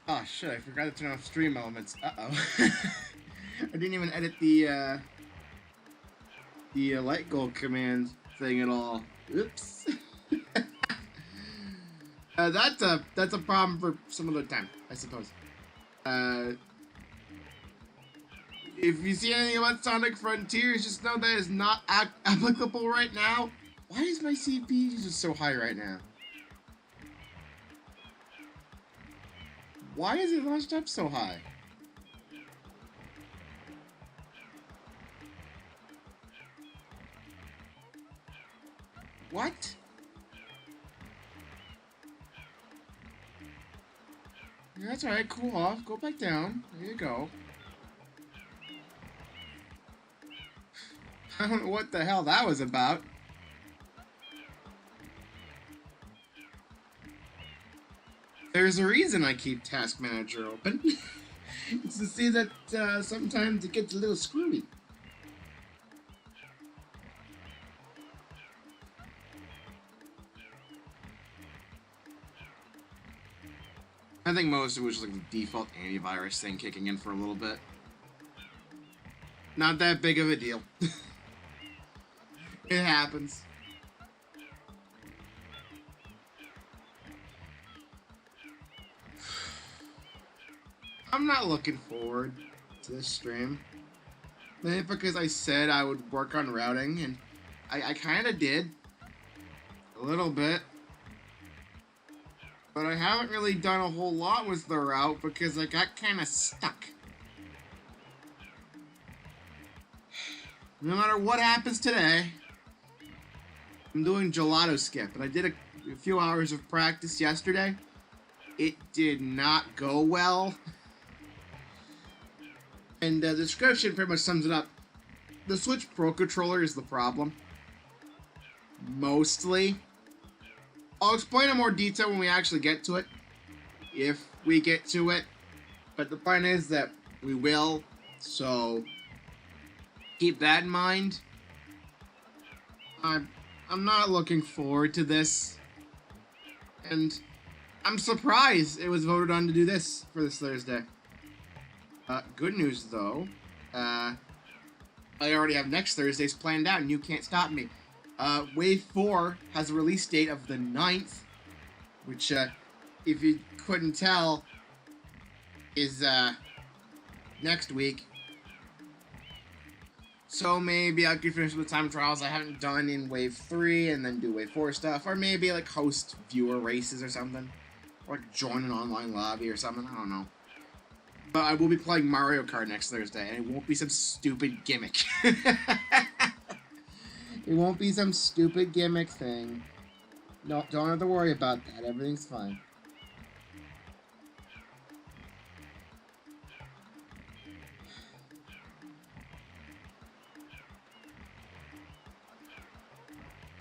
Oh shit, I forgot to turn off stream elements. Uh-oh. I didn't even edit the light goal command thing at all. Oops. That's a problem for some other time, I suppose. Uh, if you see anything about Sonic Frontiers, just know that is not applicable right now. Why is my CPU just so high right now? Why is it launched up so high? What? Yeah, that's alright, cool off. Go back down. There you go. I don't know what the hell that was about. There's a reason I keep Task Manager open. It's to see that sometimes it gets a little screwy. I think most of it was just like the default antivirus thing kicking in for a little bit. Not that big of a deal. It happens. I'm not looking forward to this stream. Maybe because I said I would work on routing, and I kind of did. A little bit. But I haven't really done a whole lot with the route because I got kind of stuck. No matter what happens today, I'm doing gelato skip. And I did a few hours of practice yesterday. It did not go well. And the description pretty much sums it up. The Switch Pro Controller is the problem. Mostly. I'll explain in more detail when we actually get to it. If we get to it. But the point is that we will. So keep that in mind. I'm not looking forward to this. And I'm surprised it was voted on to do this for this Thursday. Good news, though. I already have next Thursday's planned out, and you can't stop me. Wave 4 has a release date of the 9th, which, if you couldn't tell, is, next week. So maybe I could finish with time trials I haven't done in Wave 3, and then do Wave 4 stuff, or maybe, like, host viewer races or something. Or, like, join an online lobby or something, I don't know. But I will be playing Mario Kart next Thursday, and it won't be some stupid gimmick. It won't be some stupid gimmick thing. No, don't have to worry about that. Everything's fine.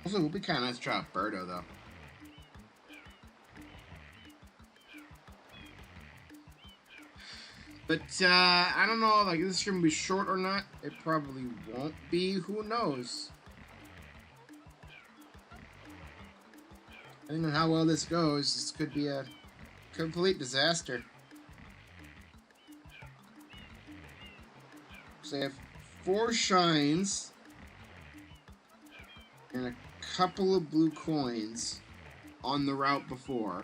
Also, it would be kind of nice to try out Birdo, though. But, I don't know, like, this is going to be short or not. It probably won't be. Who knows? Depending on how well this goes, this could be a complete disaster. So I have 4 shines and a couple of blue coins on the route before.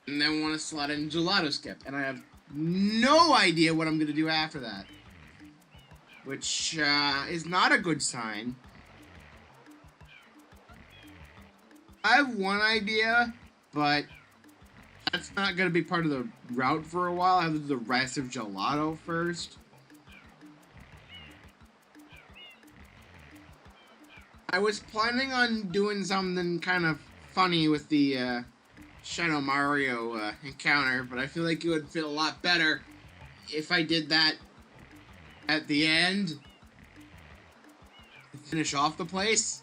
And then want to slot in Gelato Skip. And I have no idea what I'm going to do after that. Which is not a good sign. I have one idea, but that's not going to be part of the route for a while. I have to do the rest of Gelato first. I was planning on doing something kind of funny with the Shadow Mario encounter, but I feel like it would fit a lot better if I did that at the end to finish off the place.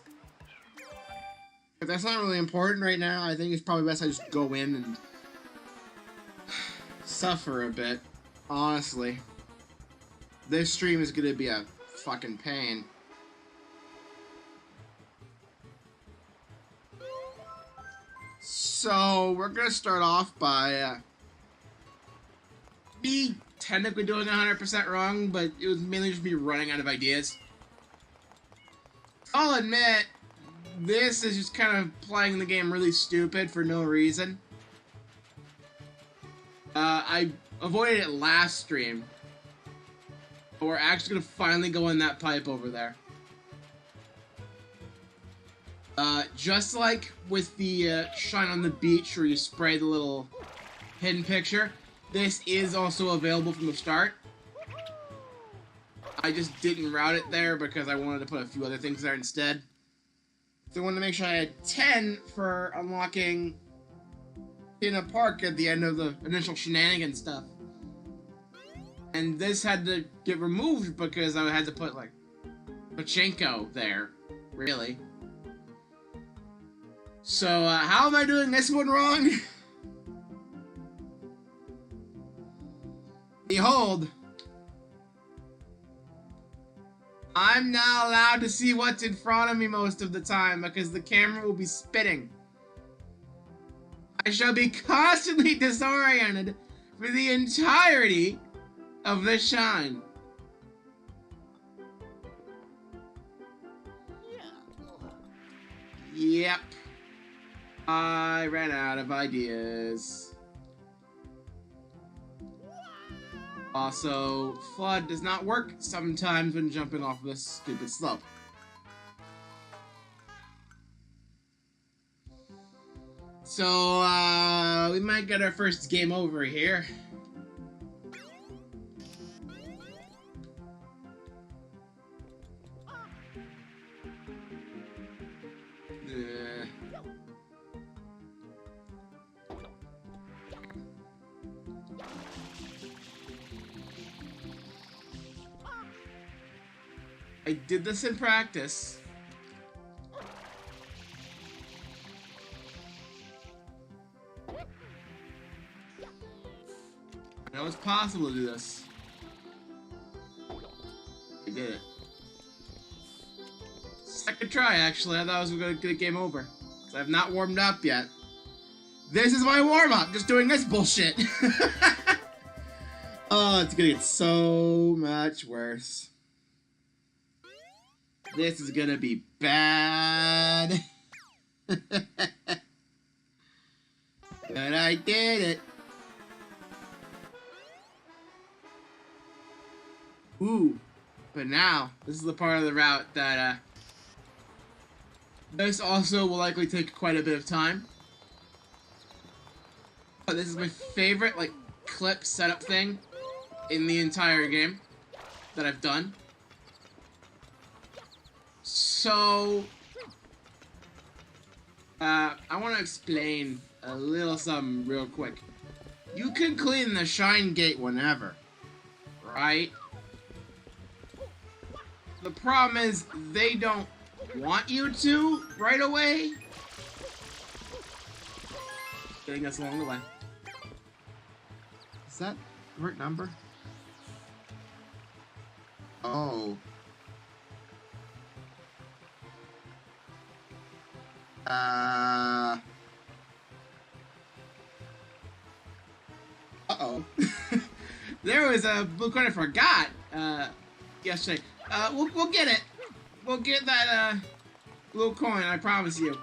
But that's not really important right now. I think it's probably best I just go in and suffer a bit, honestly. This stream is gonna be a fucking pain. So, we're gonna start off by me technically doing 100% wrong, but it was mainly just me running out of ideas. I'll admit, this is just kind of playing the game really stupid for no reason. I avoided it last stream. But we're actually gonna finally go in that pipe over there. Just like with the shine on the beach where you spray the little hidden picture, this is also available from the start. I just didn't route it there because I wanted to put a few other things there instead. So I wanted to make sure I had 10 for unlocking in a park at the end of the initial shenanigan stuff. And this had to get removed because I had to put, like, pachinko there, really. So, how am I doing this one wrong? Behold, I'm not allowed to see what's in front of me most of the time because the camera will be spitting. I shall be constantly disoriented for the entirety of the shine. Yep. I ran out of ideas. Also, flood does not work sometimes when jumping off this stupid slope. So, we might get our first game over here. I did this in practice. I know it's possible to do this. I did it. Second try, actually. I thought I was going to get a game over. Because I have not warmed up yet. This is my warm-up, just doing this bullshit. Oh, it's going to get so much worse. This is gonna be bad. But I did it. Ooh. But now, this is the part of the route that, this also will likely take quite a bit of time. But this is my favorite, like, clip setup thing in the entire game that I've done. So, I want to explain a little something real quick. You can clean the shine gate whenever, right? The problem is they don't want you to right away. Getting us along the way. Is that the right number? Oh. Uh-oh. There was a blue coin I forgot, yesterday. We'll get it. We'll get that, blue coin, I promise you.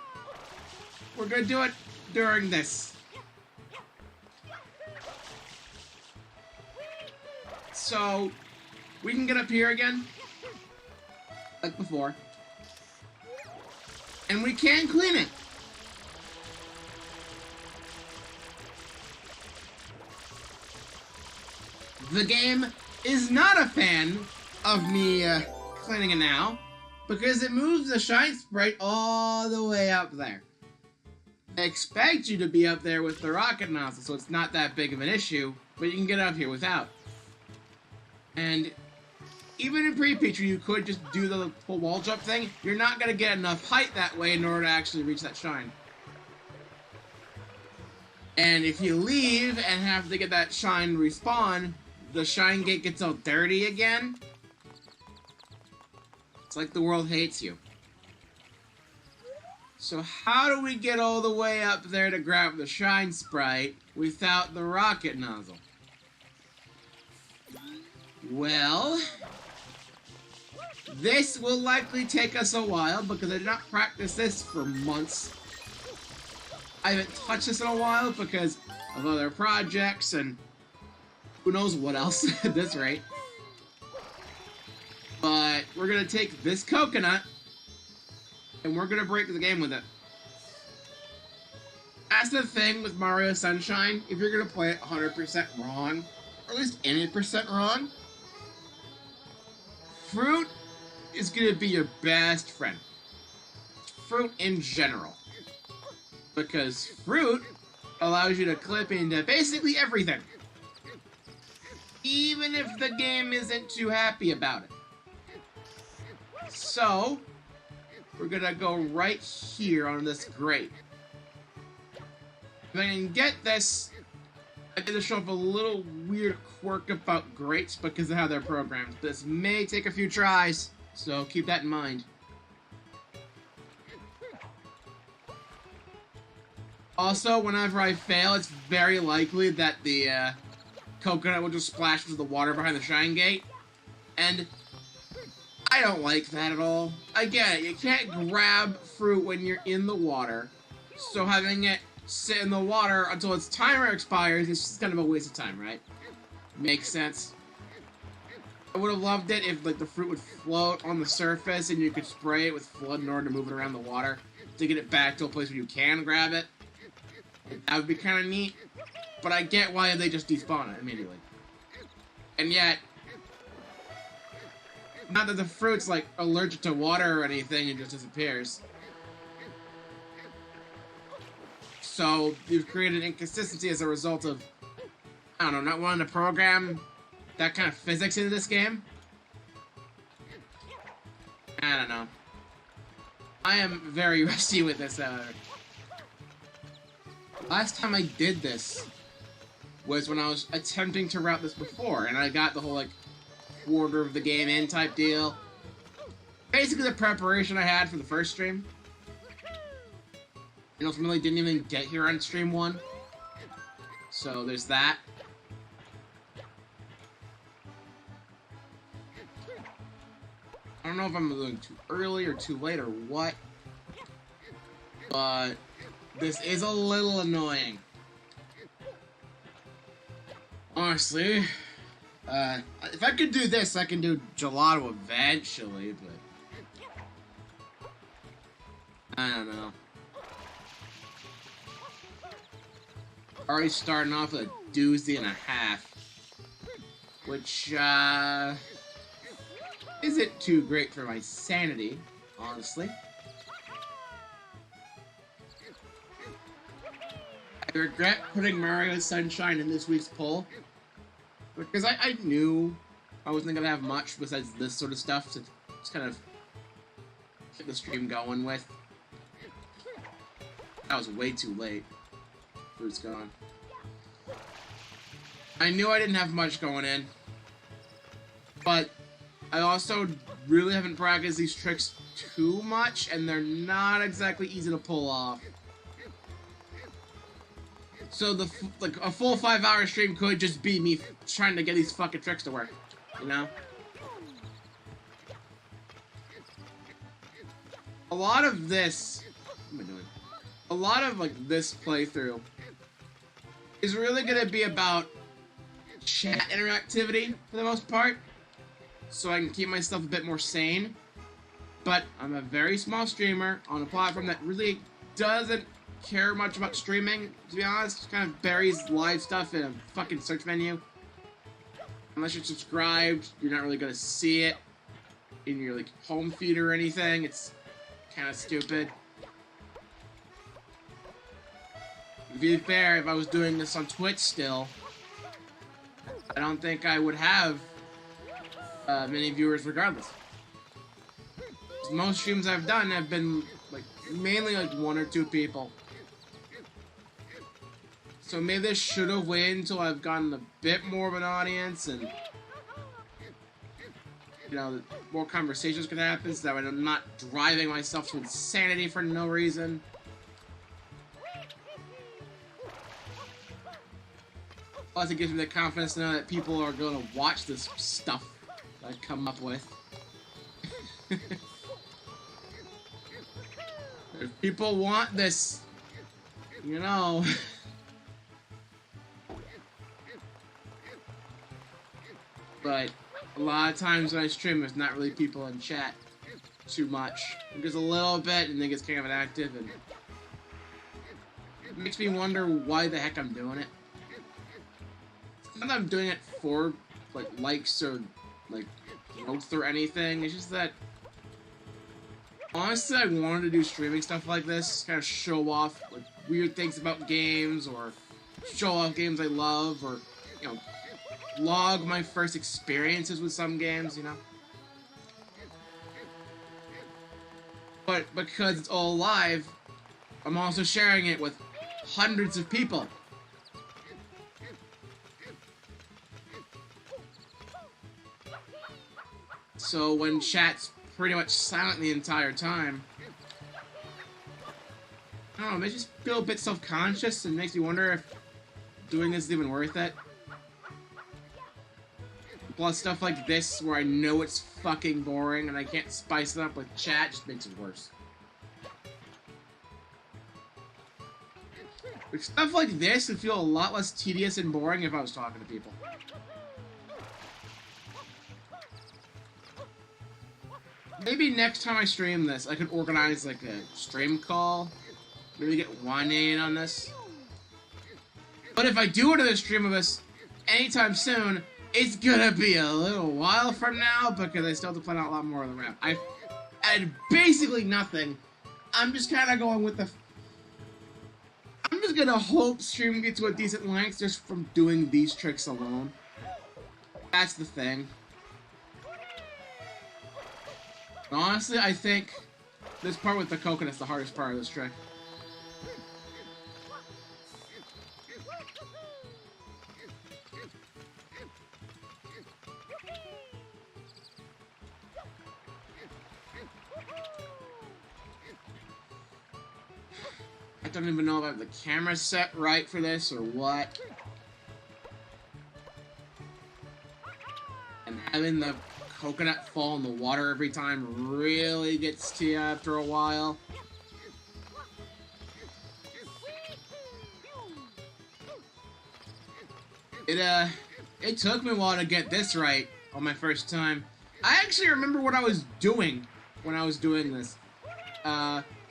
We're gonna do it during this. So, we can get up here again, like before. And we can clean it. The game is not a fan of me cleaning it now because it moves the shine sprite all the way up there. I expect you to be up there with the rocket nozzle, so it's not that big of an issue, but you can get up here without. And even in pre-Picture, you could just do the whole wall jump thing. You're not going to get enough height that way in order to actually reach that shine. And if you leave and have to get that shine respawn, the shine gate gets all dirty again. It's like the world hates you. So how do we get all the way up there to grab the shine sprite without the rocket nozzle? Well, this will likely take us a while because I did not practice this for months. I haven't touched this in a while because of other projects and who knows what else at this rate. But we're going to take this coconut and we're going to break the game with it. That's the thing with Mario Sunshine. If you're going to play it 100% wrong, or at least 80% wrong, fruit is going to be your best friend. Fruit in general. Because fruit allows you to clip into basically everything. Even if the game isn't too happy about it. So, we're going to go right here on this grate. If I can get this, I'm going to show up a little weird quirk about grates because of how they're programmed. This may take a few tries, so keep that in mind. Also, whenever I fail, it's very likely that the coconut will just splash into the water behind the Shine Gate. And I don't like that at all. I get it, you can't grab fruit when you're in the water, so having it sit in the water until its timer expires is just kind of a waste of time, right? Makes sense. I would have loved it if like the fruit would float on the surface and you could spray it with flood in order to move it around the water to get it back to a place where you can grab it. That would be kind of neat, but I get why they just despawn it immediately. And yet, not that the fruit's like allergic to water or anything, it just disappears. So, you've created inconsistency as a result of, I don't know, not wanting to program that kind of physics into this game. I don't know. I am very rusty with this. Last time I did this was when I was attempting to route this before, and I got the whole, like, quarter of the game in type deal. Basically the preparation I had for the first stream. And ultimately didn't even get here on stream 1. So there's that. I don't know if I'm doing too early or too late or what. But this is a little annoying. Honestly. If I could do this, I can do gelato eventually, but I don't know. Already starting off with a doozy and a half, which isn't too great for my sanity, honestly. I regret putting Mario Sunshine in this week's poll, because I knew I wasn't going to have much besides this sort of stuff to just kind of get the stream going with. That was way too late. Fruit's gone. I knew I didn't have much going in, but I also really haven't practiced these tricks too much, and they're not exactly easy to pull off. So like a full 5-hour stream could just be me trying to get these fucking tricks to work, you know? A lot of this, what am I doing? A lot of like this playthrough is really gonna be about chat interactivity for the most part, so I can keep myself a bit more sane. But I'm a very small streamer on a platform that really doesn't care much about streaming, to be honest. It kind of buries live stuff in a fucking search menu. Unless you're subscribed, you're not really gonna see it in your like home feed or anything. It's kind of stupid. To be fair, if I was doing this on Twitch still, I don't think I would have many viewers regardless. Most streams I've done have been like mainly like 1 or 2 people. So maybe this should have waited until I've gotten a bit more of an audience and, you know, more conversations could happen so that I'm not driving myself to insanity for no reason. Plus, it gives me the confidence to know that people are going to watch this stuff that I come up with. If people want this, you know. But a lot of times when I stream, there's not really people in chat too much. It gets a little bit, and then it gets kind of inactive, and it makes me wonder why the heck I'm doing it. It's not that I'm doing it for like likes or like growth or anything. It's just that honestly, I wanted to do streaming stuff like this, kind of show off like weird things about games, or show off games I love, or you know, log my first experiences with some games, you know. But because it's all live, I'm also sharing it with hundreds of people. So when chat's pretty much silent the entire time, I don't know, it makes me feel a bit self-conscious and makes me wonder if doing this is even worth it. Plus stuff like this, where I know it's fucking boring and I can't spice it up with chat, just makes it worse. Like, stuff like this would feel a lot less tedious and boring if I was talking to people. Maybe next time I stream this, I could organize like a stream call. Maybe get one in on this. But if I do another stream of this anytime soon, it's gonna be a little while from now because I still have to plan out a lot more of the ramp. I've added basically nothing. I'm just kind of going with the... I'm just gonna hope stream gets to a decent length just from doing these tricks alone. That's the thing. And honestly, I think this part with the coconut's the hardest part of this trick. I don't even know if I have the camera set right for this or what. And having the coconut fall in the water every time really gets to you after a while. It took me a while to get this right on my first time. I actually remember what I was doing when I was doing this.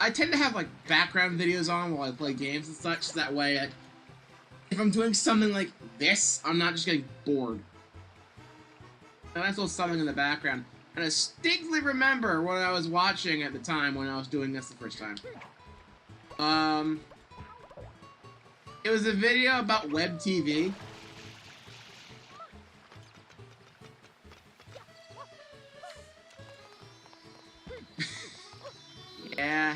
I tend to have like background videos on while I play games and such, so that way if I'm doing something like this, I'm not just getting bored. And I saw something in the background, and I distinctly remember what I was watching at the time when I was doing this the first time. It was a video about web TV. Yeah.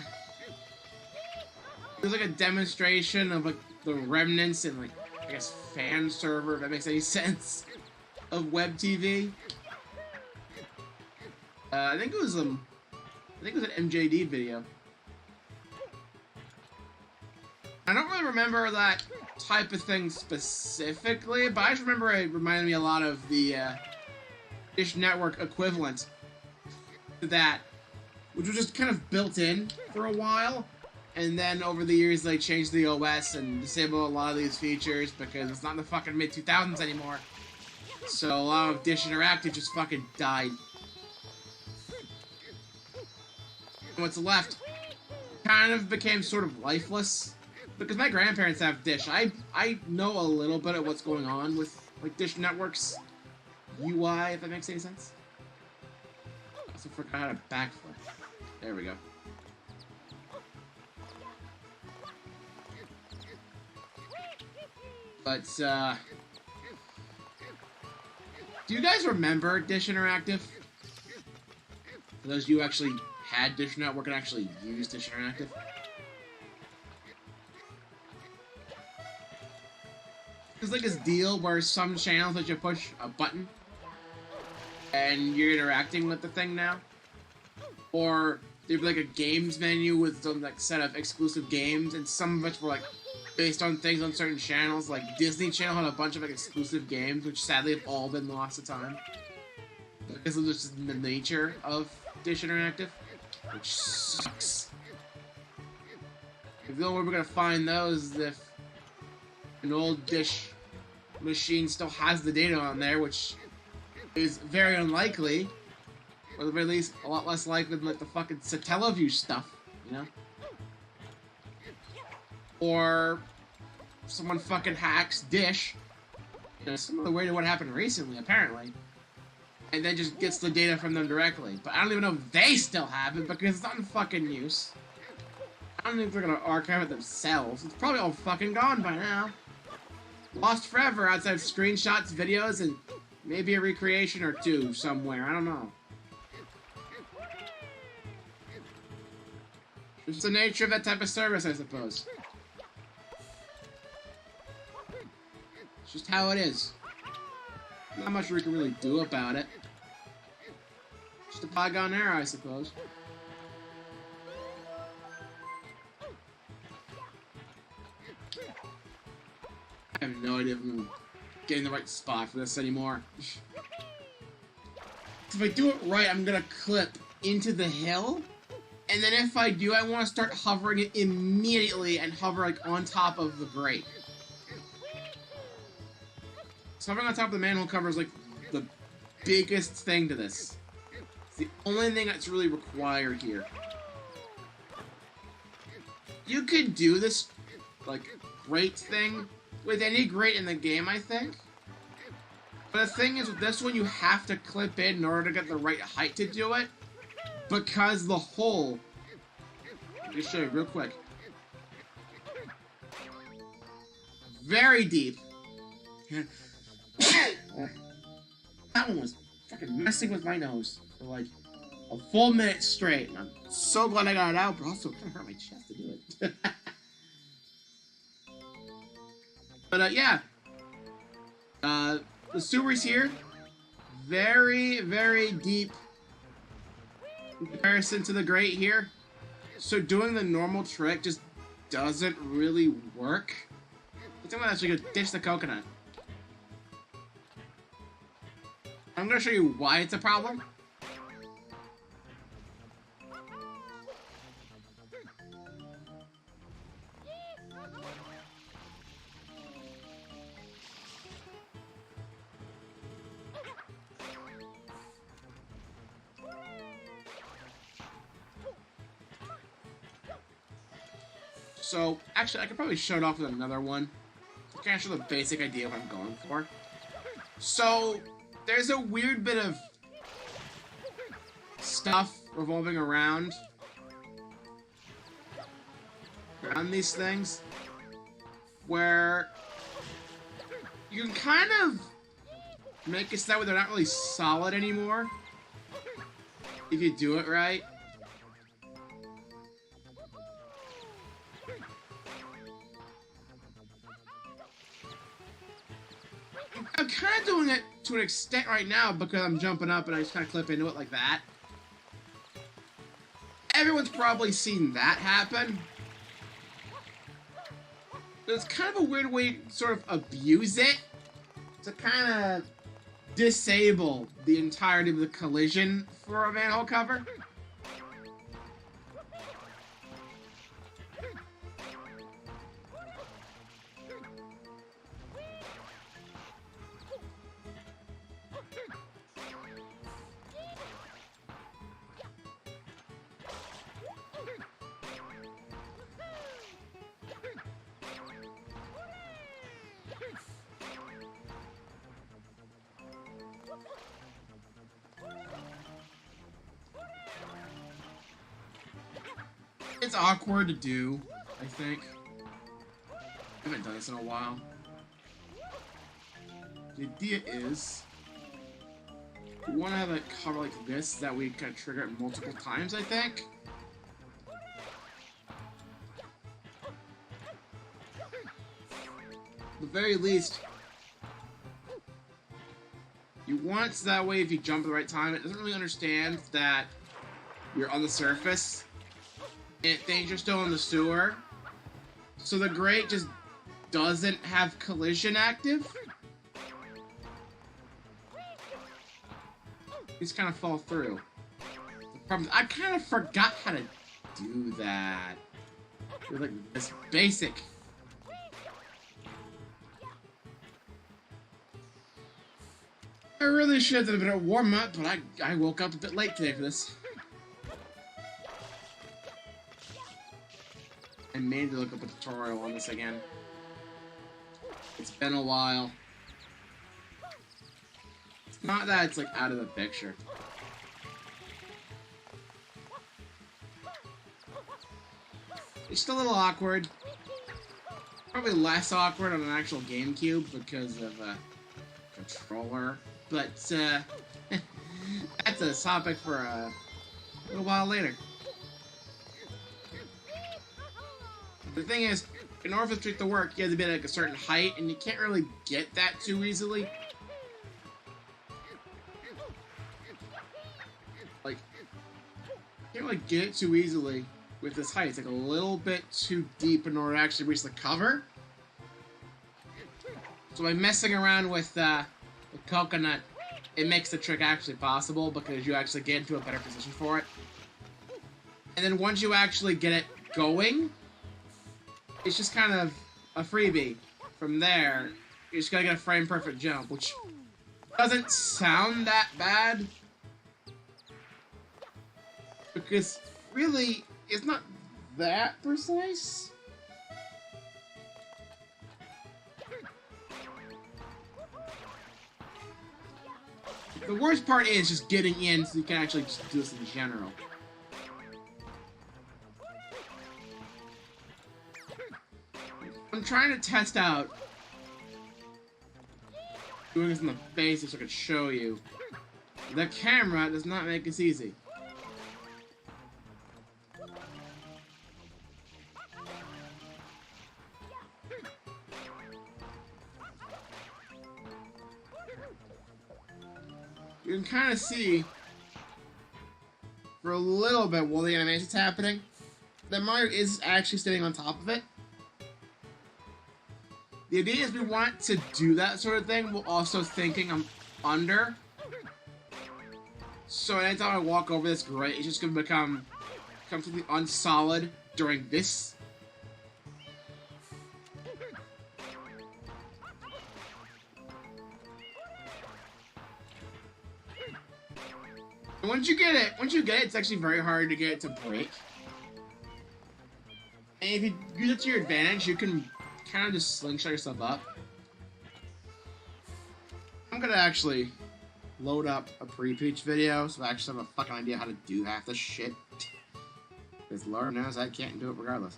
It was like a demonstration of like the remnants and like, I guess, fan server, if that makes any sense, of web TV. I think it was an MJD video. I don't really remember that type of thing specifically, but I just remember it reminded me a lot of the Dish Network equivalent to that, which was just kind of built in for a while, and then over the years they changed the OS and disabled a lot of these features because it's not in the fucking mid-2000s anymore. So a lot of Dish Interactive just fucking died. And what's left kind of became sort of lifeless, because my grandparents have Dish. I know a little bit of what's going on with like Dish Network's UI, if that makes any sense. I also forgot how to backflip. There we go. But, do you guys remember Dish Interactive? For those of you who actually had Dish Network and actually used Dish Interactive? There's like this deal where some channels let you push a button and you're interacting with the thing now. Or there'd be like a games menu with some like set of exclusive games, and some of which were like based on things on certain channels. Like Disney Channel had a bunch of like exclusive games, which sadly have all been lost to time. This is just the nature of Dish Interactive, which sucks. The only way we're gonna find those is if an old Dish machine still has the data on there, which is very unlikely, or at the very least a lot less likely than like the fucking Satellaview stuff, you know? Or someone fucking hacks Dish, you know, similar way to what happened recently, apparently, and then just gets the data from them directly. But I don't even know if they still have it because it's not in fucking use. I don't think they're gonna archive it themselves. It's probably all fucking gone by now. Lost forever outside of screenshots, videos, and maybe a recreation or two somewhere. I don't know. It's the nature of that type of service, I suppose. It's just how it is. Not much we can really do about it. Just a bygone era, I suppose. I have no idea if I'm getting the right spot for this anymore. If I do it right, I'm gonna clip into the hill, and then if I do, I want to start hovering it immediately and hover like on top of the grate. So hovering on top of the manhole cover is like the biggest thing to this. It's the only thing that's really required here. You could do this like grate thing with any grate in the game, I think. But the thing is, with this one, you have to clip in order to get the right height to do it. Because the hole... Let me show you real quick. Very deep. That one was fucking messing with my nose for like a full minute straight. And I'm so glad I got it out, but also it kind of hurt my chest to do it. But, yeah. The sewers here, very, very deep in comparison to the grate here. So doing the normal trick just doesn't really work. I think I'm actually gonna ditch the coconut. I'm gonna show you why it's a problem. So, actually, I could probably show it off with another one. I can show the basic idea of what I'm going for. So, there's a weird bit of stuff revolving around these things, where you can kind of make it so that way they're not really solid anymore, if you do it right. I'm kind of doing it to an extent right now because I'm jumping up and I just kind of clip into it like that. Everyone's probably seen that happen. But it's kind of a weird way to sort of abuse it to kind of disable the entirety of the collision for a manhole cover. It's awkward to do, I think. I haven't done this in a while. The idea is, we want to have it cover like this, that we can trigger it multiple times, I think. At the very least, you want it so that way if you jump at the right time, it doesn't really understand that you're on the surface. It thinks you're still in the sewer. So the grate just doesn't have collision active. These kind of fall through. The problem is I kind of forgot how to do that. It was like this basic. I really should have done a bit of warm up, but I woke up a bit late today for this. I made to look up a tutorial on this again. It's been a while. It's not that it's like out of the picture. It's still a little awkward. Probably less awkward on an actual GameCube because of a controller. But that's a topic for a little while later. The thing is, in order for the trick to work, you have to be at like a certain height, and you can't really get that too easily. Like, you can't really get it too easily with this height. It's like a little bit too deep in order to actually reach the cover. So by messing around with the coconut, it makes the trick actually possible because you actually get into a better position for it. And then once you actually get it going, it's just kind of a freebie. From there, you just gotta get a frame perfect jump, which doesn't sound that bad. Because really, it's not that precise. The worst part is just getting in so you can actually just do this in general. I'm trying to test out doing this in the basics so I could show you. The camera does not make this easy. You can kind of see for a little bit while the animation's happening that Mario is actually standing on top of it. The idea is we want to do that sort of thing while also thinking I'm under. So anytime I walk over this grate, it's just going to become completely unsolid during this. And once you get it, it's actually very hard to get it to break. And if you use it to your advantage, you can kind of just slingshot yourself up. I'm gonna actually load up a pre-peach video so I actually have a fucking idea how to do half this shit. Because Lord knows I can't do it regardless.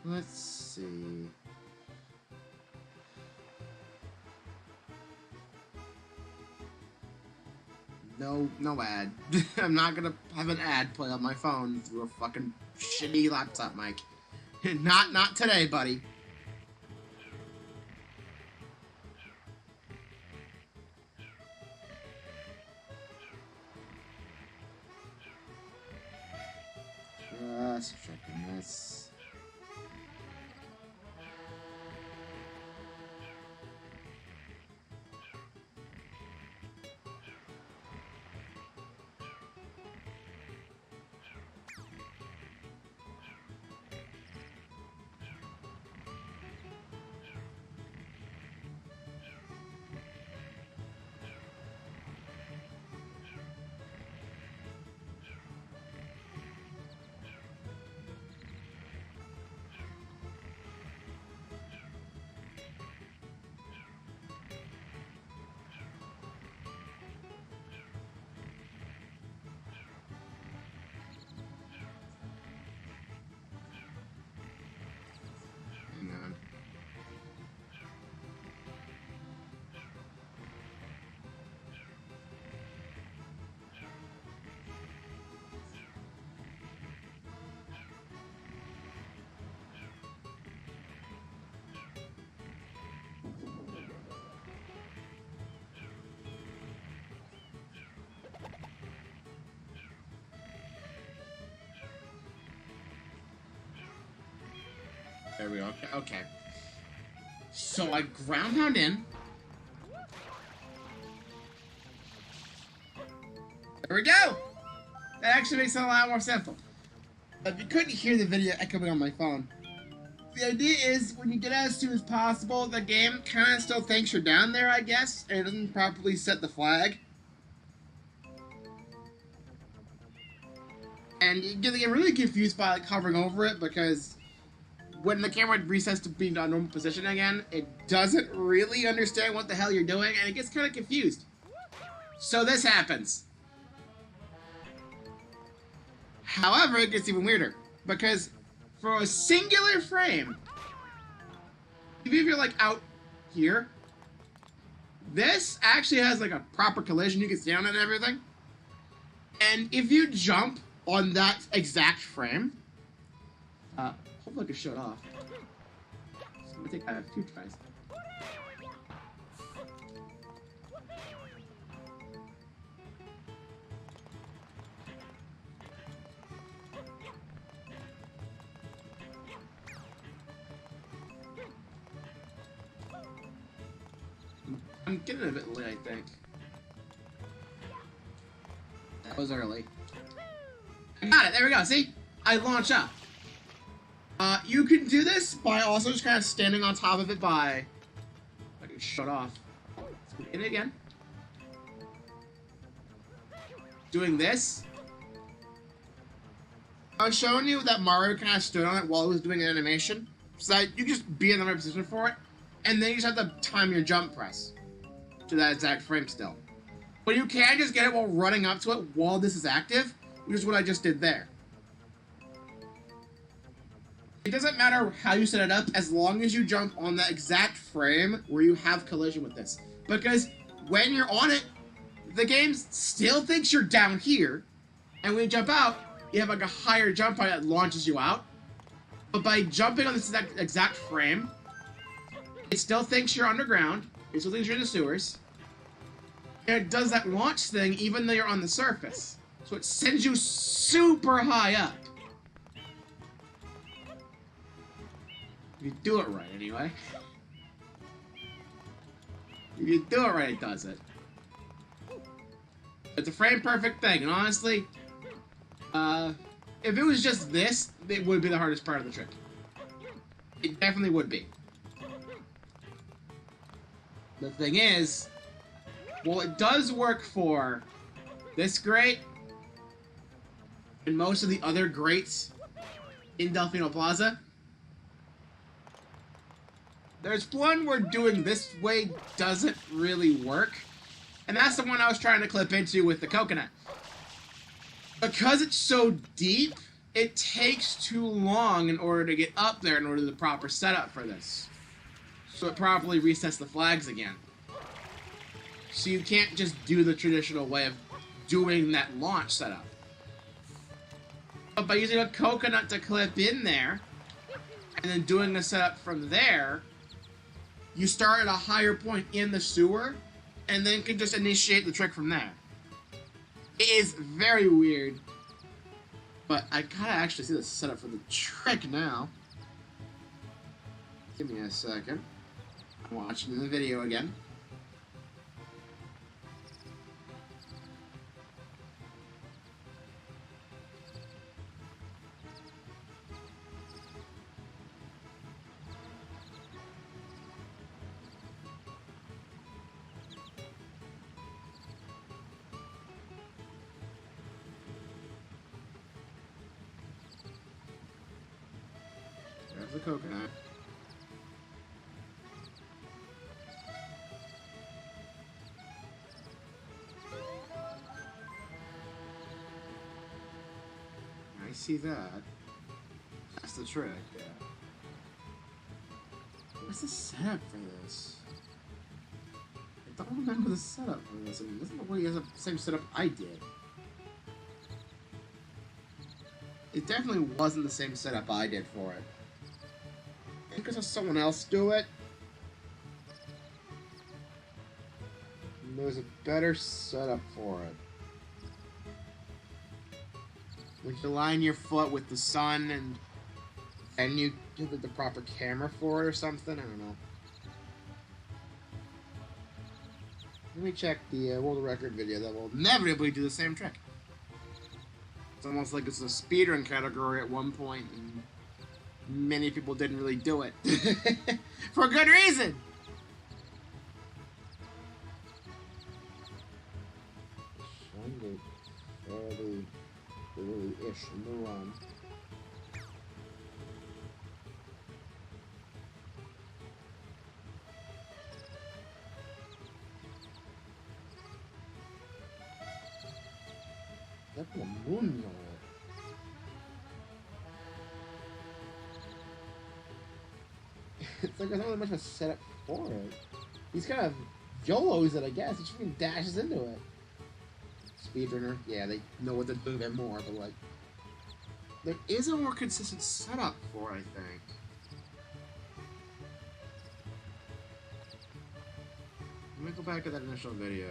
Let's see. No ad. I'm not gonna have an ad play on my phone through a fucking shitty laptop mic. Not today, buddy. Just checking this. There we go. Okay. Okay. So I ground pound in. There we go! That actually makes it a lot more simple. If you couldn't hear the video echoing on my phone, the idea is when you get out as soon as possible, the game kind of still thinks you're down there, I guess, and it doesn't properly set the flag. And you get really confused by like hovering over it because when the camera resets to being a normal position again, it doesn't really understand what the hell you're doing, and it gets kind of confused. So this happens. However, it gets even weirder, because for a singular frame, even if you're like out here, this actually has like a proper collision, you can stay on it and everything. And if you jump on that exact frame, hopefully I can show it off. So I'm gonna take 2 tries. I'm getting a bit late, I think. That was early. I got it, there we go, see? I launch up. You can do this by also just kind of standing on top of it by... I can shut off. Let's go in it again. Doing this. I was showing you that Mario kind of stood on it while he was doing an animation. So that you can just be in the right position for it. And then you just have to time your jump press to that exact frame still. But you can just get it while running up to it while this is active, which is what I just did there. It doesn't matter how you set it up as long as you jump on that exact frame where you have collision with this. Because when you're on it, the game still thinks you're down here, and when you jump out, you have like a higher jump height that launches you out. But by jumping on this exact frame, it still thinks you're underground, it still thinks you're in the sewers, and it does that launch thing even though you're on the surface. So it sends you super high up. If you do it right, anyway. If you do it right, it does it. It's a frame-perfect thing, and honestly, if it was just this, it would be the hardest part of the trick. It definitely would be. The thing is, well, it does work for this grate and most of the other grates in Delfino Plaza. There's one where doing this way doesn't really work, and that's the one I was trying to clip into with the coconut. Because it's so deep, it takes too long in order to get up there in order to do the proper setup for this. So it properly resets the flags again. So you can't just do the traditional way of doing that launch setup. But by using a coconut to clip in there, and then doing the setup from there, you start at a higher point in the sewer, and then can just initiate the trick from there. It is very weird, but I gotta actually see the setup for the trick now. Give me a second. I'm watching the video again. There's the coconut. I see that. That's the trick, yeah. What's the setup for this? I don't remember the setup for this. I mean, doesn't look like he has the same setup I did. It definitely wasn't the same setup I did for it. I think I saw someone else do it. And there was a better setup for it. Like you line your foot with the sun and And you did the proper camera for it or something? I don't know. Let me check the world record video that will inevitably do the same trick. It's almost like it's a speedrun category at one point, and many people didn't really do it. For good reason! Shiny, fairly, really-ish new run. That's a moon on it. It's like there's not really much of a setup for it. He's kind of YOLOs it, I guess. He just fucking dashes into it. Speedrunner, yeah, they know what to do a bit more, but like, there is a more consistent setup for it, I think. Let me go back to that initial video.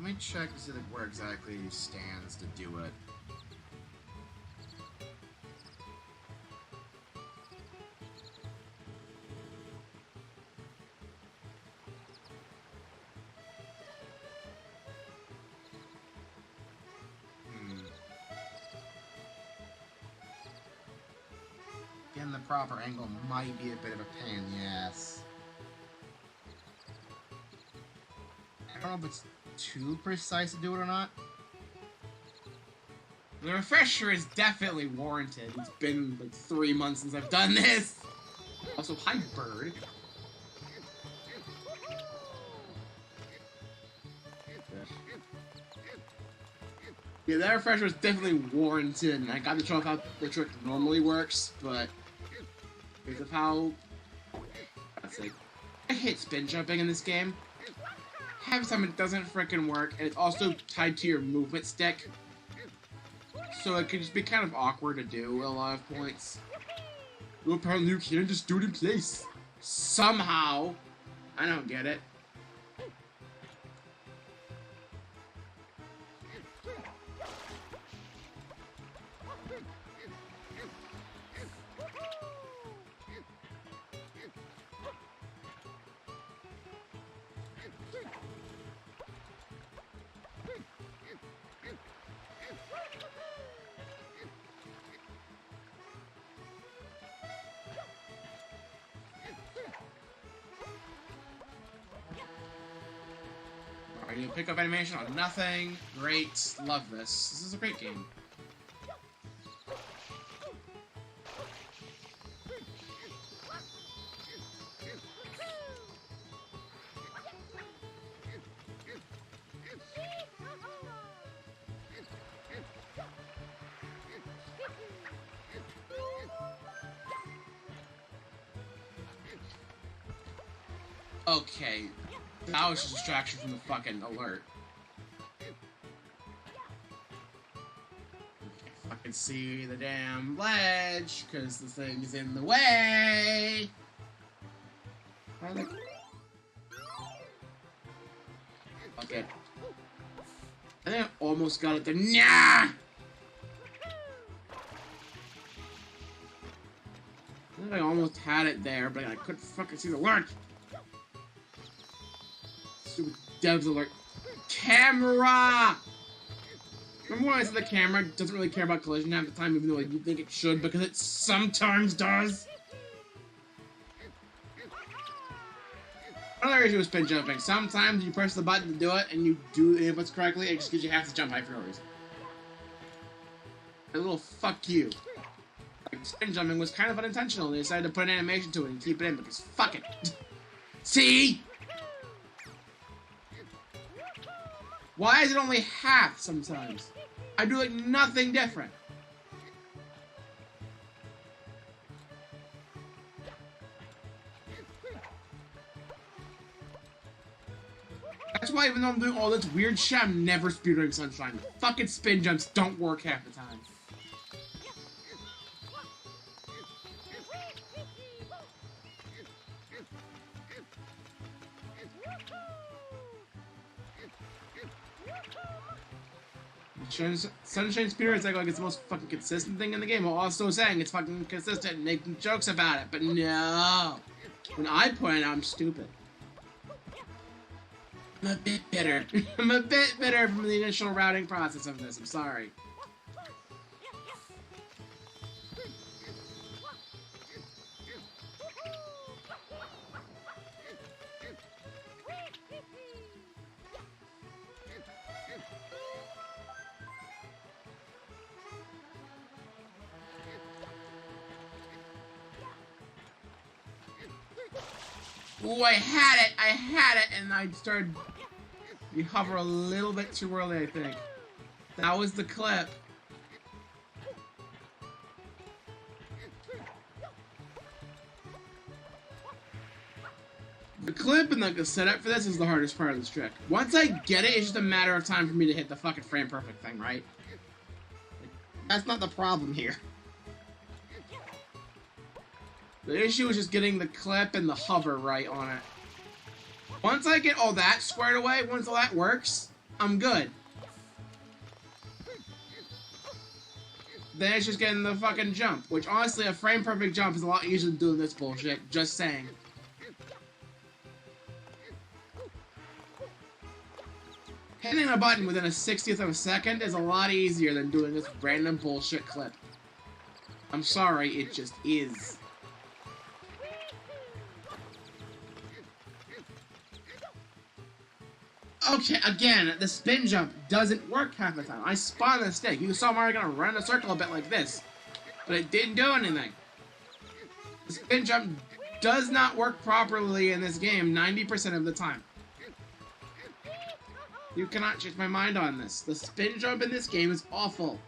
Let me check to see like where exactly he stands to do it. Getting the proper angle might be a bit of a pain in the ass. I don't know if it's too precise to do it or not. The refresher is definitely warranted. It's been like 3 months since I've done this. Also, hi, bird. Yeah, that refresher is definitely warranted, and I got to show how the trick normally works, but because of how I hate spin jumping in this game. Half the time it doesn't frickin' work, and it's also tied to your movement stick. So it can just be kind of awkward to do at a lot of points. Well, apparently you can't just do it in place. Somehow. I don't get it. You pick up animation on nothing. Great. Love this. This is a great game. Okay. That was a distraction from the fucking alert. I can see the damn ledge, because the thing's in the way! Okay. I think I almost got it there. Nah! I think I almost had it there, but I couldn't fucking see the alert! Devs alert. Camera! Remember when I said the camera doesn't really care about collision half the time, even though like, you think it should, because it sometimes does? Another issue with spin jumping. Sometimes you press the button to do it, and you do the inputs correctly, it just gives you half the jump height for no reason. A little fuck you. Like, spin jumping was kind of unintentional. They decided to put an animation to it and keep it in, because fuck it. See? Why is it only half sometimes? I do like nothing different. even though I'm doing all this weird shit, I'm never speedrunning Sunshine. Fucking spin jumps don't work half the time. Sunshine Speedrun is like it's the most fucking consistent thing in the game, while also saying it's fucking consistent and making jokes about it. But no. When I point out I'm stupid. I'm a bit bitter. I'm a bit bitter from the initial routing process of this. I'm sorry. Ooh, I had it, and I started... You hover a little bit too early, I think. That was the clip. The clip and the setup for this is the hardest part of this trick. Once I get it, it's just a matter of time for me to hit the fucking frame perfect thing, right? That's not the problem here. The issue is just getting the clip and the hover right on it. Once I get all that squared away, once all that works, I'm good. Then it's just getting the fucking jump, which honestly, a frame perfect jump is a lot easier than doing this bullshit, just saying. Hitting a button within a 60th of a second is a lot easier than doing this random bullshit clip. I'm sorry, it just is. Okay, again, the spin jump doesn't work half the time. I spun the stick. You saw Mario gonna run a circle a bit like this, but it didn't do anything. The spin jump does not work properly in this game 90% of the time. You cannot change my mind on this. The spin jump in this game is awful.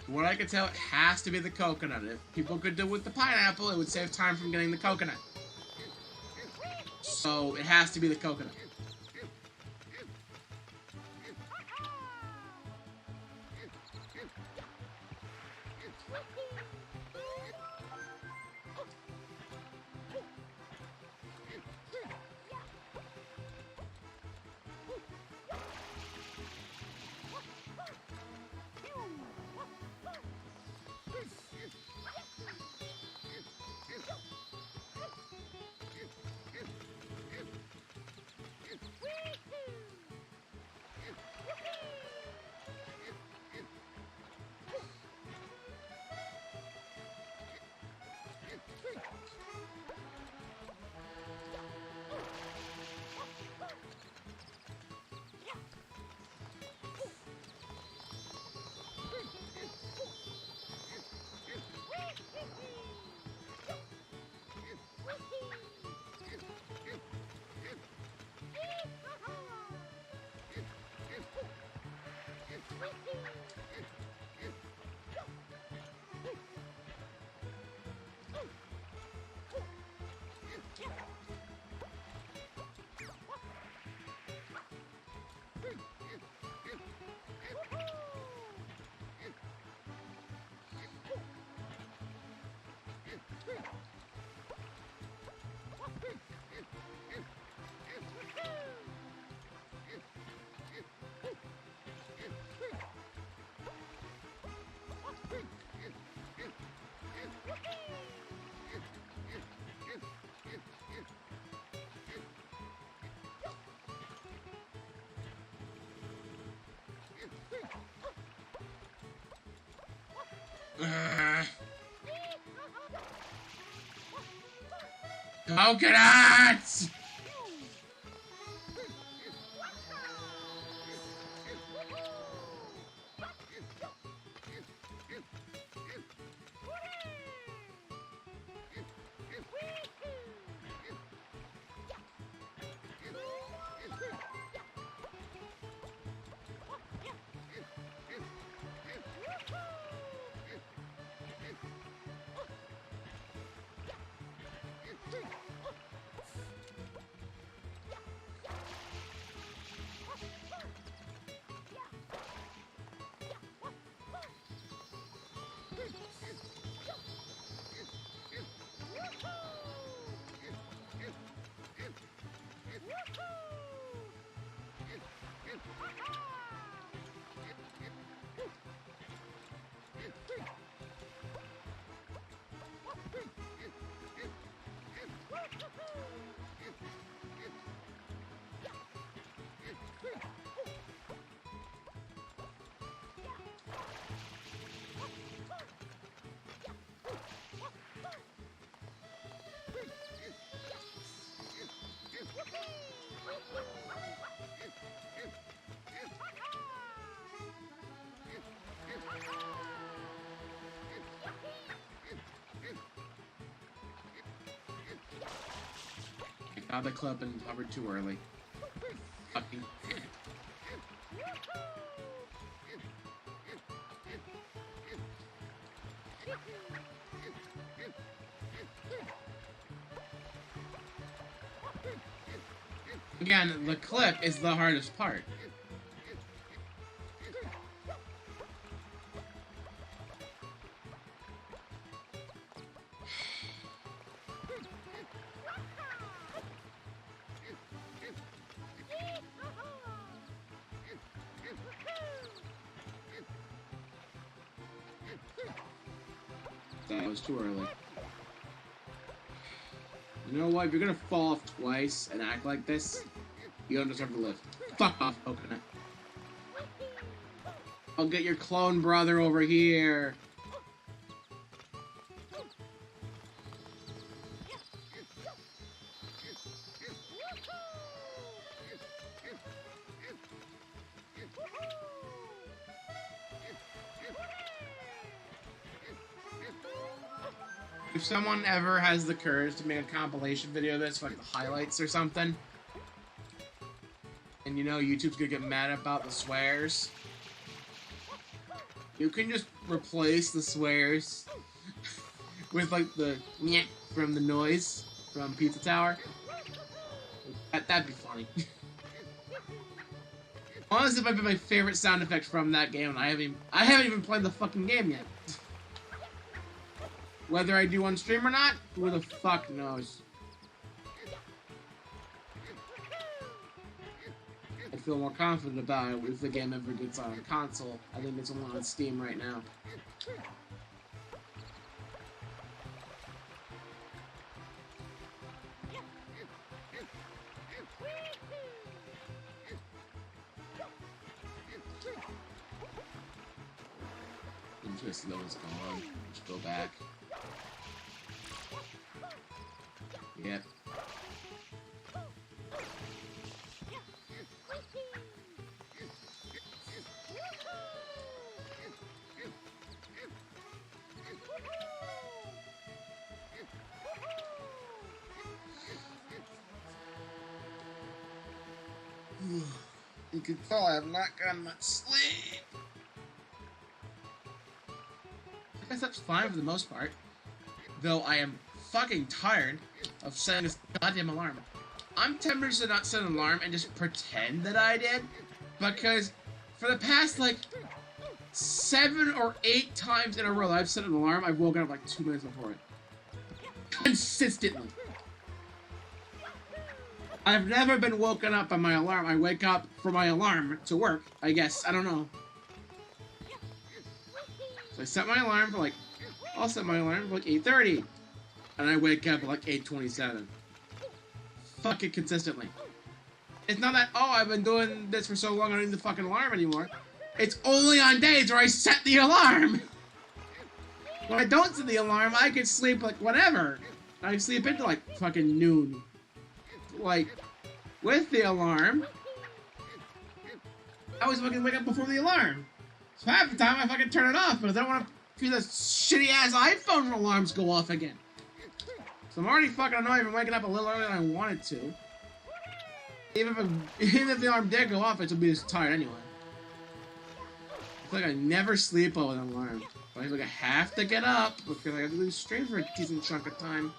What I can tell, it has to be the coconut. If people could do it with the pineapple, it would save time from getting the coconut. So, it has to be the coconut. Coconuts! Got the clip and hovered too early. Fucking. Again, the clip is the hardest part. That was too early. You know what? If you're gonna fall off twice and act like this, you don't deserve to live. Fuck off, coconut. I'll get your clone brother over here. If someone ever has the courage to make a compilation video of this, like the highlights or something, and you know YouTube's gonna get mad about the swears, you can just replace the swears with like the nyeh from the noise from Pizza Tower. That'd be funny. Honestly, it might be my favorite sound effect from that game, and I haven't even played the fucking game yet. Whether I do on stream or not, who the fuck knows? I feel more confident about it if the game ever gets on console. I think it's only on Steam right now. Interesting, that one's gone. Just go back. Yep. You can tell I have not gotten much sleep. I guess that's fine for the most part. Though I am fucking tired of setting this goddamn alarm. I'm tempted to not set an alarm and just pretend that I did. Because for the past, like, 7 or 8 times in a row that I've set an alarm, I've woken up like 2 minutes before it. Consistently. I've never been woken up by my alarm. I wake up for my alarm to work, I guess. I don't know. So I set my alarm for like, I'll set my alarm for like 8:30. And I wake up at like 8:27. Fuck it consistently. It's not that, oh, I've been doing this for so long I don't need the fucking alarm anymore. It's only on days where I set the alarm. When I don't set the alarm, I can sleep like whatever. I can sleep into like fucking noon. Like, with the alarm, I always fucking wake up before the alarm. So half the time I fucking turn it off, but I don't want to feel those shitty ass iPhone alarms go off again. So I'm already fucking annoyed from waking up a little earlier than I wanted to. Even if the alarm did go off, I'd still be just tired anyway. I feel like I never sleep well with an alarm. But I feel like I have to get up because I have to lose stream for a decent chunk of time.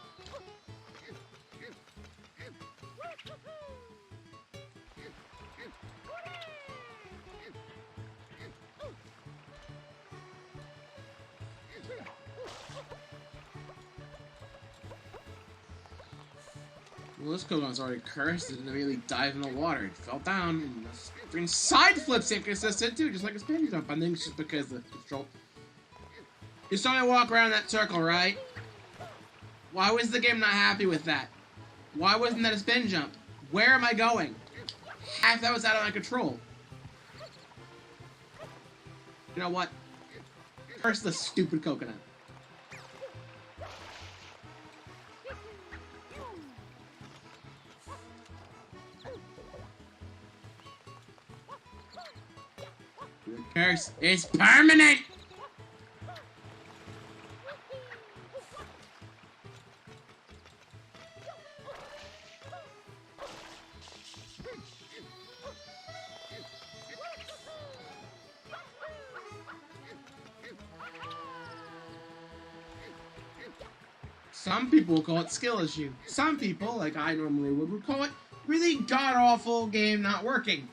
Well, this Kogon's already cursed and immediately dived in the water. It fell down and the freaking side flip's inconsistent too, just like a spin jump. I think it's just because the control. You saw me walk around that circle, right? Why was the game not happy with that? Why wasn't that a spin jump? Where am I going? Half that was out of my control. You know what? Curse the stupid coconut. The curse is permanent! Some people call it skill issue. Some people, like I normally would call it really god-awful game not working.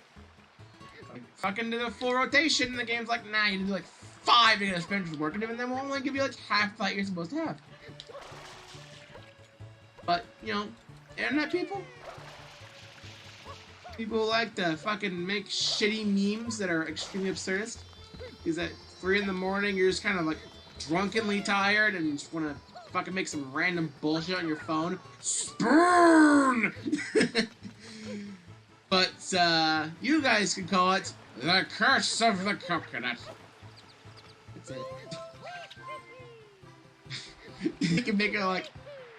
Like, fucking did a full rotation, and the game's like, nah, you need to do like 5 to get a spin to work, and then we'll only give you like half the height you're supposed to have. But, you know, internet people who like to fucking make shitty memes that are extremely absurdist, is at 3 in the morning, you're just kind of like drunkenly tired and just want to fucking make some random bullshit on your phone. Spoon! But, you guys can call it the curse of the coconut. That's it. You can make it like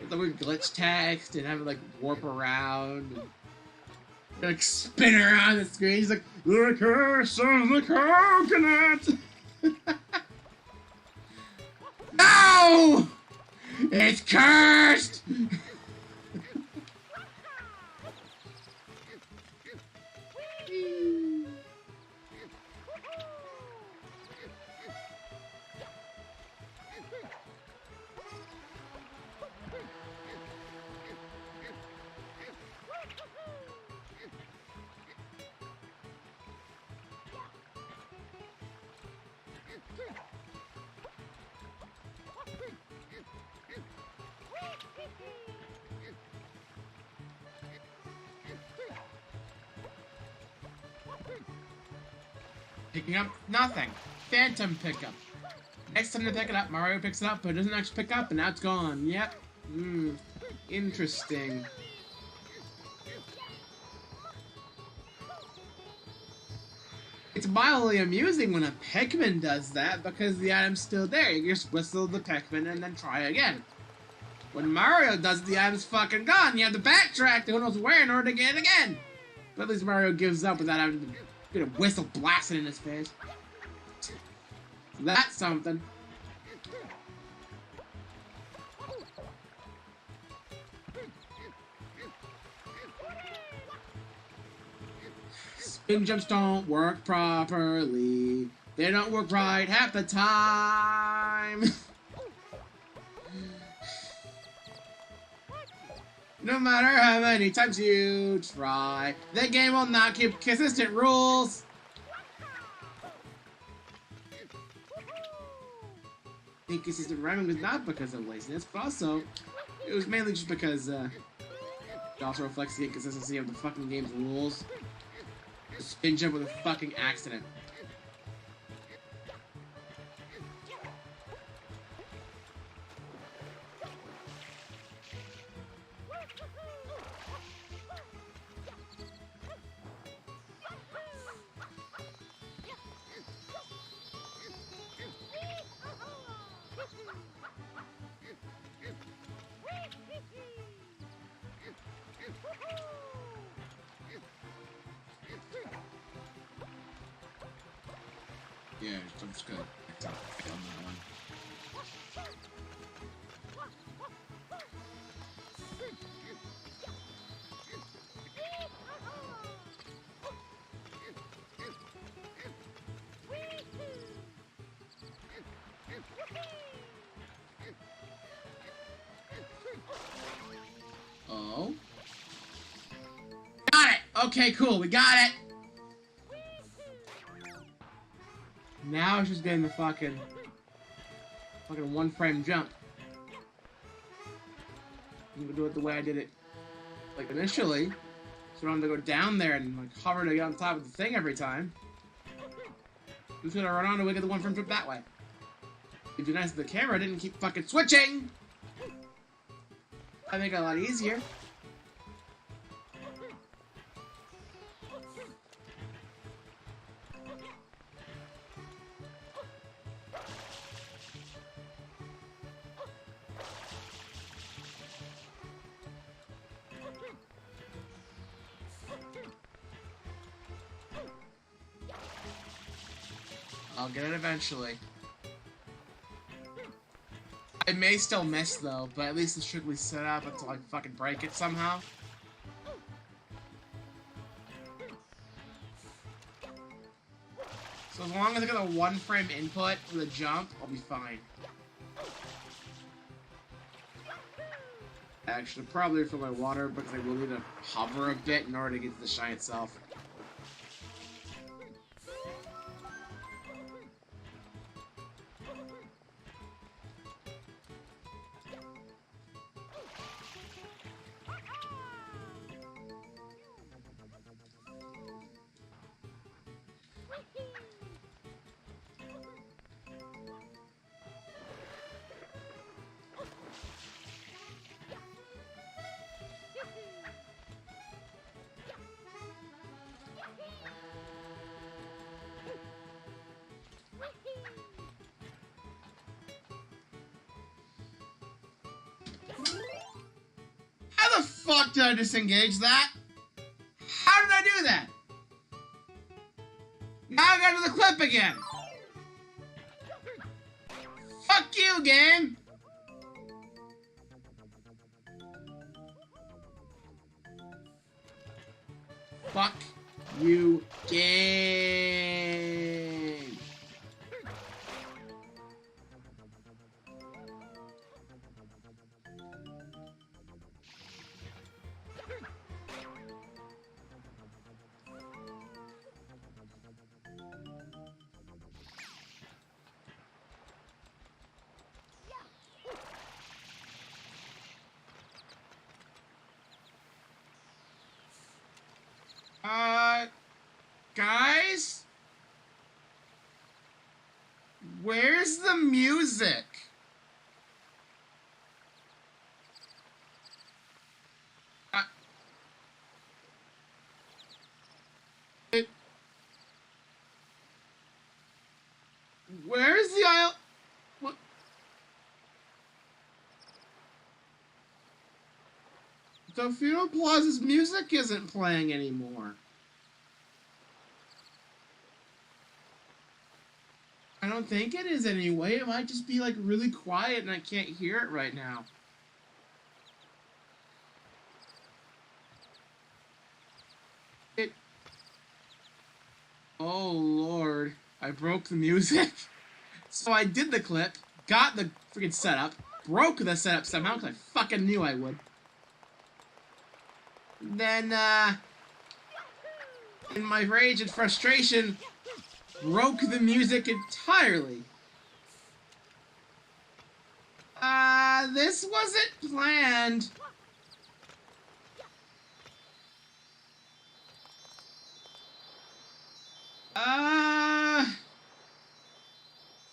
the weird glitch text and have it like warp around and like spin around the screen. He's like, the curse of the coconut! No! It's cursed! Picking up nothing. Phantom pickup. Next time to pick it up, Mario picks it up, but it doesn't actually pick up, and now it's gone. Yep. Interesting. It's mildly amusing when a Pikmin does that, because the item's still there. You just whistle the Pikmin and then try again. When Mario does it, the item's fucking gone. You have to backtrack to who knows where in order to get it again. But at least Mario gives up without having to get a whistle blasted in his face. That's something. Spin jumps don't work properly. They don't work right half the time. No matter how many times you try, the game will not keep consistent rules. Inconsistent rhyming was not because of laziness, but also, it was mainly just because, it also reflects the inconsistency of the fucking game's rules. The spin jump was a fucking accident. Yeah, I'm just gonna film that one. Oh. Got it! Okay, cool, we got it! Now it's just getting the fucking one frame jump. I'm gonna do it the way I did it, like initially, so I don't have to go down there and like hover to get on top of the thing every time. I'm just gonna run on and we get the one frame jump that way. It'd be nice if the camera didn't keep fucking switching. I make it a lot easier. I'll get it eventually. I may still miss though, but at least it's strictly set up until I fucking break it somehow. So as long as I get a one frame input for the jump, I'll be fine. Actually, probably for my water, because I will need to hover a bit in order to get to the shine itself. How the fuck did I disengage that? How did I do that? Now I got to the clip again. Fuck you, game. Fuck you, game. Guys? Where's the music? Where's the aisle? What? The Funeral Plaza's music isn't playing anymore. I don't think it is anyway. It might just be like really quiet and I can't hear it right now. Oh Lord, I broke the music. So I did the clip, got the freaking setup, broke the setup somehow because I fucking knew I would. Then, in my rage and frustration, broke the music entirely. This wasn't planned.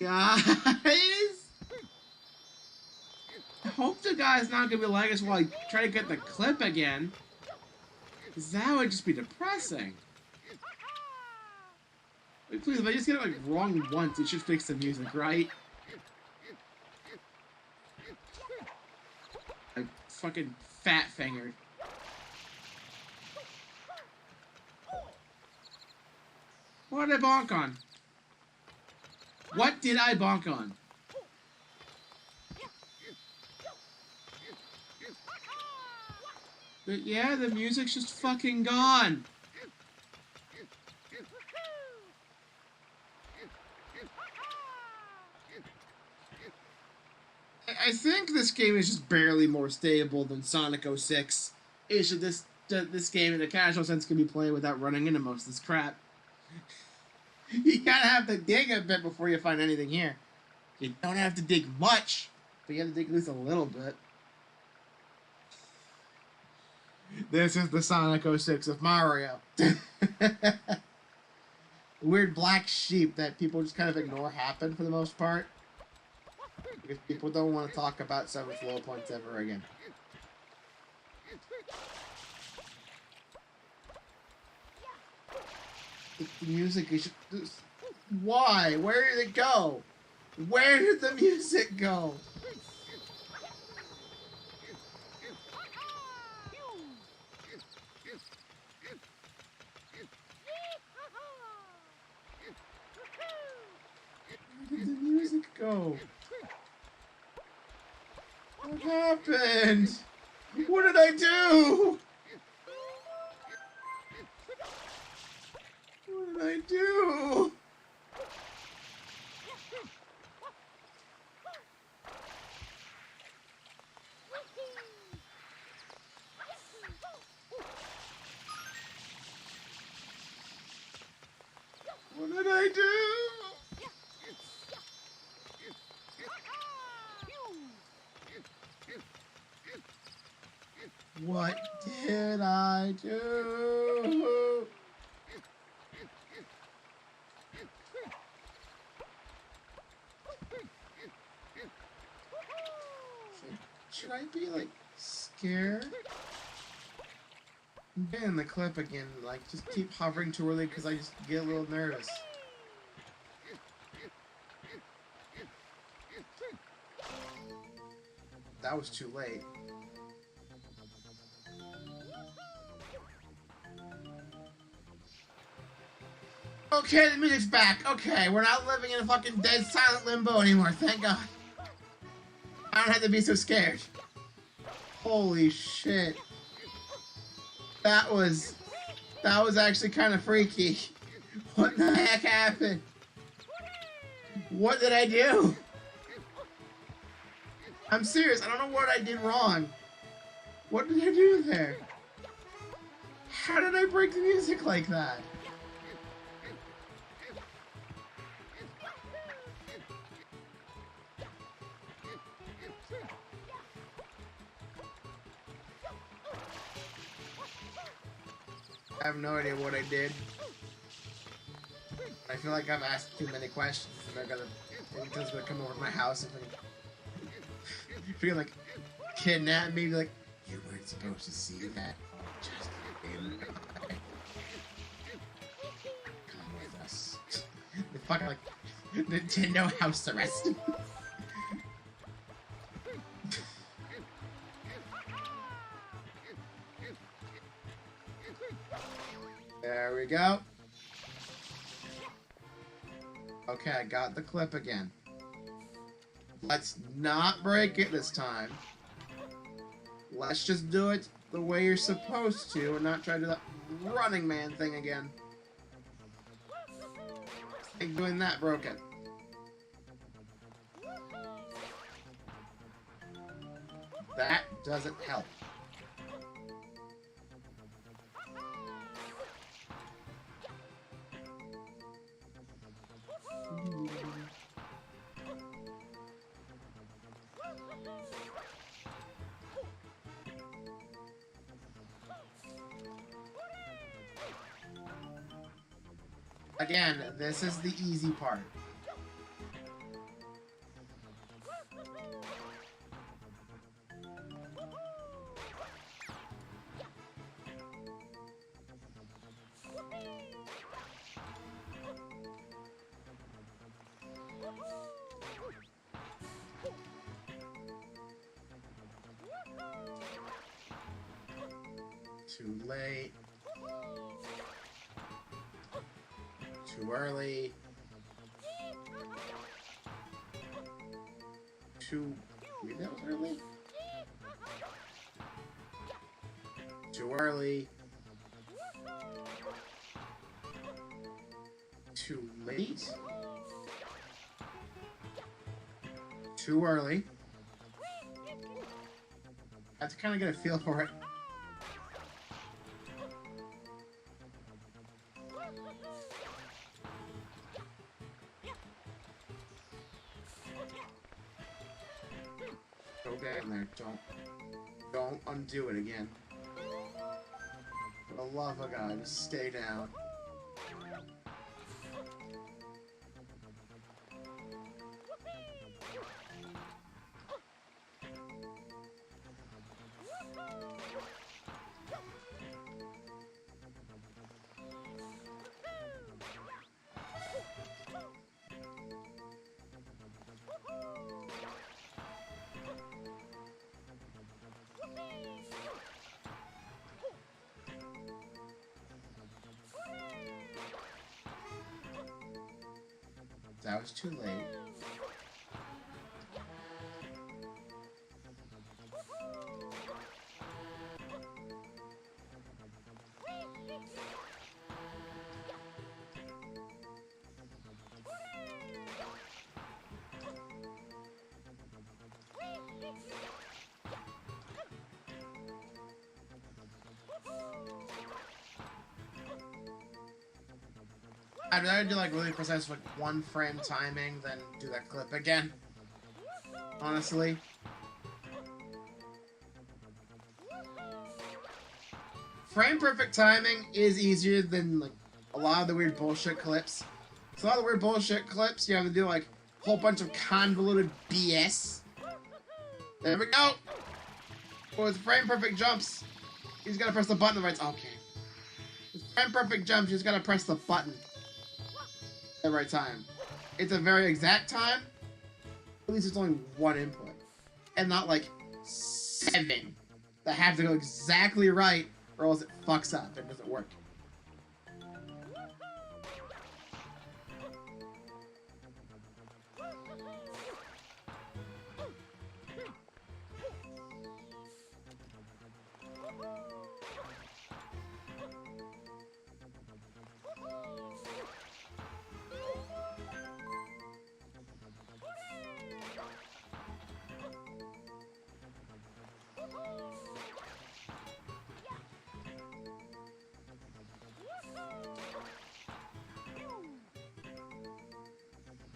Guys? I hope the guy's not gonna be like us while I try to get the clip again. Because that would just be depressing. Wait, please, if I just get it like wrong once, it should fix the music, right? I fucking fat fingered. What did I bonk on? What did I bonk on? But yeah, the music's just fucking gone. I think this game is just barely more stable than Sonic 06. It's just this game in a casual sense can be played without running into most of this crap. You gotta have to dig a bit before you find anything here. You don't have to dig much, but you have to dig at least a little bit. This is the Sonic 06 of Mario. Weird black sheep that people just kind of ignore happen for the most part. Because people don't want to talk about Seventh Low Points ever again. The music is just... Why? Where did it go? Where did the music go? Where did the music go? What happened? What did I do? What did I do? did I do? What did I do? Should I be, like, scared? I'm getting the clip again. Like, just keep hovering too early because I just get a little nervous. That was too late. Okay, the music's back. Okay, we're not living in a fucking dead silent limbo anymore, thank God. I don't have to be so scared. Holy shit. That was actually kind of freaky. What the heck happened? What did I do? I'm serious, I don't know what I did wrong. What did I do there? How did I break the music like that? I have no idea what I did. I feel like I've asked too many questions, and they're gonna come over to my house and feel like kidnap me, be like, you weren't supposed to see that. Just in come with us. The fucking like Nintendo house arrest. There we go. Okay, I got the clip again. Let's not break it this time. Let's just do it the way you're supposed to and not try to do that Running Man thing again. I think doing that broke it. That doesn't help. Again, this is the easy part. Too late. Too early. Wait, that was early? Too early. Too late. Too early. I have to kind of get a feel for it. Go down there. Don't undo it again. For the love of God, just stay down. That was too late. I'd rather do like really precise like 1 frame timing than do that clip again. Honestly. Frame perfect timing is easier than like a lot of the weird bullshit clips. So a lot of the weird bullshit clips you have to do like a whole bunch of convoluted BS. There we go! With frame perfect jumps, he's gotta press the button the right time. Okay. With frame perfect jumps, you just gotta press the button at the right time. It's a very exact time. At least it's only 1 input. And not like 7 that have to go exactly right or else it fucks up and doesn't work.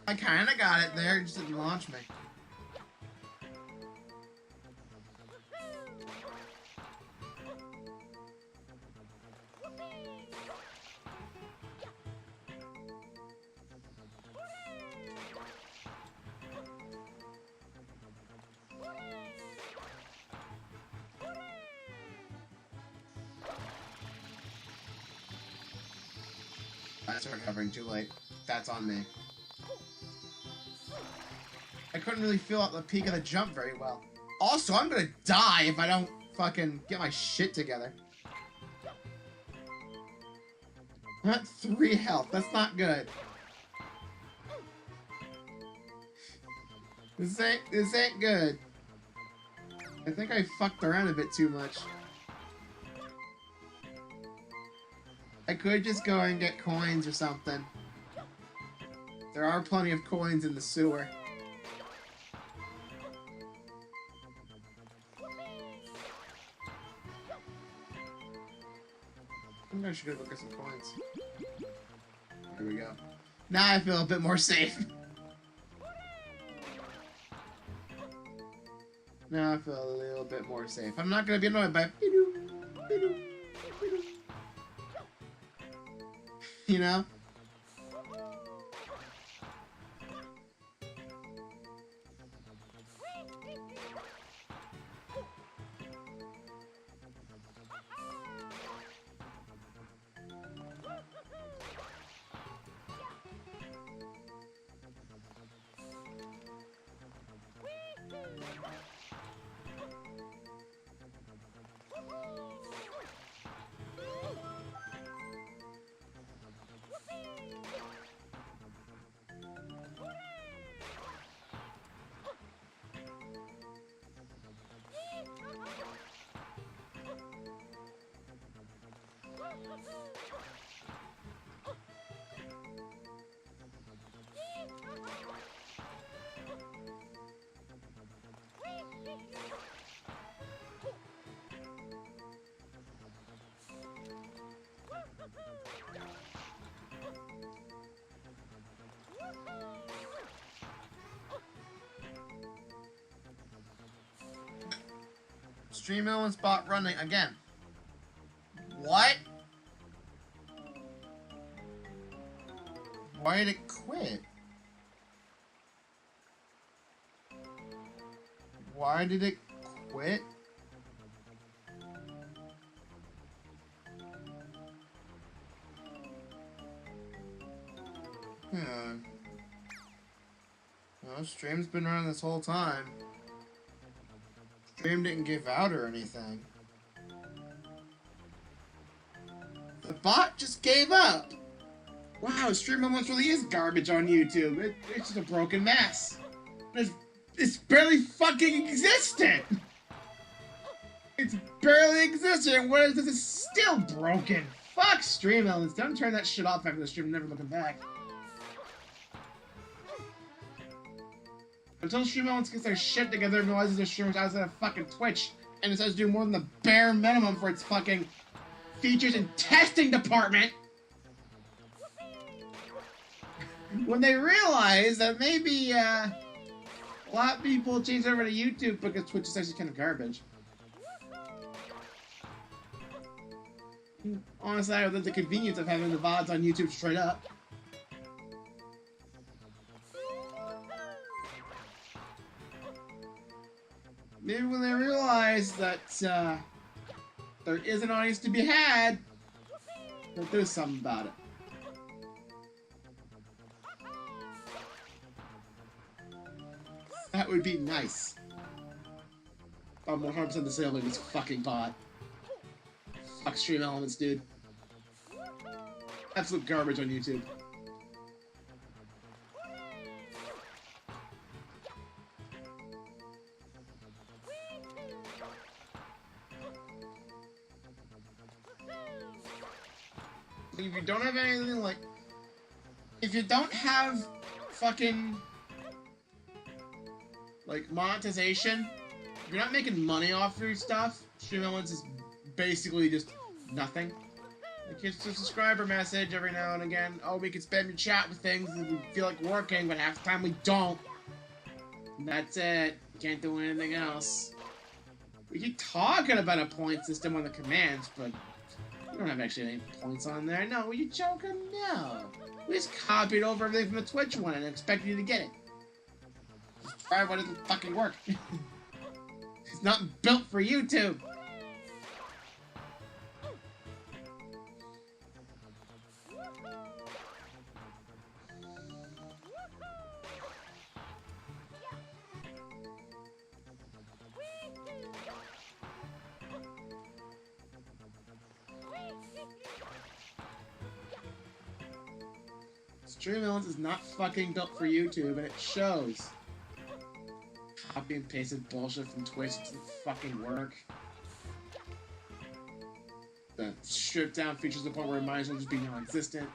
I kinda got it there, it just didn't launch me. I started recovering too late. That's on me. I couldn't really feel out the peak of the jump very well. Also, I'm gonna die if I don't fucking get my shit together. I'm at 3 health. That's not good. This ain't good. I think I fucked around a bit too much. I could just go and get coins or something. There are plenty of coins in the sewer. I think I should go look at some coins. Here we go. Now I feel a bit more safe. Now I feel a little bit more safe. I'm not gonna be annoyed by you know? Stream and spot running again. What? Why did it quit? Why did it quit? Well, stream's been running this whole time. Stream didn't give out or anything. The bot just gave up. Wow, stream almost really is garbage on YouTube. It's just a broken mess. It's barely fucking existent. It's barely existent. What is this? It's still broken. Fuck stream elements. Don't turn that shit off after the stream. Never looking back. Until stream elements gets their shit together and realizes their streamers outside of fucking Twitch and decides to do more than the bare minimum for its fucking features and testing department. when they realize that maybe a lot of people change over to YouTube because Twitch is actually kind of garbage. Honestly, I would love the convenience of having the VODs on YouTube straight up. Maybe when they realize that there is an audience to be had, they'll do something about it. That would be nice. I'm 100% disabling this fucking bot. Fuck Stream Elements, dude. Absolute garbage on YouTube. If you don't have anything like... If you don't have fucking... like, monetization, if you're not making money off your stuff, Stream Elements is basically just nothing. Like, it's a subscriber message every now and again. Oh, we can spam your chat with things that we feel like working, but half the time we don't. And that's it. Can't do anything else. We keep talking about a point system on the commands, but we don't have actually any points on there. No, are you joking? No. We just copied over everything from the Twitch one and expected you to get it. Just try what doesn't fucking work. It's not built for YouTube. Stream Elements is not fucking built for YouTube, and it shows. Copy and pasted bullshit from Twitch doesn't fucking work. The stripped down features to the point where it might as well just be non-existent.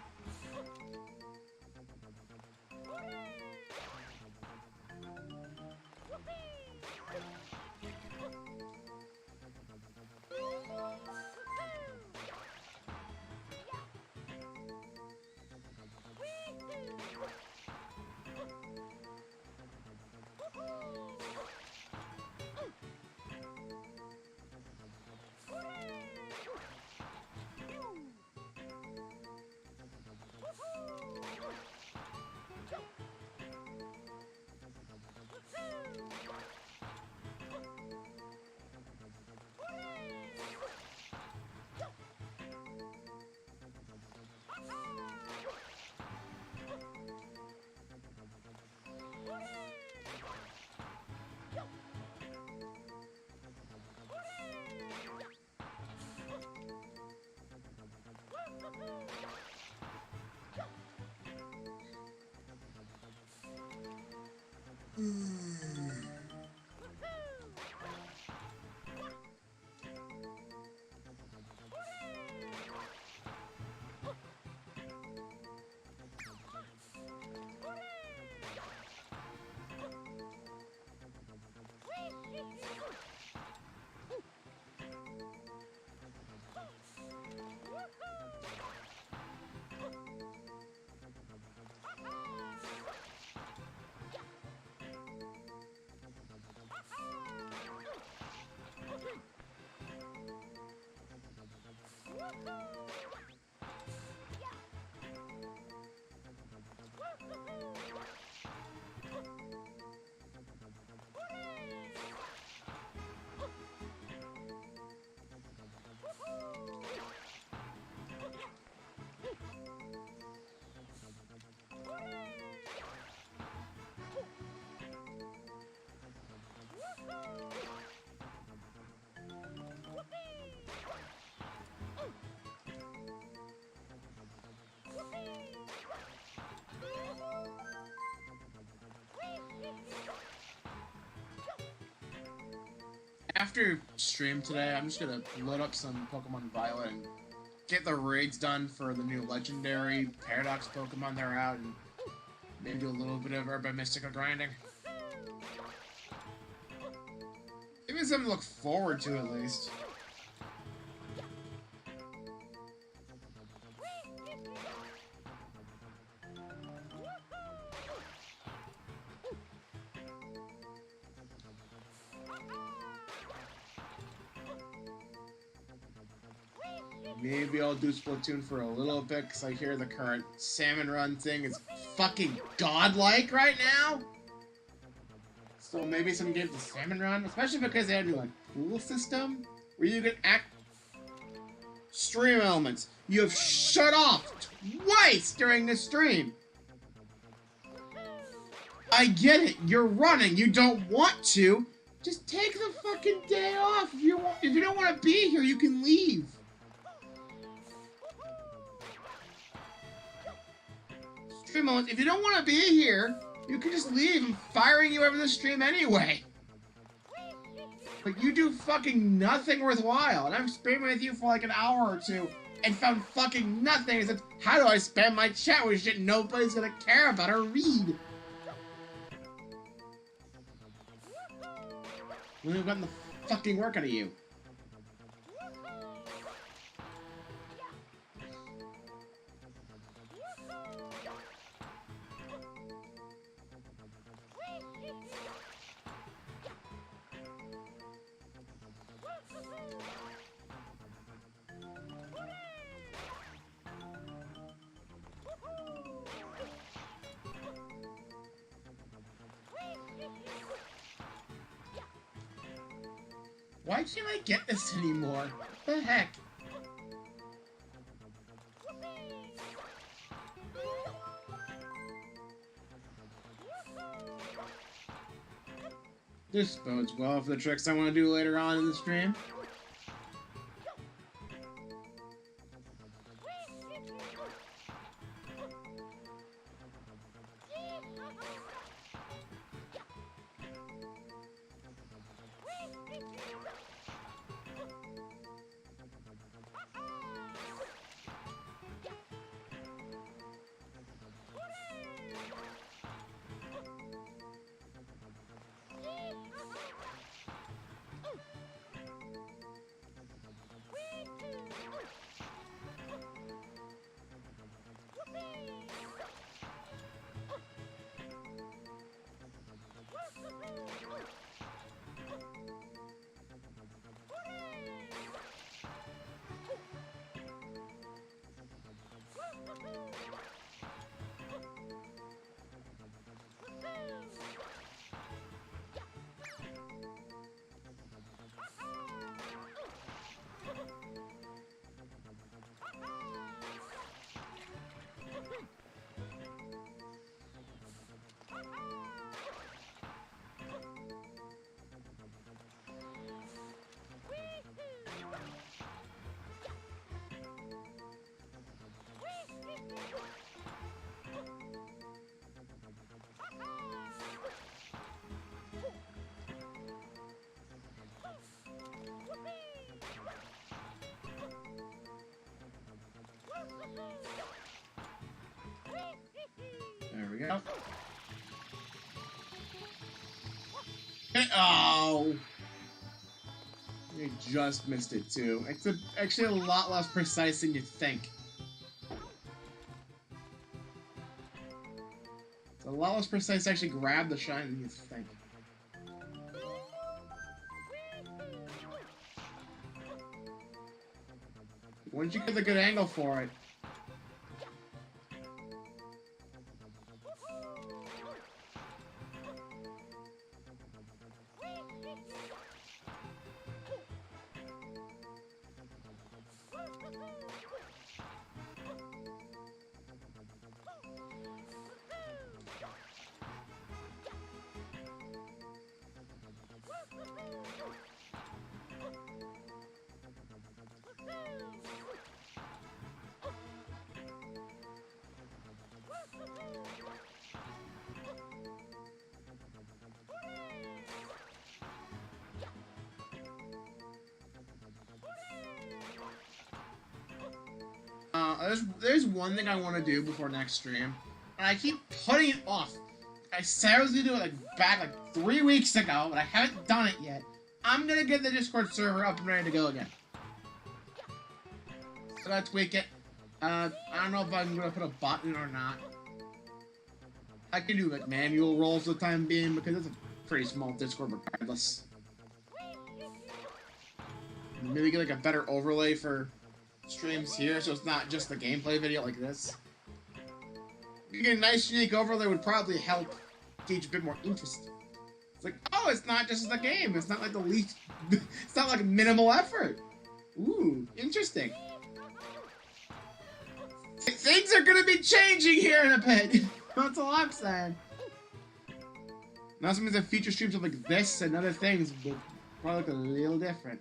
After stream today, I'm just gonna load up some Pokemon Violet and get the raids done for the new legendary Paradox Pokemon that are out, and maybe do a little bit of Urban Mystica grinding. Maybe something to look forward to at least. Maybe I'll do Splatoon for a little bit because I hear the current salmon run thing is fucking godlike right now. So maybe some games of salmon run, especially because they have a new like pool system where you can act stream elements. You have shut off twice during the stream. I get it. You're running. You don't want to. Just take the fucking day off. If you don't want to be here, you can leave. Stream moments. If you don't want to be here, you can just leave. I'm firing you over the stream anyway. But you do fucking nothing worthwhile. And I'm streaming with you for like an hour or two and found fucking nothing. I said, how do I spam my chat with shit nobody's gonna care about or read? When we've gotten the fucking work out of you. Why can't I get this anymore? What the heck? This bodes well for the tricks I want to do later on in the stream. There we go. Oh! You just missed it too. It's actually a lot less precise than you think. It's a lot less precise to actually grab the shine than you think. Once you get the good angle for it. There's one thing I want to do before next stream, and I keep putting it off. I said I was gonna do it back 3 weeks ago, but I haven't done it yet. I'm gonna get the Discord server up and ready to go again. So I tweak it. I don't know if I'm gonna put a bot in or not. I can do like manual rolls for the time being because it's a pretty small Discord regardless. Maybe get like a better overlay for streams here, so it's not just the gameplay video like this. Getting a nice unique overlay would probably help gauge a bit more interest. It's like, oh, it's not just the game. It's not like the least. It's not like minimal effort. Ooh, interesting. Things are gonna be changing here in a bit. That's all I'm saying. Now, some of the future streams of like this and other things will probably look a little different.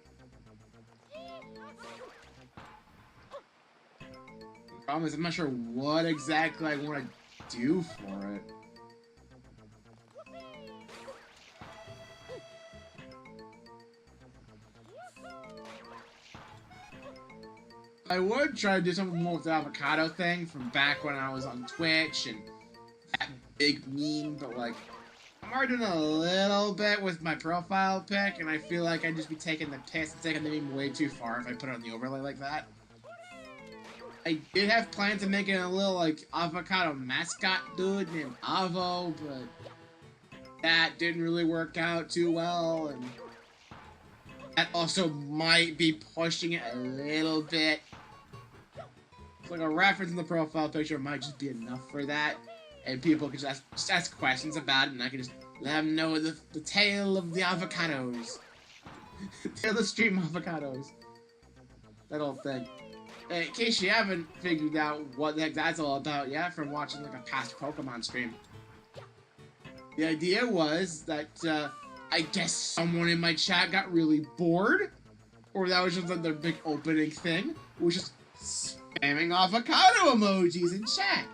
The problem is, I'm not sure what exactly I want to do for it. I would try to do something more with the avocado thing from back when I was on Twitch and that big meme, but like, I'm already doing a little bit with my profile pic, and I feel like I'd just be taking the piss and taking the meme way too far if I put it on the overlay like that. I did have plans of making a little, like, avocado mascot dude named Avo, but that didn't really work out too well, and that also might be pushing it a little bit. Like a reference in the profile picture might just be enough for that, and people could just ask questions about it, and I can just let them know the tale of the avocados. Tale of the stream avocados. That whole thing. In case you haven't figured out what the heck that's all about yet from watching like a past Pokemon stream. The idea was that, I guess someone in my chat got really bored, or that was just like their big opening thing, which is spamming avocado emojis in chat.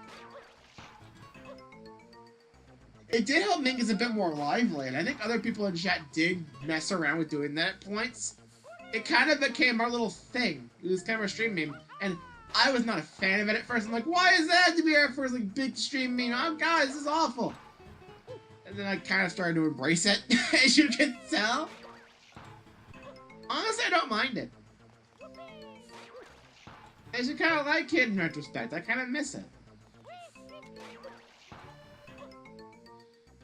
It did help make us a bit more lively, and I think other people in chat did mess around with doing that at points. It kind of became our little thing. It was kind of a stream meme, and I was not a fan of it at first. I'm like, why is that to be our first like big stream meme? Oh god, this is awful. And then I kind of started to embrace it, as you can tell. Honestly, I don't mind it. I should kind of like it in retrospect. I kind of miss it.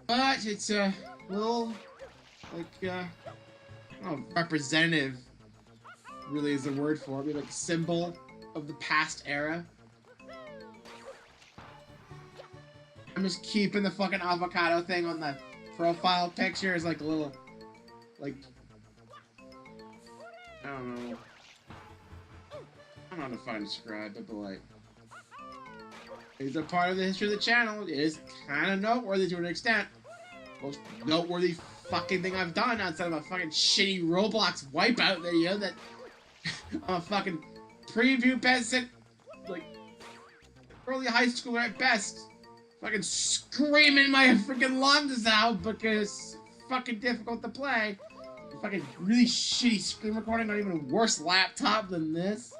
But it's a little, like, I don't know, representative, really is the word for it. Maybe like a symbol of the past era. I'm just keeping the fucking avocado thing on the profile picture as like a little, like, I don't know. I don't know how to fucking describe it, but like, it's a part of the history of the channel. It is kind of noteworthy to an extent. Most noteworthy fucking thing I've done outside of a fucking shitty Roblox wipeout video that I'm a fucking preview peasant, like, early high schooler at best. Fucking screaming my freaking lungs out because it's fucking difficult to play. Fucking really shitty screen recording on even a worse laptop than this.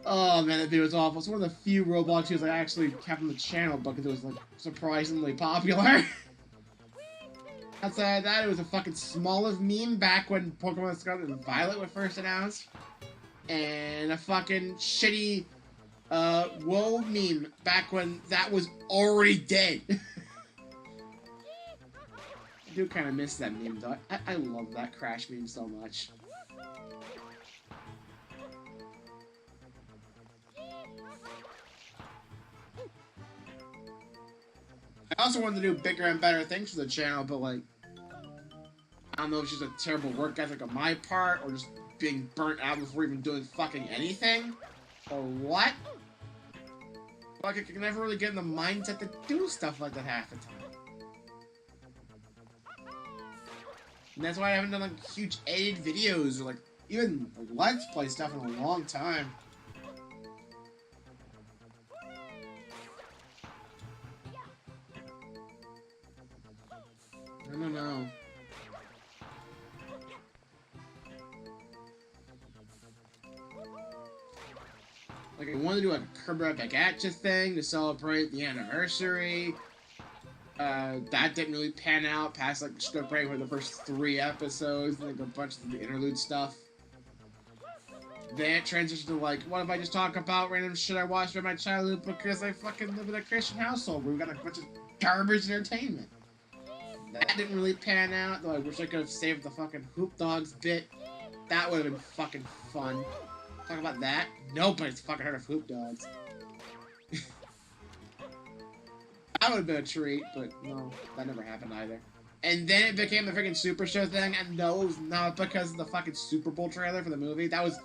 Oh man, that video was awful. It's one of the few Roblox videos I actually kept on the channel because it was like surprisingly popular. Outside of that, it was a fucking Smoliv meme back when Pokemon Scarlet and Violet were first announced. And a fucking shitty Whoa meme back when that was already dead. I do kind of miss that meme though. I love that Crash meme so much. I also wanted to do bigger and better things for the channel, but like, I don't know if it's just a terrible work ethic on my part, or just being burnt out before even doing fucking anything, or what? Like, I can never really get in the mindset to do stuff like that half the time. And that's why I haven't done like huge edited videos, or like, even like, Let's Play stuff in a long time. I don't know. Like, I wanted to do like a Kirby Epic Atcha thing to celebrate the anniversary. That didn't really pan out past like script writing for the first 3 episodes, and like a bunch of the interlude stuff. Then it transitioned to like, what if I just talk about random shit I watched in my childhood because I fucking live in a Christian household where we got a bunch of garbage entertainment. That didn't really pan out, though I wish I could have saved the fucking Hoop Dogs bit. That would have been fucking fun. Talk about that? Nobody's fucking heard of Hoop Dogs. That would have been a treat, but no, that never happened either. And then it became the freaking Super Show thing, and no, it was not because of the fucking Super Bowl trailer for the movie. That was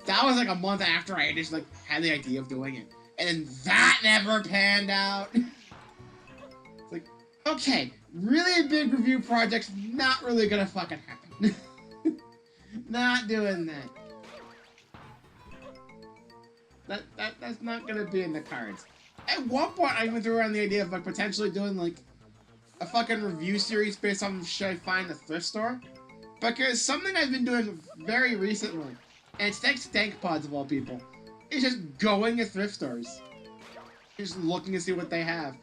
like a month after I just like had the idea of doing it, and then that never panned out. It's like, okay, really big review project's not really gonna fucking happen. Not doing that. That's not gonna be in the cards. At one point, I even threw around the idea of like potentially doing like a fucking review series based on shit I find at the thrift store, because something I've been doing very recently, and it's thanks to Tank Pods of all people, is just going to thrift stores, just looking to see what they have,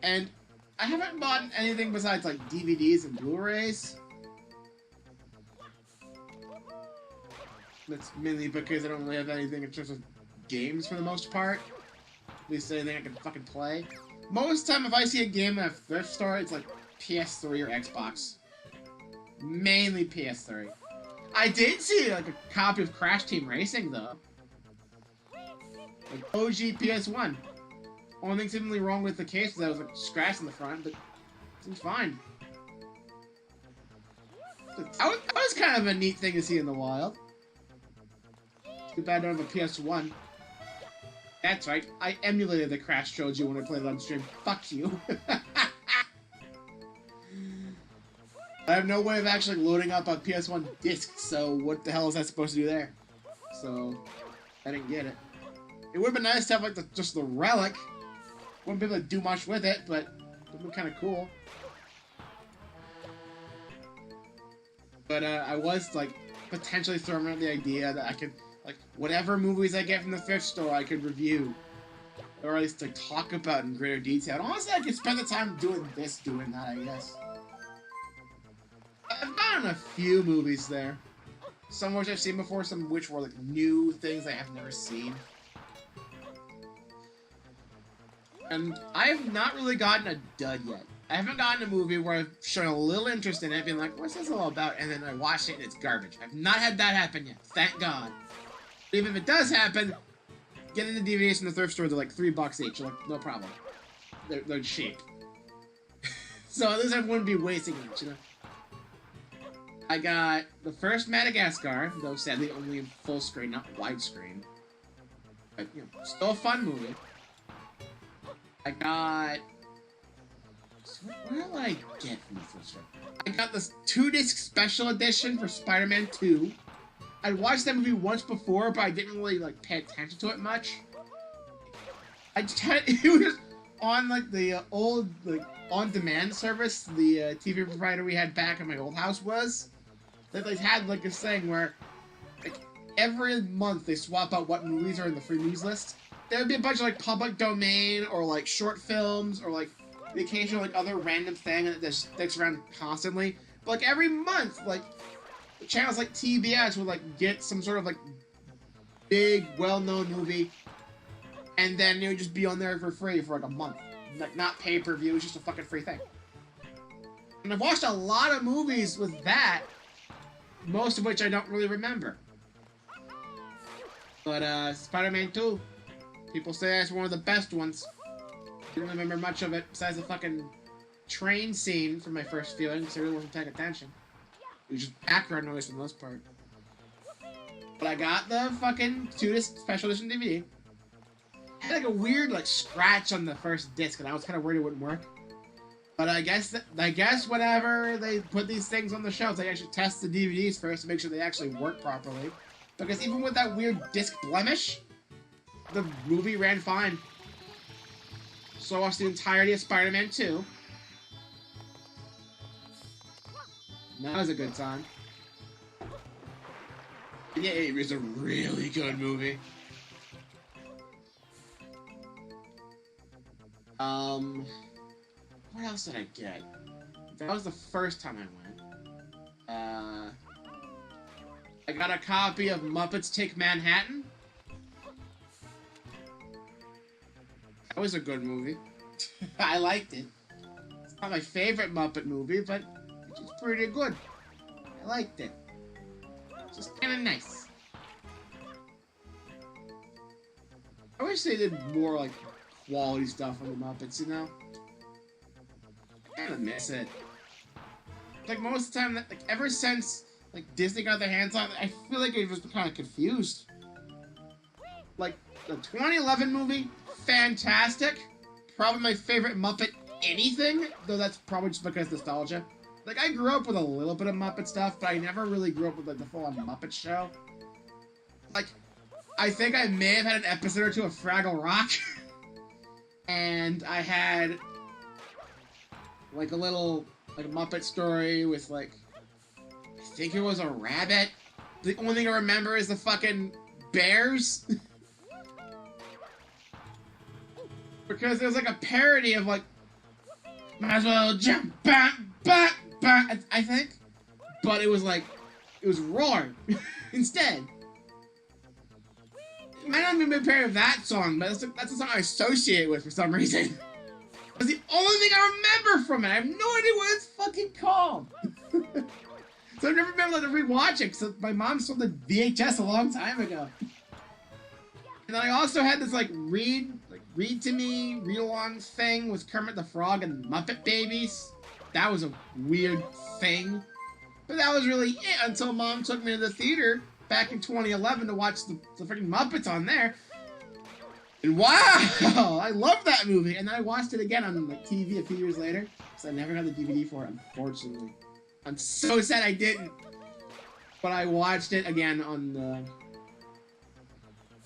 and I haven't bought anything besides like DVDs and Blu-rays. That's mainly because I don't really have anything in terms of games for the most part. At least anything I can fucking play. Most time, if I see a game at a thrift store, it's like PS3 or Xbox. Mainly PS3. I did see like a copy of Crash Team Racing though. Like OG PS1. Only thing seemingly wrong with the case was that was like scratched in the front, but it seems fine. That was kind of a neat thing to see in the wild. Too bad I don't have a PS1. That's right, I emulated the Crash Trilogy when I played it on stream. Fuck you. I have no way of actually loading up a PS1 disc, so what the hell is that supposed to do there? So, I didn't get it. It would have been nice to have, like, just the relic. Wouldn't be able to do much with it, but it would be kind of cool. But, I was, like, potentially throwing out the idea that I could, like, whatever movies I get from the thrift store, I could review. Or at least, like, talk about in greater detail. And honestly, I could spend the time doing that, I guess. I've gotten a few movies there. Some which I've seen before, some which were, like, new things I have never seen. And I have not really gotten a dud yet. I haven't gotten a movie where I've shown a little interest in it, being like, what's this all about? And then I watch it and it's garbage. I've not had that happen yet, thank God. But even if it does happen, getting the DVDs from the thrift store, they're like $3 each. Like, no problem. They're cheap. So at least I wouldn't be wasting it, you know? I got the first Madagascar, though sadly only in full screen, not widescreen. But, you know, still a fun movie. I got... What did I get from the thrift store? I got this 2-disc special edition for Spider-Man 2. I'd watched that movie once before, but I didn't really, like, pay attention to it much. I just had... It was on, like, the old, like, on-demand service the TV provider we had back at my old house was. They had, like, this thing where, like, every month they swap out what movies are in the free movies list. There would be a bunch of, like, public domain, or, like, short films, or, like, the occasional, like, other random thing that just sticks around constantly. But, like, every month, like, channels like TBS would, like, get some sort of, like, big, well-known movie, and then it would just be on there for free for, like, a month. Like, not pay-per-view, it's just a fucking free thing. And I've watched a lot of movies with that, most of which I don't really remember. But, Spider-Man 2, people say that's one of the best ones. Didn't remember much of it, besides the fucking train scene from my first viewing, because I really wasn't paying attention. It was just background noise for the most part. But I got the fucking 2-disc special edition DVD. It had like a weird like scratch on the first disc, and I was kind of worried it wouldn't work. But I guess whenever they put these things on the shelves, they actually test the DVDs first to make sure they actually work properly. Because even with that weird disc blemish, the movie ran fine. So I watched the entirety of Spider-Man 2. That was a good time. And yeah, it was a really good movie. What else did I get? That was the first time I went. I got a copy of Muppets Take Manhattan. That was a good movie. I liked it. It's not my favorite Muppet movie, but it's pretty good. I liked it. Just kind of nice. wish they did more, like, quality stuff on the Muppets, you know? I kinda miss it. Like, most of the time, like, ever since, like, Disney got their hands on it, I feel like I've just been kind of confused. Like, the 2011 movie, fantastic. Probably my favorite Muppet anything, though that's probably just because nostalgia. Like, I grew up with a little bit of Muppet stuff, but I never really grew up with, like, the full-on Muppet show. Like, I think I may have had an episode or two of Fraggle Rock. And I had, like, a little, like, a Muppet story with, like, I think it was a rabbit. The only thing I remember is the fucking bears. Because there was, like, a parody of, like, might as well jump back, I think. But it was, like, it was Roar instead. It might not even be a parody of that song, but that's the song I associate with for some reason. That's the only thing I remember from it. I have no idea what it's fucking called. So I've never been able to rewatch it, because my mom sold the VHS a long time ago. And then I also had this, like, read to me, read-along thing with Kermit the Frog and Muppet Babies. That was a weird thing. But that was really it until Mom took me to the theater back in 2011 to watch the freaking Muppets on there. And wow! I love that movie! And then I watched it again on, like, TV a few years later, because I never got the DVD for it, unfortunately. I'm so sad I didn't. But I watched it again on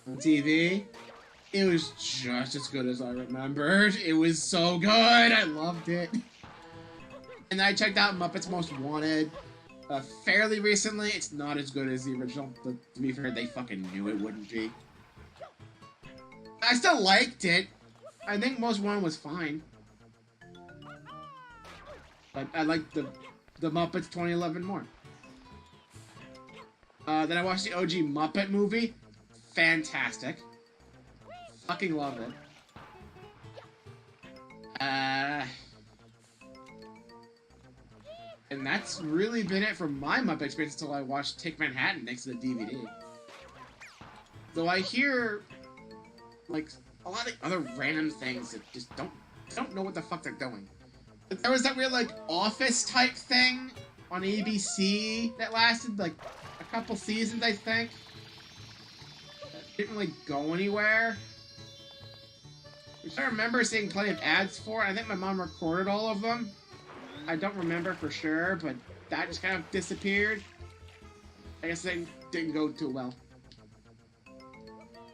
TV. It was just as good as I remembered. It was so good. I loved it. And then I checked out Muppets Most Wanted fairly recently. It's not as good as the original, but to be fair, they fucking knew it wouldn't be. I still liked it. I think Most Wanted was fine. But I liked the Muppets 2011 more. Then I watched the OG Muppet movie. Fantastic. Fucking love it. And that's really been it for my Muppet experience until I watched Take Manhattan next to the DVD. Though I hear, like, a lot of other random things that just don't know what the fuck they're doing. There was that weird, like, Office type thing on ABC that lasted, like, a couple seasons, I think. That didn't really go anywhere. Which I remember seeing plenty of ads for. I think my mom recorded all of them. I don't remember for sure, but that just kind of disappeared. I guess they didn't go too well.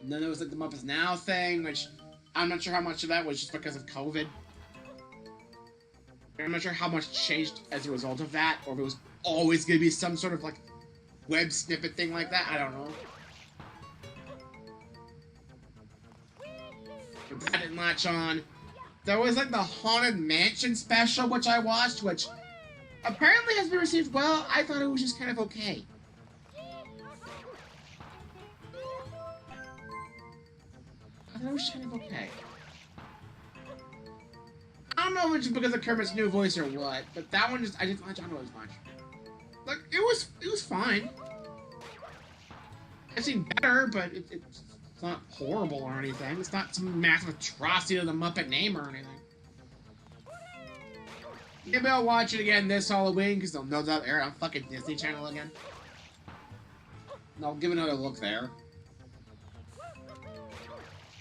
And then there was, like, the Muppets Now thing, which I'm not sure how much of that was just because of COVID. I'm not sure how much changed as a result of that, or if it was always going to be some sort of, like, web snippet thing like that. I don't know. But that didn't latch on. There was, like, the Haunted Mansion special, which I watched, which apparently has been received well. I thought it was just kind of okay. I thought it was just kind of okay. I don't know if it's because of Kermit's new voice or what, but that one just, I didn't like it as much. Like, it was fine. I've seen better, but it's not horrible or anything. It's not some massive atrocity to the Muppet name or anything. Maybe I'll watch it again this Halloween, because they'll no doubt air it on fucking Disney Channel again. And I'll give another look there.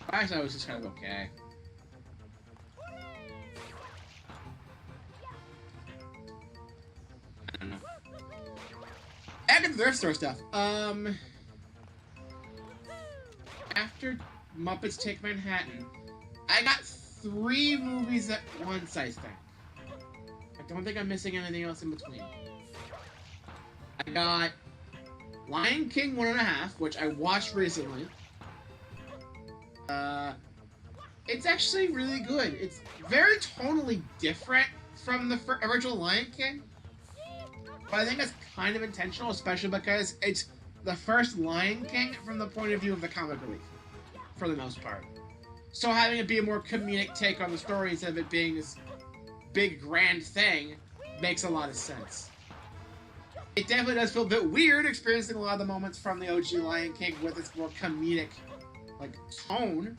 I thought it was just kind of okay. I don't know. Back to the thrift store stuff. After Muppets Take Manhattan, I got 3 movies at once, I think. I don't think I'm missing anything else in between. I got Lion King 1.5, which I watched recently. It's actually really good. It's very tonally different from the original Lion King. But I think that's kind of intentional, especially because it's the first Lion King from the point of view of the comic relief, for the most part. So having it be a more comedic take on the story instead of it being this big grand thing makes a lot of sense. It definitely does feel a bit weird experiencing a lot of the moments from the OG Lion King with its more comedic, like, tone.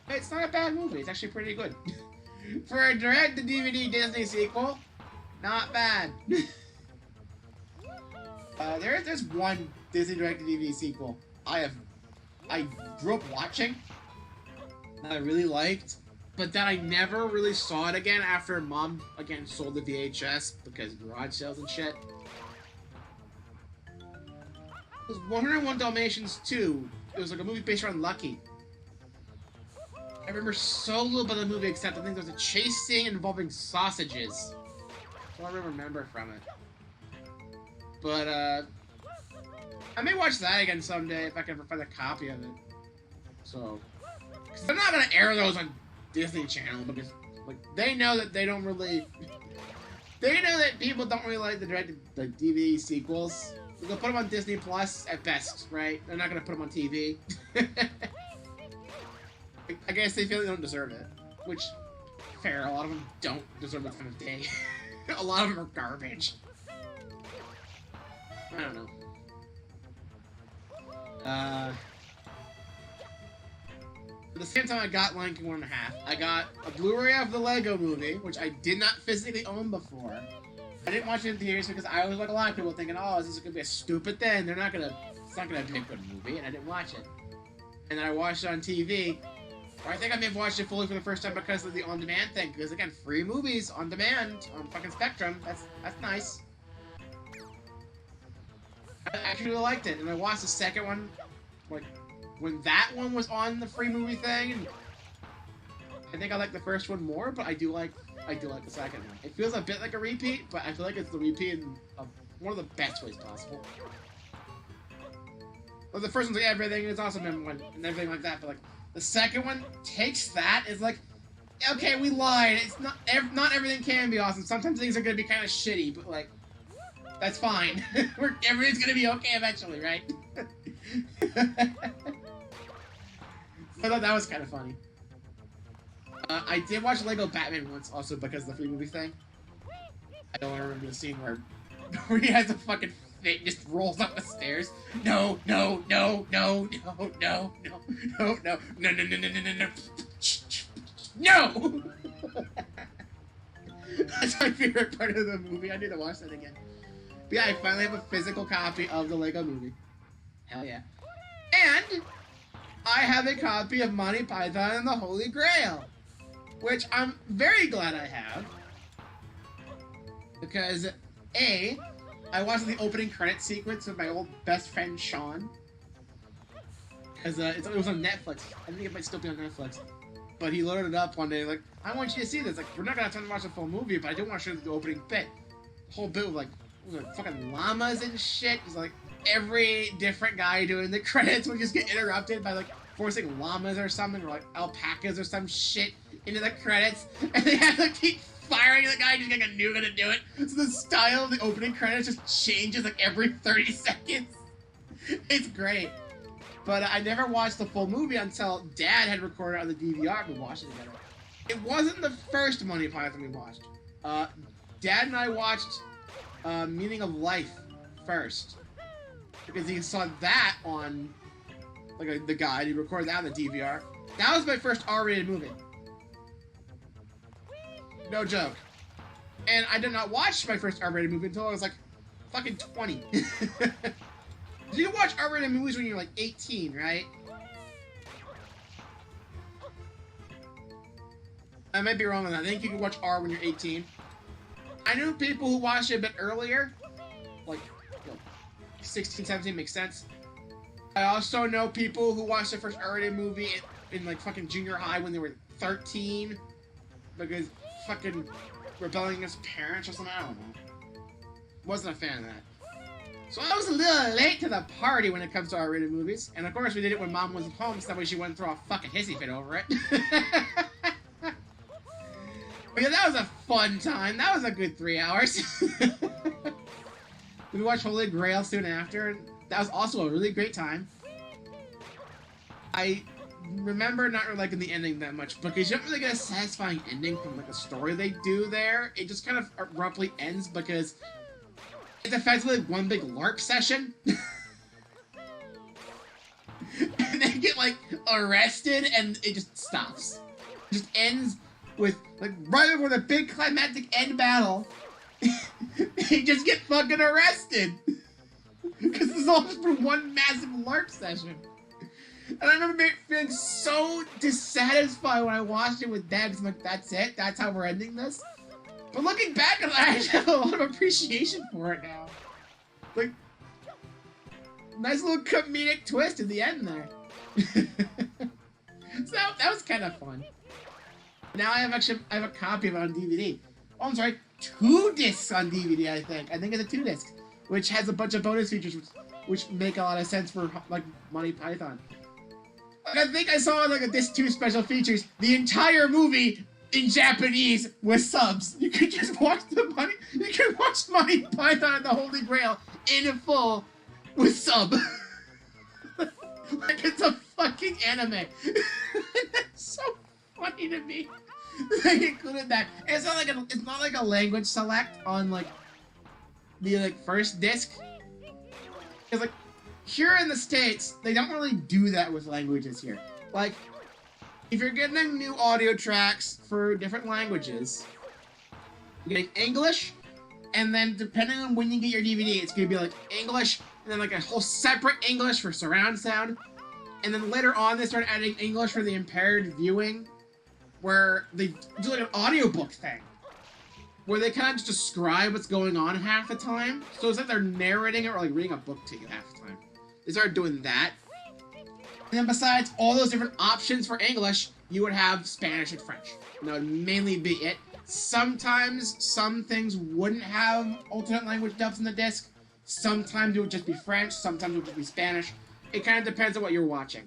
It's not a bad movie. It's actually pretty good. For a direct-to-DVD Disney sequel, not bad. There's one Disney direct-to-DVD sequel I grew up watching that I really liked, but that I never really saw it again after Mom again sold the VHS because garage sales and shit. It was 101 Dalmatians 2. It was like a movie based around Lucky. I remember so little about the movie except I think there was a chase scene involving sausages. That's all I remember from it. But, I may watch that again someday if I can ever find a copy of it. So, because they're not gonna air those on Disney Channel because, like, they know that they don't really... They know that people don't really like the DVD sequels. So they'll put them on Disney Plus at best, right? They're not gonna put them on TV. I guess they feel they don't deserve it. Which, fair, a lot of them don't deserve the time of day. A lot of them are garbage. I don't know. At the same time I got Lion King 1.5, I got a Blu-ray of the Lego Movie, which I did not physically own before. I didn't watch it in theaters because I was like a lot of people thinking, oh, this is gonna be a stupid thing. It's not gonna be a good movie, and I didn't watch it. And then I watched it on TV. Or I think I may have watched it fully for the first time because of the on-demand thing. Because again, free movies on demand on fucking Spectrum. That's nice. I actually really liked it, and I watched the second one, like, when that one was on the free movie thing, and I think I like the first one more, but I do like the second one. It feels a bit like a repeat, but I feel like it's the repeat in one of the best ways possible. Well, the first one's like everything, and it's awesome and everything like that, but like, the second one takes that, is like, okay, we lied, it's not everything can be awesome, sometimes things are gonna be kind of shitty, but like, that's fine. Everything's gonna be okay eventually, right? I thought that was kind of funny. I did watch Lego Batman once, also because of the free movie thing. I don't remember the scene where he has a fucking fit and just rolls up the stairs. No. No. That's my favorite part of the movie. I need to watch that again. But yeah, I finally have a physical copy of the Lego Movie. Hell yeah. And I have a copy of Monty Python and the Holy Grail, which I'm very glad I have. Because, A, I watched the opening credit sequence with my old best friend Sean. Because it was on Netflix. I think it might still be on Netflix. But he loaded it up one day, like, I want you to see this. Like, we're not going to have time to watch the full movie, but I do want to show you the opening bit. The whole bit with, like, fucking llamas and shit. It's like, every different guy doing the credits would just get interrupted by, like, forcing llamas or something, or, like, alpacas or some shit into the credits. And they have to keep firing the guy just like a new gonna do it. So the style of the opening credits just changes, like, every 30 seconds. It's great. But I never watched the full movie until Dad had recorded it on the DVR and we watched it together. It wasn't the first Monty Python we watched. Dad and I watched Meaning of Life first. Because he saw that on like the guide, he recorded that on the DVR. That was my first R-rated movie. No joke. And I did not watch my first R-rated movie until I was like fucking 20. You can watch R-rated movies when you're like 18, right? I might be wrong on that. I think you can watch R when you're 18. I knew people who watched it a bit earlier. Like, 16, 17 makes sense. I also know people who watched the first R-rated movie in like fucking junior high when they were 13. Because fucking rebelling against parents or something. I don't know. Wasn't a fan of that. So I was a little late to the party when it comes to R-rated movies. And of course we did it when Mom wasn't home, so that way she wouldn't throw a fucking hissy fit over it. But yeah, that was a fun time. That was a good 3 hours. We watched Holy Grail soon after, and that was also a really great time. I remember not really liking the ending that much, because you don't really get a satisfying ending from like a story they do there. It just kind of abruptly ends because it's effectively one big LARP session. And they get like arrested and it just stops. It just ends with, like, right before the big climactic end battle, you just get fucking arrested. Because it's all just for one massive LARP session. And I remember feeling so dissatisfied when I watched it with Dad. I'm like, that's it? That's how we're ending this? But looking back on it, I actually have a lot of appreciation for it now. Like, nice little comedic twist at the end there. So that was kind of fun. Now I have a copy of it on DVD. Oh, I'm sorry, 2 discs on DVD, I think. I think it's a 2 disc, which has a bunch of bonus features which make a lot of sense for, like, Monty Python. I think I saw, like, a disc 2 special features, the entire movie in Japanese with subs. You could just watch Monty Python and the Holy Grail in full with sub. Like it's a fucking anime. That's so funny to me. They included that. And it's not like a language select on like the first disc. It's like here in the States, they don't really do that with languages here. Like if you're getting new audio tracks for different languages, you're getting English, and then depending on when you get your DVD, it's gonna be like English, and then like a whole separate English for surround sound, and then later on they start adding English for the impaired viewing, where they do like an audiobook thing, where they kind of just describe what's going on half the time, so it's like they're narrating it or like reading a book to you half the time. They started doing that. And then besides all those different options for English, you would have Spanish and French. And that would mainly be it. Sometimes some things wouldn't have alternate language dubs in the disc. Sometimes it would just be French. Sometimes it would just be Spanish. It kind of depends on what you're watching.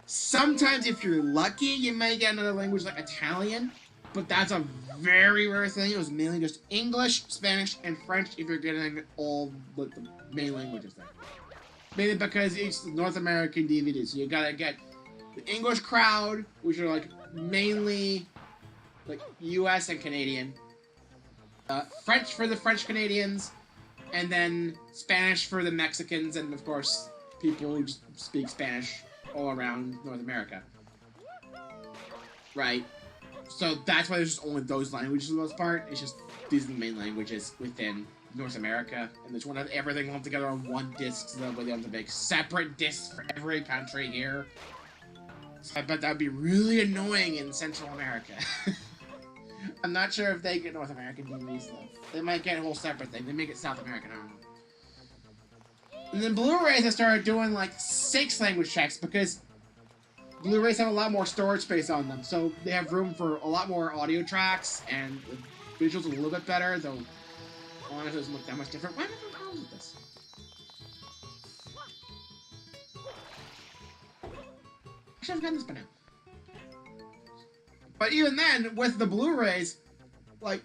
Sometimes if you're lucky, you might get another language like Italian. But that's a very rare thing. It was mainly just English, Spanish, and French if you're getting all the main languages there. Mainly because it's North American DVD, so you gotta get the English crowd, which are like mainly like US and Canadian, French for the French Canadians, and then Spanish for the Mexicans, and of course people who just speak Spanish all around North America. Right? So that's why there's just only those languages for the most part. It's just these are the main languages within North America, and they just want to have everything lumped together on one disc, so that way they don't have to make separate discs for every country here. So I bet that would be really annoying in Central America. I'm not sure if they get North American DVDs though. They might get a whole separate thing. They may get South American, I don't know. And then Blu-rays, I started doing like 6 language tracks because Blu-rays have a lot more storage space on them, so they have room for a lot more audio tracks, and the visuals are a little bit better, though honestly, it doesn't look that much different. Why am I having problems with this? I should have gotten this by now. But even then, with the Blu-rays, like,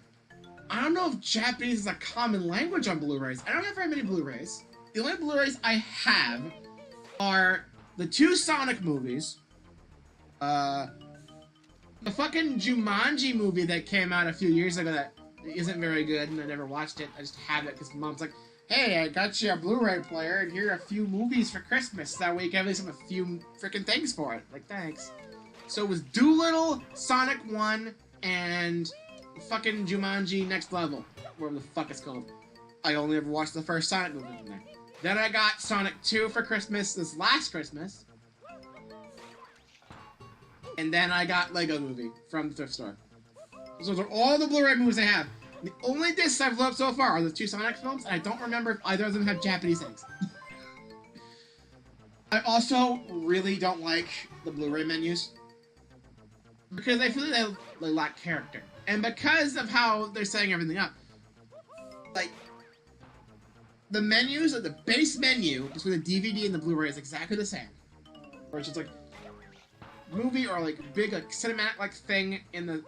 I don't know if Japanese is a common language on Blu-rays. I don't have very many Blu-rays. The only Blu-rays I have are the 2 Sonic movies, the fucking Jumanji movie that came out a few years ago that isn't very good, and I never watched it. I just have it because Mom's like, hey, I got you a Blu-ray player, and here are a few movies for Christmas. That way you can at least have a few freaking things for it. Like, thanks. So it was Doolittle, Sonic 1, and fucking Jumanji Next Level, whatever the fuck it's called. I only ever watched the first Sonic movie from there. Then I got Sonic 2 for Christmas this last Christmas. And then I got Lego Movie from the thrift store. So those are all the Blu-ray movies I have. The only discs I've loved so far are the 2 Sonic films, and I don't remember if either of them have Japanese things. I also really don't like the Blu-ray menus, because I feel like they lack character. And because of how they're setting everything up, like, the menus, or the base menu, just with the DVD and the Blu-ray is exactly the same. Or it's just like, movie or like big like cinematic like thing in the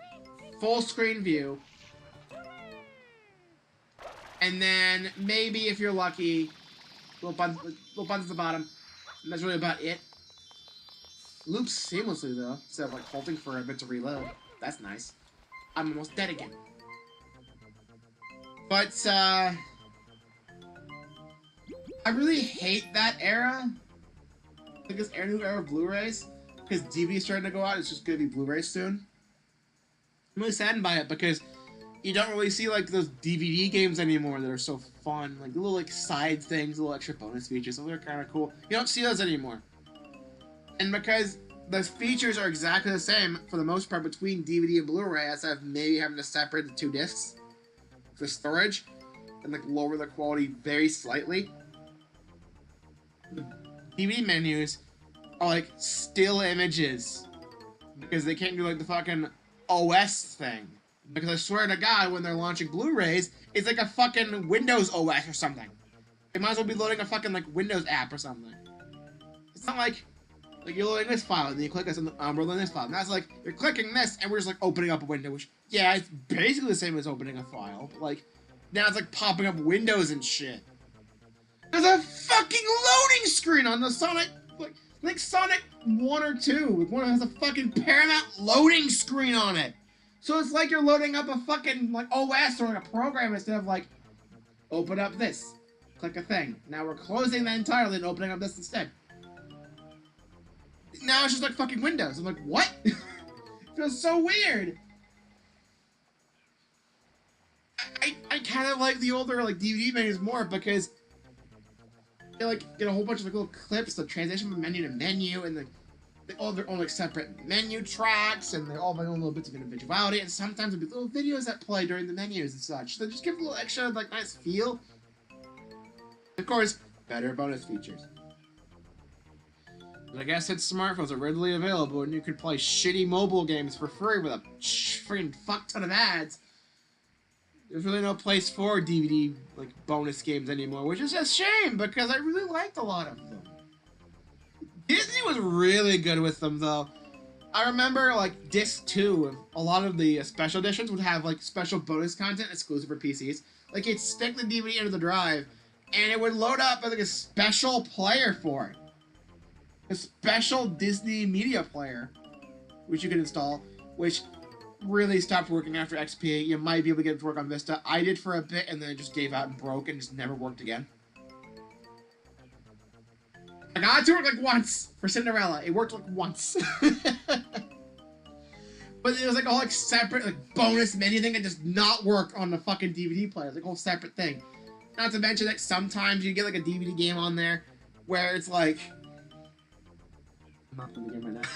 full screen view, and then maybe if you're lucky, little buttons at the bottom, and that's really about it. Loops seamlessly though, instead of like halting for a bit to reload. That's nice. I'm almost dead again. But I really hate that era. Like this new era of Blu-rays. because DVD is starting to go out. It's just going to be Blu-ray soon. I'm really saddened by it because you don't really see like those DVD games anymore that are so fun. Like the little like side things, little extra bonus features. Those are kind of cool. You don't see those anymore. And because the features are exactly the same for the most part between DVD and Blu-ray, as I've maybe having to separate the two discs for storage and like lower the quality very slightly. The DVD menus are like still images because they can't do like the fucking OS thing. Because I swear to God, when they're launching Blu-rays, it's like a fucking Windows OS or something. They might as well be loading a fucking like Windows app or something. It's not like you're loading this file and then you click this and we're loading this file. And that's like you're clicking this and we're just like opening up a window, which yeah, it's basically the same as opening a file, but like now it's like popping up windows and shit. There's a fucking loading screen on the Sonic, like Sonic 1 or 2. One has a fucking Paramount loading screen on it. So it's like you're loading up a fucking like OS or like a program instead of like open up this, click a thing. Now we're closing that entirely and opening up this instead. Now it's just like fucking Windows. I'm like, what? It feels so weird. I kind of like the older like DVD menus more because they like get a whole bunch of like little clips, the transition from menu to menu, and they all have their own like separate menu tracks, and they all have their own little bits of individuality. And sometimes there'll be little videos that play during the menus and such. So they just give a little extra like nice feel. Of course, better bonus features. But I guess its smartphones are readily available, and you could play shitty mobile games for free with a freaking fuck ton of ads. There's really no place for DVD like bonus games anymore, which is a shame because I really liked a lot of them. Disney was really good with them though. I remember like Disc 2, a lot of the special editions would have like special bonus content exclusive for PCs. Like you'd stick the DVD into the drive, and it would load up like a special player for it. A special Disney media player, which you could install, which really stopped working after XP. You might be able to get it to work on Vista. I did for a bit, and then it just gave out and broke and just never worked again. I got it to work like once for Cinderella. It worked like once. But it was like a whole like separate like bonus menu thing that does not work on the fucking DVD player. It's like a whole separate thing. Not to mention that sometimes you get like a DVD game on there where it's like I'm not playing the game right now.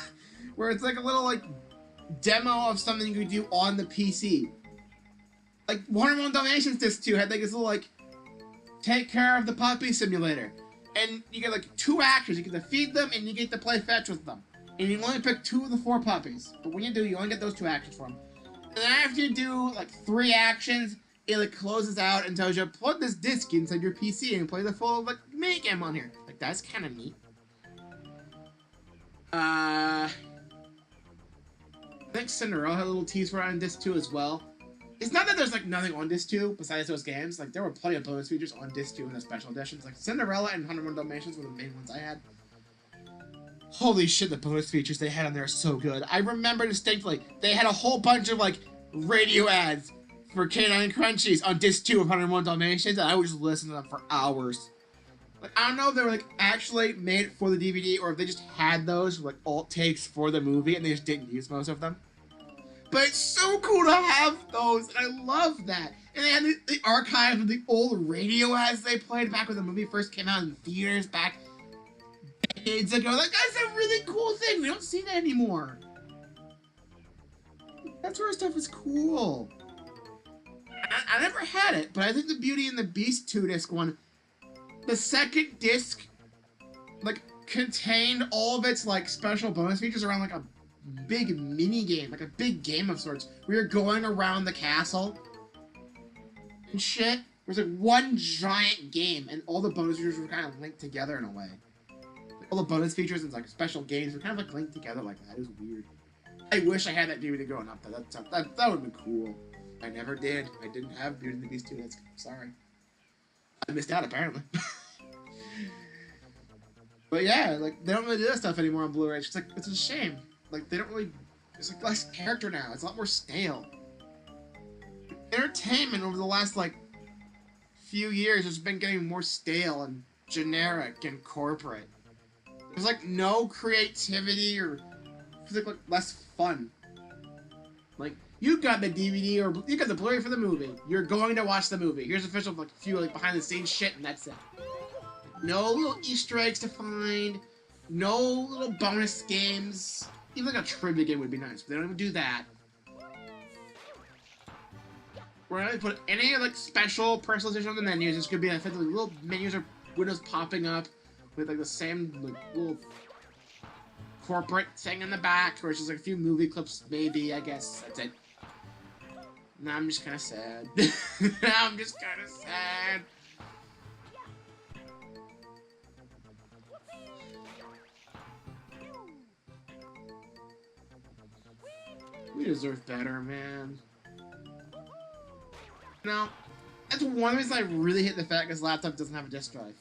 Where it's like a little like demo of something you could do on the PC. Like 101 Dalmatians Disc 2 had like this little like take care of the puppy simulator. And you get like 2 actions. You get to feed them and you get to play fetch with them. And you can only pick 2 of the 4 puppies. But when you do, you only get those 2 actions for them. And then after you do like 3 actions, it like closes out and tells you plug this disc inside your PC and play the full like minigame on here. Like that's kind of neat. I think Cinderella had a little tease for it on Disc 2 as well. It's not that there's like nothing on Disc 2 besides those games. Like there were plenty of bonus features on Disc 2 in the special editions. Like Cinderella and 101 Dalmatians were the main ones I had. Holy shit, the bonus features they had on there are so good. I remember distinctly, they had a whole bunch of like radio ads for Canine Crunchies on Disc 2 of 101 Dalmatians, and I would just listen to them for hours. Like, I don't know if they were like actually made for the DVD or if they just had those like alt takes for the movie and they just didn't use most of them. But it's so cool to have those, and I love that. And they had the archive of the old radio ads they played back when the movie first came out in theaters back decades ago. Like, that's a really cool thing. We don't see that anymore. That sort of stuff is cool. I never had it, but I think the Beauty and the Beast 2-disc one, the second disc, like, contained all of its, like, special bonus features around, like, a big mini game, like a big game of sorts, where you're going around the castle and shit. There's like one giant game, and all the bonus features were kind of linked together in a way. All the bonus features and like special games were kind of like linked together like that. It was weird. I wish I had that DVD growing up, though. That would have been cool. I never did. I didn't have Beauty and the Beast 2. That's sorry. I missed out apparently. But yeah, like they don't really do that stuff anymore on Blu-ray. It's like it's a shame. Like, they don't really... There's, like, less character now. It's a lot more stale. Entertainment over the last, like, few years has been getting more stale and generic and corporate. There's, like, no creativity or feels like less fun. Like, you got the DVD or you got the Blu-ray for the movie. You're going to watch the movie. Here's official, like, few like behind the scenes shit, and that's it. No little Easter eggs to find. No little bonus games. Even like a trivia game would be nice, but they don't even do that. We're not gonna put any like special personalization on the menus. It's gonna be like little menus or windows popping up with like the same like little corporate thing in the back, or it's just like a few movie clips, maybe. I guess that's it. Now I'm just kind of sad. Now I'm just kind of sad. We deserve better, man. Now, that's one reason I really hate the fact his laptop doesn't have a disk drive.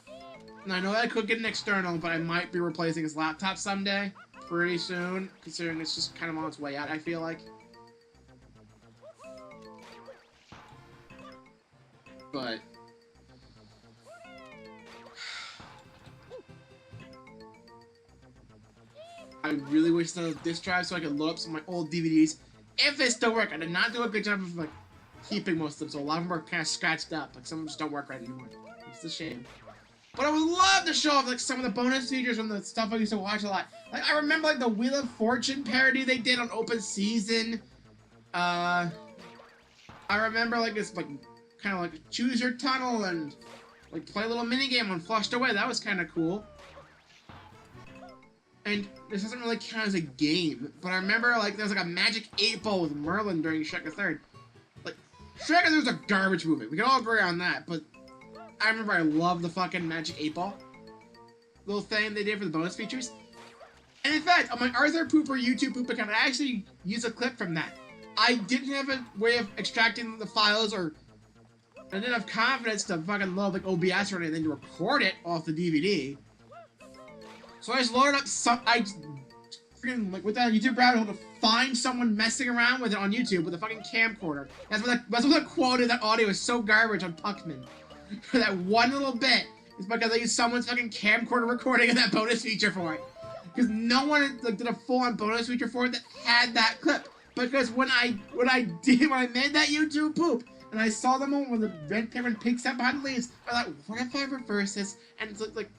And I know I could get an external, but I might be replacing his laptop someday, pretty soon, considering it's just kind of on its way out, I feel like. But I really wish there was a disk drive so I could load up some of my old DVDs, if they still work. I did not do a good job of like keeping most of them, so a lot of them are kind of scratched up. Like some of them just don't work right anymore. It's a shame. But I would love to show off like some of the bonus features from the stuff I used to watch a lot. Like I remember like the Wheel of Fortune parody they did on Open Season. I remember like this like kind of like choose your tunnel and like play a little mini game on Flushed Away. That was kind of cool. And this doesn't really count as a game, but I remember like there was like a Magic 8 Ball with Merlin during Shrek the Third. Like Shrek the Third was a garbage movie. We can all agree on that, but I remember I loved the fucking Magic 8 Ball little thing they did for the bonus features. And in fact, on my Arthur Pooper YouTube Poop account, I actually used a clip from that. I didn't have a way of extracting the files, or I didn't have confidence to fucking load like OBS or anything to record it off the DVD. So I just loaded up I freaking like with that YouTube rabbit hole to find someone messing around with it on YouTube with a fucking camcorder. That's what the quote is. That audio is so garbage on Puckman. For that one little bit, it's because I used someone's fucking camcorder recording of that bonus feature for it. Because no one like did a full-on bonus feature for it that had that clip. Because when I made that YouTube poop and I saw them on when the red paper and pig sat behind the leaves, I thought, what if I reverse this and it's like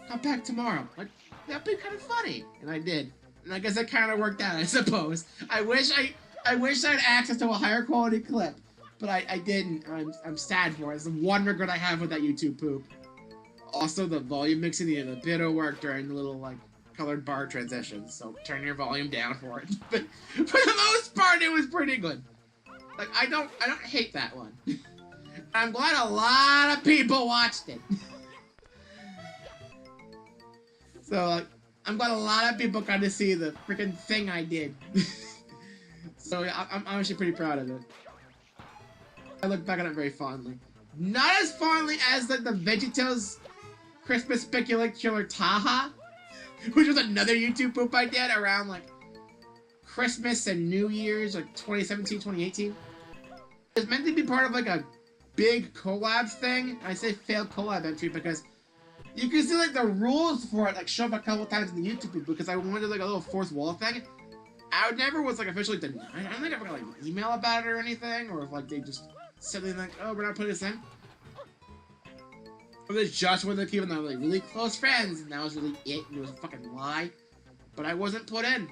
come back tomorrow? Like that'd be kind of funny, and I did. And I guess it kind of worked out, I suppose. I wish I had access to a higher quality clip, but I didn't. I'm sad for it. It's the one regret I have with that YouTube poop. Also, the volume mixing needed a bit of work during the little like colored bar transitions, so turn your volume down for it. But for the most part, it was pretty good. Like I don't hate that one. I'm glad a lot of people watched it. So, like, I'm glad a lot of people got to see the freaking thing I did. So, I'm actually pretty proud of it. I look back on it very fondly. Not as fondly as, like, the VeggieTales Christmas Speculacular Taha, which was another YouTube poop I did around, like, Christmas and New Year's, like, 2017, 2018. It was meant to be part of, like, a big collab thing. I say failed collab entry because you can see like the rules for it like show up a couple times in the YouTube because I wanted like a little fourth wall thing. I never was like officially denied. I don't think I ever got like an email about it or anything, or if like they just said something like, "Oh, we're not putting this in." Or they just wanted to keep them like really close friends, and that was really it. And it was a fucking lie, but I wasn't put in.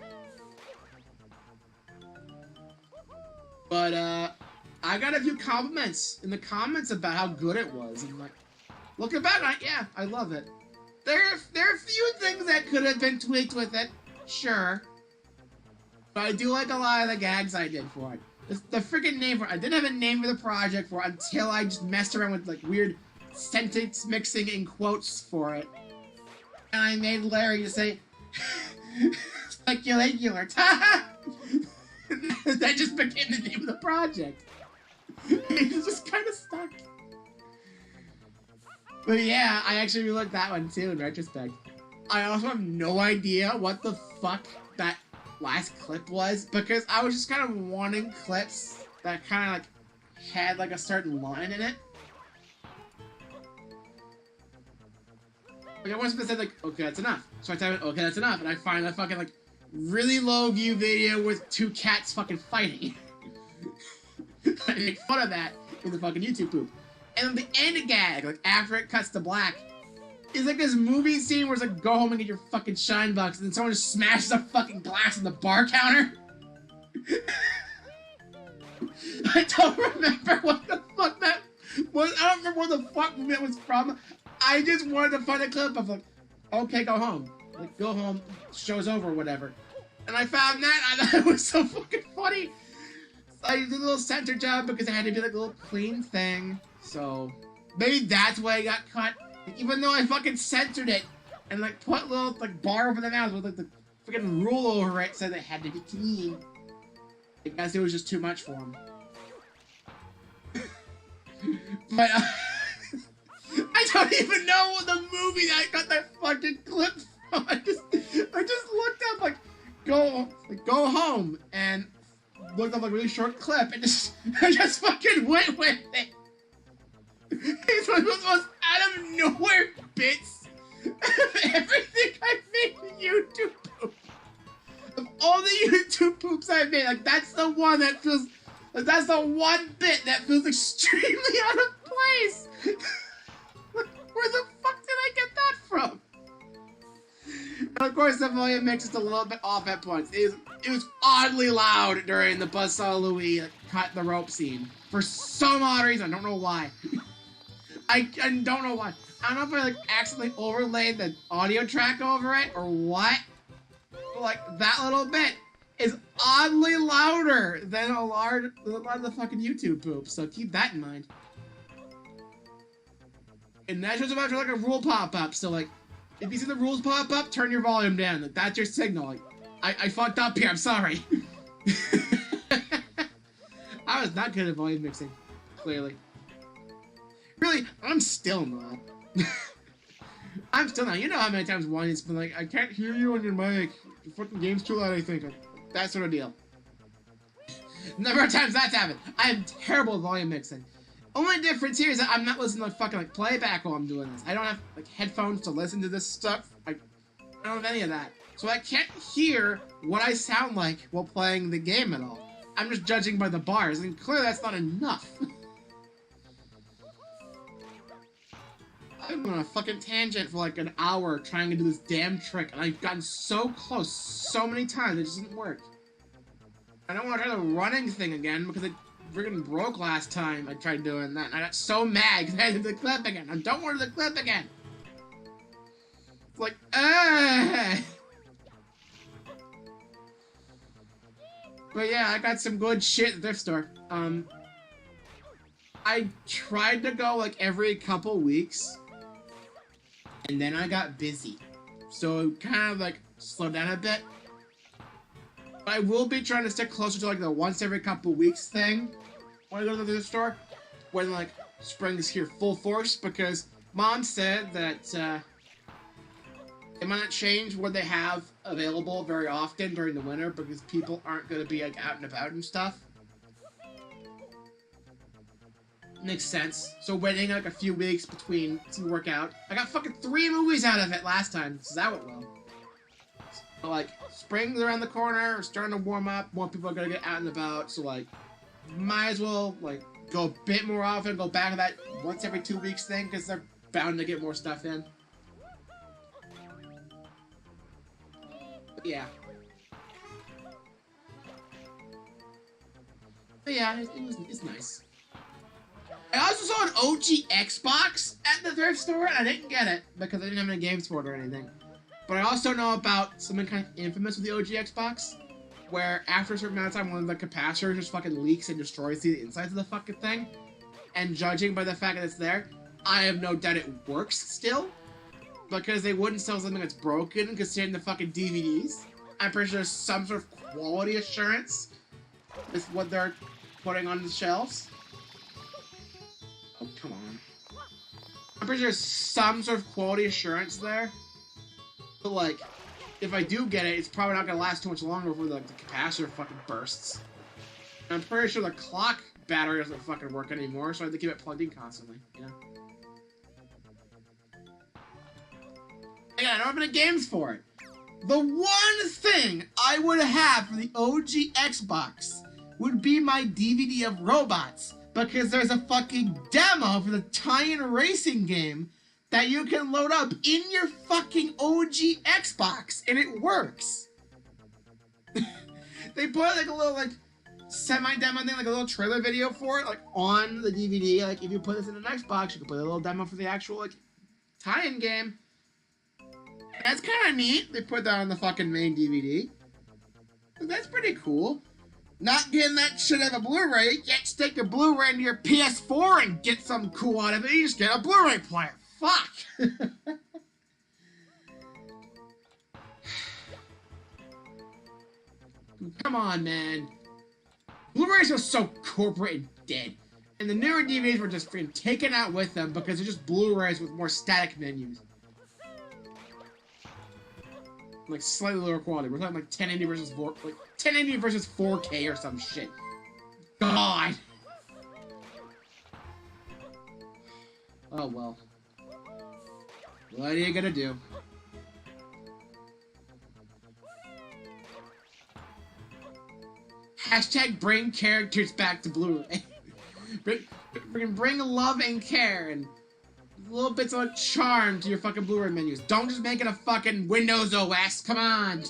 But I got a few compliments in the comments about how good it was, and like. Looking back on it, yeah, I love it. There are a few things that could have been tweaked with it, sure. But I do like a lot of the gags I did for it. The freaking name for it, I didn't have a name for the project for it until I just messed around with like weird sentence mixing in quotes for it. And I made Larry to say, speculacular. That just became the name of the project. It just kind of stuck. But yeah, I actually really like that one too in retrospect. I also have no idea what the fuck that last clip was because I was just kind of wanting clips that kind of like had like a certain line in it. Like I wasn't gonna say like, okay, that's enough. So I type in, okay, that's enough, and I find the fucking like really low view video with two cats fucking fighting. I make fun of that in the fucking YouTube poop. And then the end gag, like after it cuts to black, is like this movie scene where it's like, go home and get your fucking shine box, and then someone just smashes a fucking glass on the bar counter. I don't remember what the fuck that was. I don't remember what the fuck that was from. I just wanted to find a clip of like, okay, go home. Like, go home, show's over, or whatever. And I found that, I thought it was so fucking funny. So I did a little center job because it had to be like a little clean thing. So maybe that's why I got cut. Like, even though I fucking censored it and like put a little like bar over the mouth with like the freaking rule over it, said it had to be clean. I guess it was just too much for him. But I don't even know what the movie that I got that fucking clip from. I just looked up like go home and looked up like a really short clip and I just fucking went with it. It's one of those most out of nowhere bits of everything I've made in YouTube poop. Of all the YouTube poops I've made, like that's the one that feels like that's the one bit that feels extremely out of place. Where the fuck did I get that from? And of course the volume mix is a little bit off at points. It was oddly loud during the Buzzsaw Louie cut the rope scene. For some odd reason, I don't know why. I don't know why. I don't know if I like accidentally overlaid the audio track over it or what. But like that little bit is oddly louder than a lot of the fucking YouTube poop. So keep that in mind. And that's just about to like a rule pop up. So like, if you see the rules pop up, turn your volume down. Like that's your signal. Like, I fucked up here. I'm sorry. I was not good at volume mixing, clearly. Really, I'm still not. I'm still not. You know how many times Wanya's been like, I can't hear you on your mic. Your fucking game's too loud, I think. That sort of deal. Number of times that's happened. I am terrible at volume mixing. Only difference here is that I'm not listening to fucking like playback while I'm doing this. I don't have like headphones to listen to this stuff. I don't have any of that. So I can't hear what I sound like while playing the game at all. I'm just judging by the bars, and clearly that's not enough. I've been on a fucking tangent for like an hour trying to do this damn trick, and I've gotten so close so many times, it just didn't work. I don't want to try the running thing again, because it friggin' broke last time I tried doing that, and I got so mad because I had to do the clip again. I don't want to do the clip again! It's like, But yeah, I got some good shit at the thrift store. I tried to go like every couple weeks, and then I got busy. So kind of like slowed down a bit. But I will be trying to stick closer to like the once every couple weeks thing when I go to the thrift store, when like spring is here full force, because Mom said that they might not change what they have available very often during the winter because people aren't going to be like out and about and stuff. Makes sense. So waiting like a few weeks between to work out. I got fucking 3 movies out of it last time, so that went well. So like, spring's around the corner, starting to warm up, more people are gonna get out and about, so like, might as well like go a bit more often, go back to that once every 2 weeks thing, because they're bound to get more stuff in. But yeah. But yeah, it's nice. I also saw an OG Xbox at the thrift store, and I didn't get it because I didn't have any games for it or anything. But I also know about something kind of infamous with the OG Xbox, where after a certain amount of time, one of the capacitors just fucking leaks and destroys the insides of the fucking thing. And judging by the fact that it's there, I have no doubt it works still, because they wouldn't sell something that's broken considering the fucking DVDs. I'm pretty sure there's some sort of quality assurance with what they're putting on the shelves. Oh, come on. I'm pretty sure there's some sort of quality assurance there. But, like, if I do get it, it's probably not gonna last too much longer before the capacitor fucking bursts. And I'm pretty sure the clock battery doesn't fucking work anymore, so I have to keep it plugged in constantly, you know? Again, I don't have any games for it. The one thing I would have for the OG Xbox would be my DVD of robots, because there's a fucking demo for the tie-in racing game that you can load up in your fucking OG Xbox, and it works. They put like a little like semi-demo thing, like a little trailer video for it, like on the DVD. Like if you put this in an Xbox, you can put a little demo for the actual like tie-in game. That's kind of neat. They put that on the fucking main DVD. That's pretty cool. Not getting that shit out of a Blu-ray. You can't stick your Blu-ray into your PS4 and get something cool out of it. You just get a Blu-ray player. Fuck. Come on, man. Blu-rays are so corporate and dead. And the newer DVDs were just freaking taken out with them because they're just Blu-rays with more static menus. Like slightly lower quality. We're talking like 1080 versus 1080 versus 4K or some shit. God. Oh well. What are you gonna do? Hashtag bring characters back to Blu-ray. bring love and care and little bits of charm to your fucking Blu-ray menus. Don't just make it a fucking Windows OS. Come on.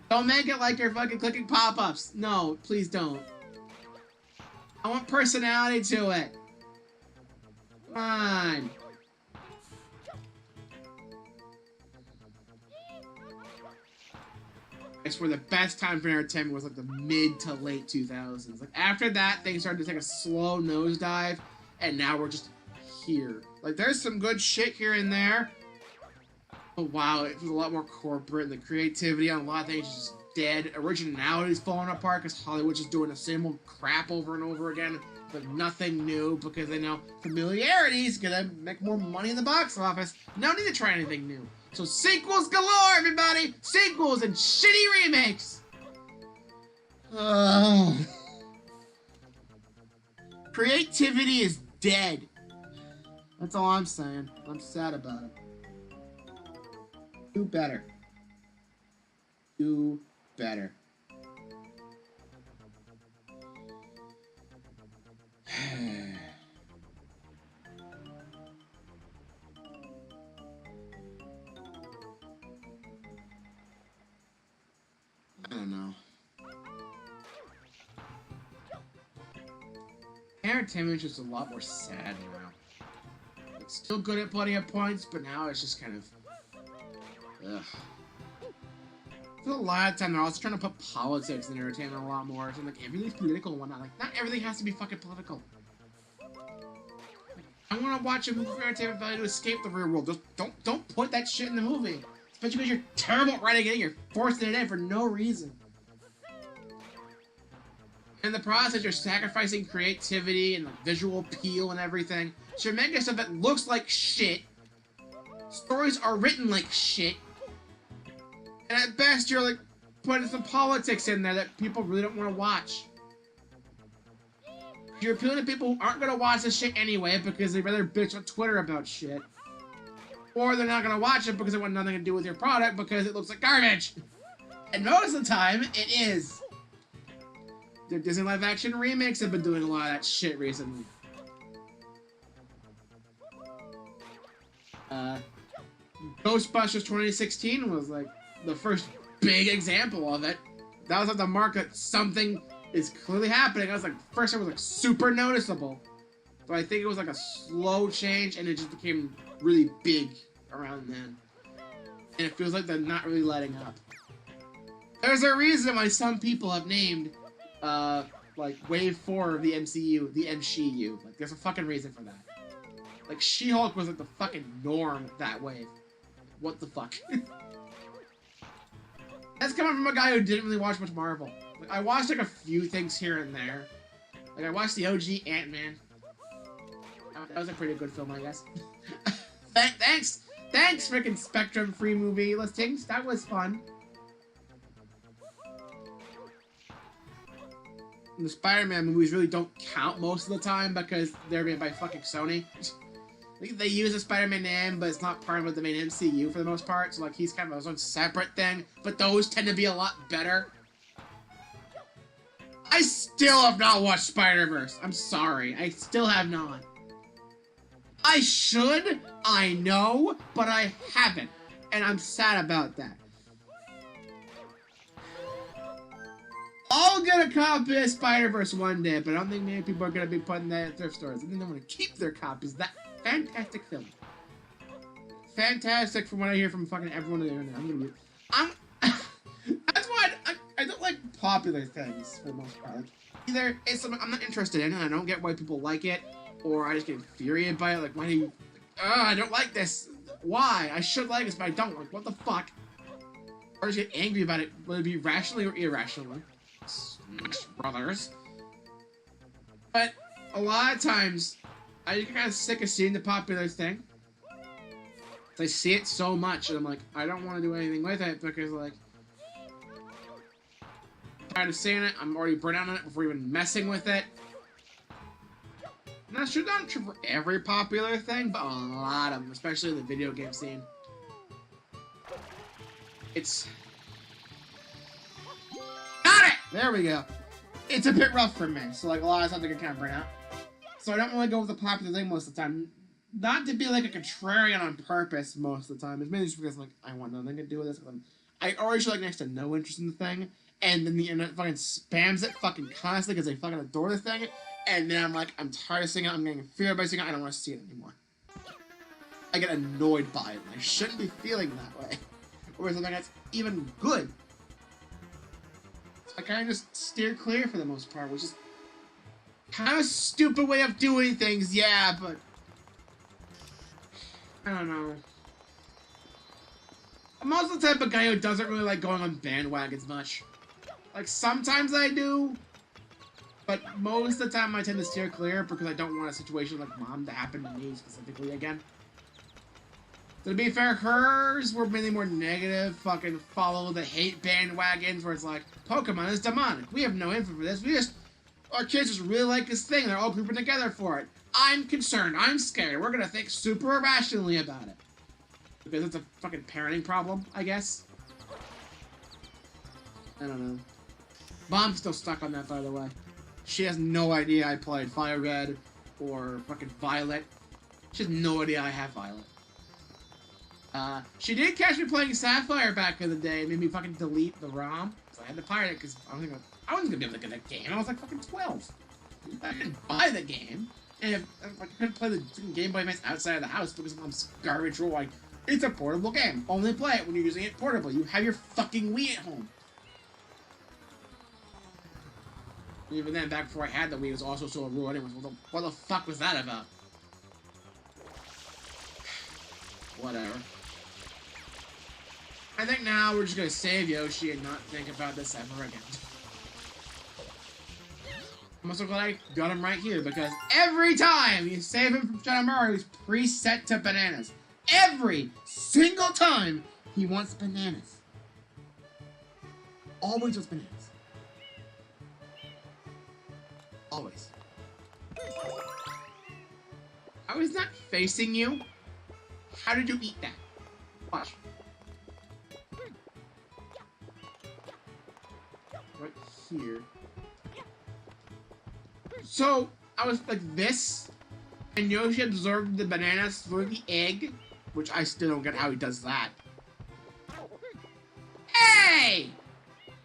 Don't make it like you're fucking clicking pop-ups. No, please don't. I want personality to it. Come on. I swear the best time for entertainment was like the mid to late 2000s. Like after that, things started to take a slow nosedive, and now we're just here. Like there's some good shit here and there. But wow, it was a lot more corporate, and the creativity on a lot of things is just dead. Originality's falling apart because Hollywood's just doing the same old crap over and over again. But nothing new because they know familiarity is gonna make more money in the box office. No need to try anything new. So sequels galore, everybody! Sequels and shitty remakes! Creativity is dead. That's all I'm saying. I'm sad about it. Do better. Do better. I don't know. Entertainment's just a lot more sad now. It's still good at plenty of points, but now it's just kind of... ugh. For a lot of time, they're also trying to put politics in entertainment a lot more. So like, everything's political and whatnot. Like, not everything has to be fucking political. Like, I want to watch a movie for entertainment value to escape the real world. Just don't put that shit in the movie. Especially because you're terrible at writing it, you're forcing it in for no reason. In the process, you're sacrificing creativity and like, visual appeal and everything. So you're making stuff that looks like shit. Stories are written like shit. And at best, you're like putting some politics in there that people really don't want to watch. You're appealing to people who aren't going to watch this shit anyway because they'd rather bitch on Twitter about shit. Or they're not going to watch it because they want nothing to do with your product because it looks like garbage. And most of the time, it is. The Disney live-action remakes have been doing a lot of that shit recently. Ghostbusters 2016 was like the first big example of it. That was at the mark that something is clearly happening. I was like, first it was like super noticeable. But I think it was like a slow change and it just became really big around then. And it feels like they're not really letting up. There's a reason why some people have named like Wave 4 of the MCU, the MCU. Like there's a fucking reason for that. Like She-Hulk was like the fucking norm that wave. What the fuck? That's coming from a guy who didn't really watch much Marvel. Like, I watched like a few things here and there. Like I watched the OG Ant-Man. That was a pretty good film, I guess. Thanks, freaking Spectrum free movie listings. That was fun. And the Spider-Man movies really don't count most of the time because they're made by fucking Sony. They use a Spider-Man name, but it's not part of the main MCU for the most part. So like he's kind of his own separate thing. But those tend to be a lot better. I still have not watched Spider-Verse. I'm sorry. I still have not. I should. I know. But I haven't. And I'm sad about that. I'll get a copy of Spider-Verse one day, but I don't think many people are going to be putting that at thrift stores. I think they want to keep their copies. That fantastic film. Fantastic from what I hear from fucking everyone on the internet. That's why I don't like popular things for the most part. Like, either it's something I'm not interested in and I don't get why people like it, or I just get infuriated by it. Like, why do you... I don't like this. Why? I should like this, but I don't. Like, what the fuck? Or just get angry about it, whether it be rationally or irrationally. Smash Brothers. But a lot of times, I get kind of sick of seeing the popular thing. I see it so much, and I'm like, I don't want to do anything with it because, like, I'm tired of seeing it. I'm already burnt out on it before even messing with it. And that's not true for every popular thing, but a lot of them, especially in the video game scene. It's... Got it! There we go. It's a bit rough for me, so like a lot of times I get kind of burnt out. So I don't really go with the popular thing most of the time. Not to be like a contrarian on purpose most of the time. It's mainly just because like I want nothing to do with this. I already show like next to no interest in the thing, and then the internet fucking spams it fucking constantly because they fucking adore the thing. And then I'm like, I'm tired of seeing it. I'm getting infuriated by seeing it. I don't want to see it anymore. I get annoyed by it, and I shouldn't be feeling that way. Or something that's even good. So I kind of just steer clear for the most part, which is kind of a stupid way of doing things, yeah, but I don't know. I'm also the type of guy who doesn't really like going on bandwagons much. Like, sometimes I do, but most of the time I tend to steer clear because I don't want a situation like Mom to happen to me specifically again. So to be fair, hers were mainly more negative, fucking follow the hate bandwagons where it's like, Pokemon is demonic. We have no info for this. Our kids just really like this thing. They're all grouping together for it. I'm concerned. I'm scared. We're gonna think super irrationally about it. Because it's a fucking parenting problem, I guess. I don't know. Mom's still stuck on that, by the way. She has no idea I played Fire Red or fucking Violet. She has no idea I have Violet. She did catch me playing Sapphire back in the day and made me fucking delete the ROM. So I had to pirate it because I wasn't gonna be able to get that game. I was like fucking 12. I didn't buy the game. And if I couldn't play the Game Boy Advance outside of the house because of Mom's garbage rule, like, it's a portable game. Only play it when you're using it portably. You have your fucking Wii at home. Even then, back before I had the Wii, it was also still a rule anyways. What the fuck was that about? Whatever. I think now we're just gonna save Yoshi and not think about this ever again. I'm also glad I got him right here, because every time you save him from Shadow Mario, he's preset to bananas. Every single time he wants bananas. Always wants bananas. Always. I was not facing you. How did you eat that? Watch. Right here. So, I was like this, and Yoshi absorbed the bananas through the egg, which I still don't get how he does that. Hey!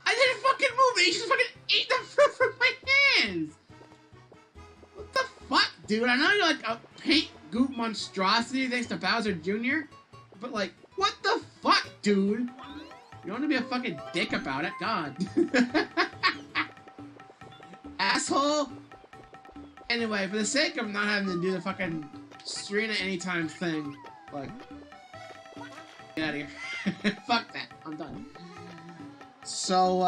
I didn't fucking move, he just fucking ate the fruit from my hands! What the fuck, dude? I know you're like a paint goop monstrosity thanks to Bowser Jr., but like, what the fuck, dude? You don't want to be a fucking dick about it, God. Asshole! Anyway, for the sake of not having to do the fucking Serena anytime thing, like, get out of here. Fuck that. I'm done. So,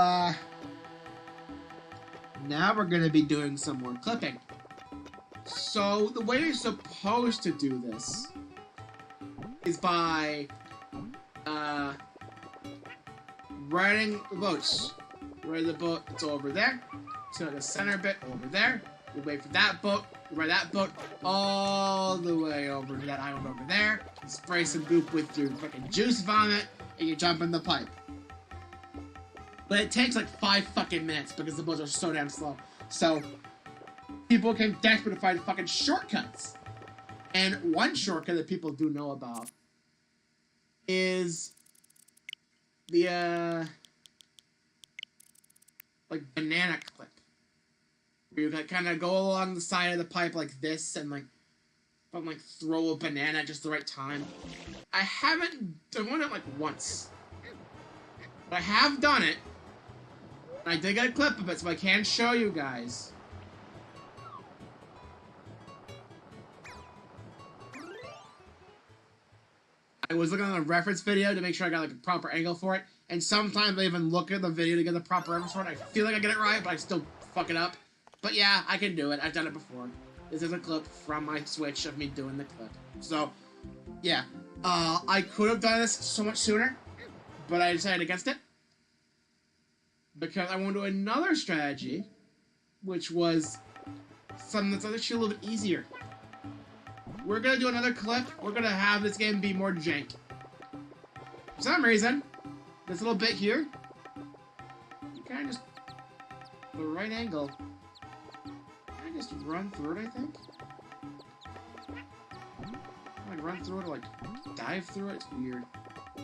now we're gonna be doing some more clipping. So, the way you're supposed to do this is by, writing the boats. Write the boat, it's over there. So the center bit over there. You wait for that boat. You ride that boat all the way over to that island over there. You spray some goop with your fucking juice vomit, and you jump in the pipe. But it takes like 5 fucking minutes because the boats are so damn slow. So people became desperate to find fucking shortcuts. And one shortcut that people do know about is the like banana clip. Where you kind of go along the side of the pipe like this and like throw a banana at just the right time. I haven't done it like once. But I have done it. And I did get a clip of it, so I can show you guys. I was looking at a reference video to make sure I got like a proper angle for it. And sometimes I even look at the video to get the proper reference for it. I feel like I get it right, but I still fuck it up. But yeah, I can do it. I've done it before. This is a clip from my Switch of me doing the clip. So, yeah. I could have done this so much sooner, but I decided against it. Because I want to do another strategy, which was something that's actually a little bit easier. We're going to do another clip. We're going to have this game be more jank. For some reason, this little bit here, you kind of just, the right angle, kind of just run through it, I think. Like run through it or like dive through it. It's weird. I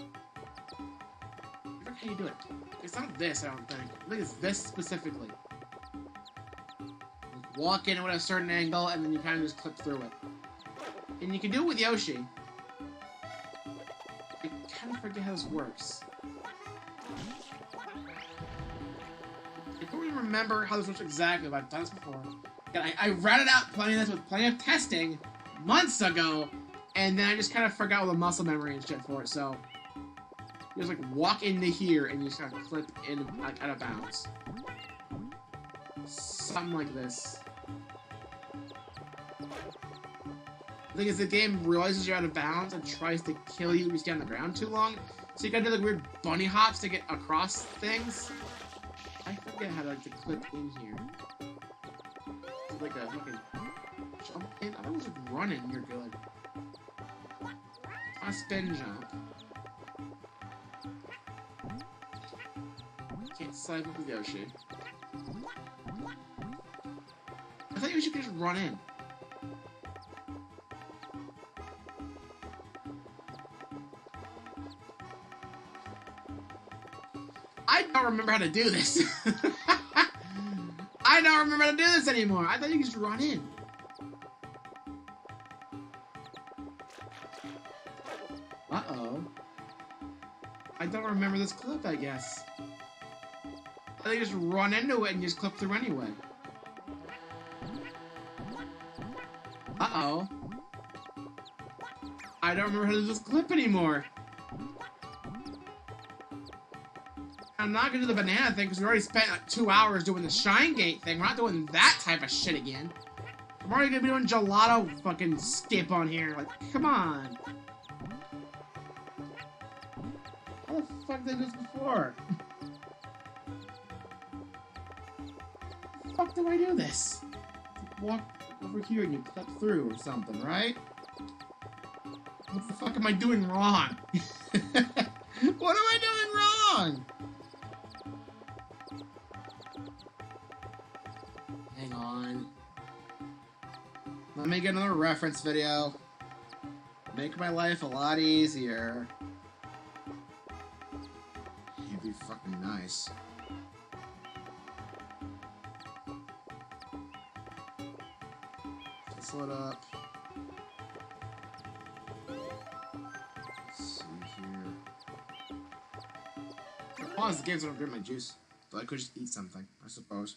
forget how you do it. It's not this, I don't think. I think it's this specifically. Like walk in at a certain angle and then you kind of just clip through it. And you can do it with Yoshi. I kind of forget how this works. I don't even remember how this works exactly, but I've done this before. And I ran it out playing this with plenty of testing months ago, and then I just kind of forgot all the muscle memory and shit for it, so... You just like walk into here and you just kind of clip in like out of bounds. Something like this. The thing is, the game realizes you're out of bounds and tries to kill you if you stay on the ground too long. So you gotta do like weird bunny hops to get across things. I forget how to like to clip in here. It's like a fucking jump in. I thought it was like running. You're good. A spin jump. Can't slide with Yoshi. I thought Yoshi could just run in. I don't remember how to do this. I don't remember how to do this anymore. I thought you could just run in. Uh-oh. I don't remember this clip, I guess. I think just run into it and just clip through anyway. Uh-oh. I don't remember how to do this clip anymore. I'm not gonna do the banana thing because we already spent like 2 hours doing the Shine Gate thing. We're not doing that type of shit again. I'm already gonna be doing gelato fucking skip on here. Like, come on. How the fuck did I do this before? How the fuck do I do this? Walk over here and you clip through or something, right? What the fuck am I doing wrong? What am I doing wrong? Hang on. Let me get another reference video. Make my life a lot easier. It'd be fucking nice. Let's load up. Let's see here. Pause the game so I don't drink my juice. But I could just eat something, I suppose.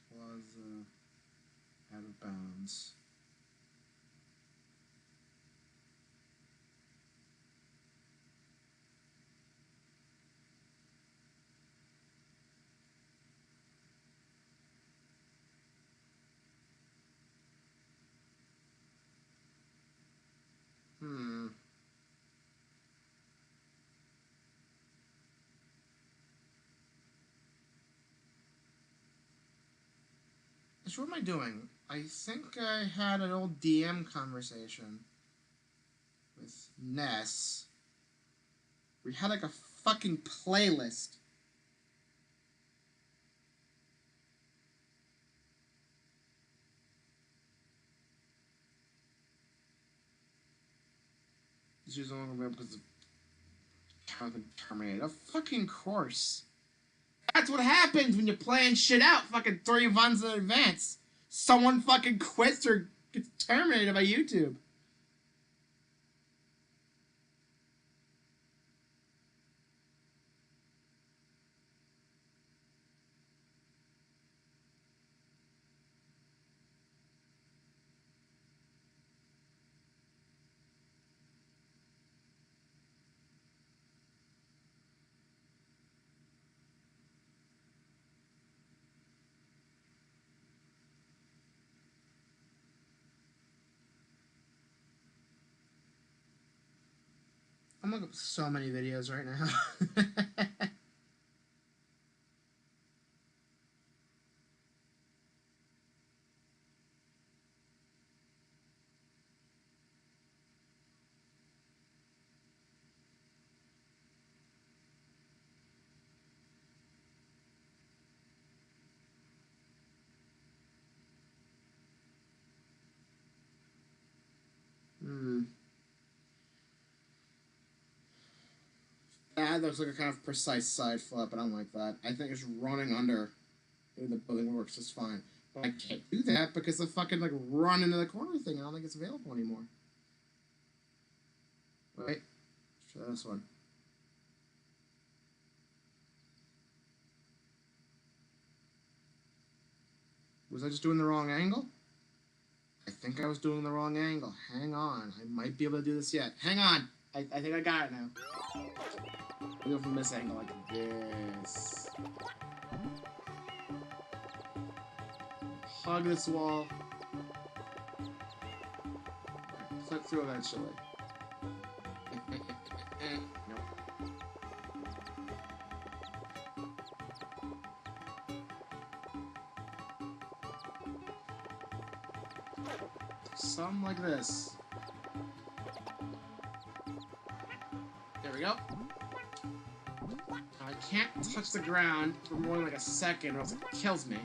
Plaza, out of bounds. which what am I doing? I think I had an old DM conversation with Ness. We had like a fucking playlist. She was only going because of terminated. Of fucking course. That's what happens when you're playing shit out fucking 3 months in advance. Someone fucking quits or gets terminated by YouTube. I'm looking up so many videos right now. That looks like a kind of precise side flip, but I don't like that. I think it's running under the building works just fine. But I can't do that because the fucking like run into the corner thing, I don't think it's available anymore. Wait, let's try this one. Was I just doing the wrong angle? I think I was doing the wrong angle. Hang on. I might be able to do this yet. Hang on. I think I got it now. I'll go from this angle like this. Hug this wall. Clip through eventually. Nope. Something like this. There we go. I can't touch the ground for more than like a second or else it kills me.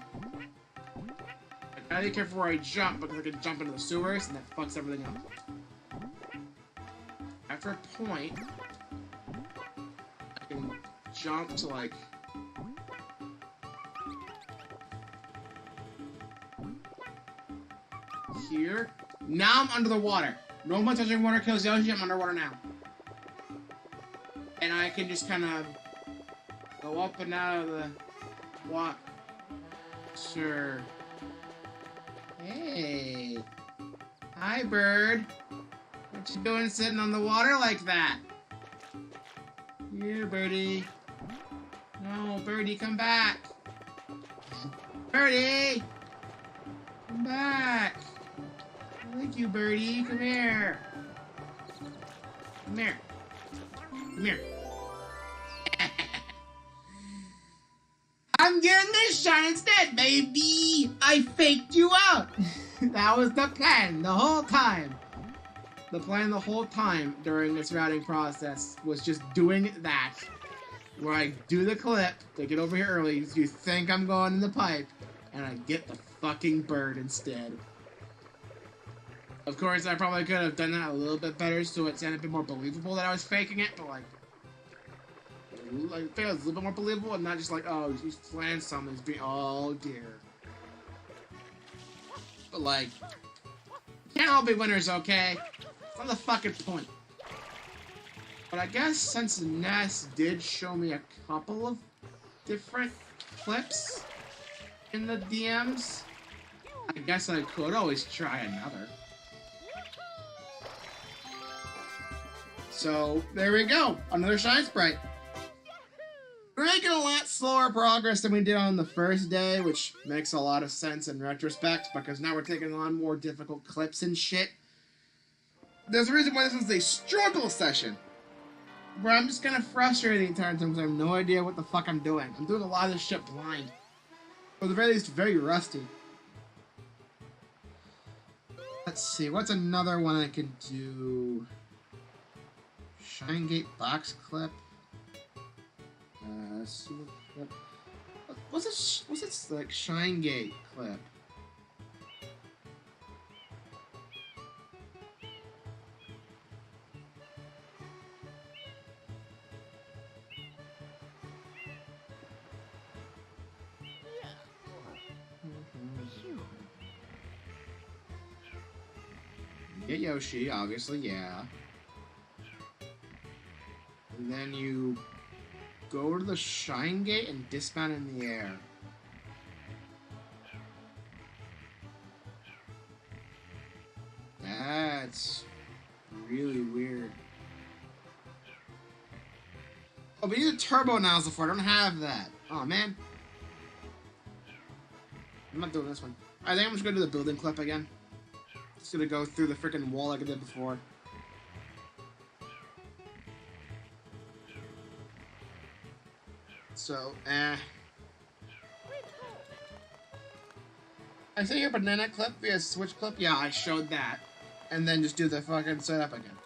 I gotta be careful where I jump because I can jump into the sewers and that fucks everything up. After a point, I can jump to like... here. Now I'm under the water. No one touching water kills Yoshi, I'm underwater now. And I can just kind of go up and out of the water. Sure. Hey. Hi, bird. What you doing sitting on the water like that? Here, birdie. No, birdie, come back. Birdie! Come back. Thank you, birdie. Come here. Come here. Come here. I'm getting this shine instead, baby! I faked you out! That was the plan the whole time. The plan the whole time during this routing process was just doing that. Where I do the clip to get over here early, so you think I'm going in the pipe, and I get the fucking bird instead. Of course, I probably could have done that a little bit better so it sounded a bit more believable that I was faking it, but like I think it was a little bit more believable and not just like, oh, he's playing something, he's being, oh dear. But like, can't all be winners, okay? It's not the fucking point. But I guess since Ness did show me a couple of different clips in the DMs, I guess I could always try another. So, there we go. Another Shine Sprite. We're making a lot slower progress than we did on the first day, which makes a lot of sense in retrospect, because now we're taking on more difficult clips and shit. There's a reason why this was a struggle session, where I'm just kind of frustrated in times because I have no idea what the fuck I'm doing. I'm doing a lot of this shit blind. Or at the very least, very rusty. Let's see, what's another one I can do? Shine Gate box clip. Super clip. What's it like Shine Gate clip? Get Yoshi, obviously, yeah. And then you go to the Shine Gate and dismount in the air. That's really weird. Oh, we need a turbo nozzle for it. I don't have that. Oh, man. I'm not doing this one. I think I'm just going to do the building clip again. Just going to go through the freaking wall like I did before. So, I say your banana clip via switch clip? Yeah, I showed that. And then just do the fucking setup again.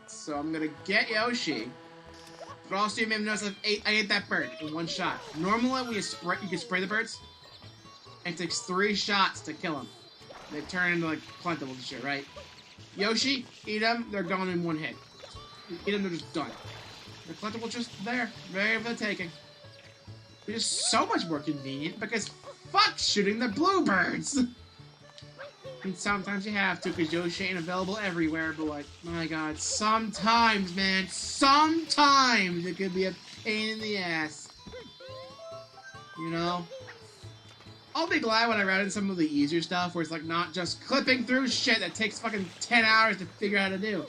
So I'm gonna get Yoshi. But also, you may have noticed I ate that bird in one shot. Normally, you can spray the birds. And it takes 3 shots to kill them. They turn into like plentiful and shit, right? Yoshi, eat them, they're gone in 1 hit. You eat them, they're just done. The collectible just there, ready for the taking. It's just so much more convenient because fuck shooting the bluebirds! And sometimes you have to because Yoshi ain't available everywhere, but like, my god, sometimes, man, sometimes it could be a pain in the ass. You know? I'll be glad when I run into some of the easier stuff where it's like not just clipping through shit that takes fucking 10 hours to figure out how to do.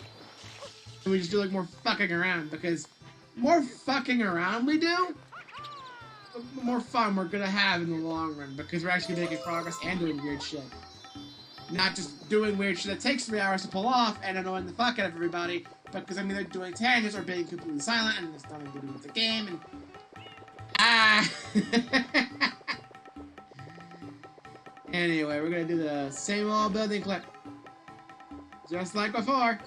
And we just do like more fucking around because more fucking around we do, the more fun we're gonna have in the long run because we're actually making progress and doing weird shit. Not just doing weird shit that takes 3 hours to pull off and annoying the fuck out of everybody, but because I'm either doing tangents or being completely silent and there's nothing to do with the game and... Anyway, we're gonna do the same old building clip. Just like before.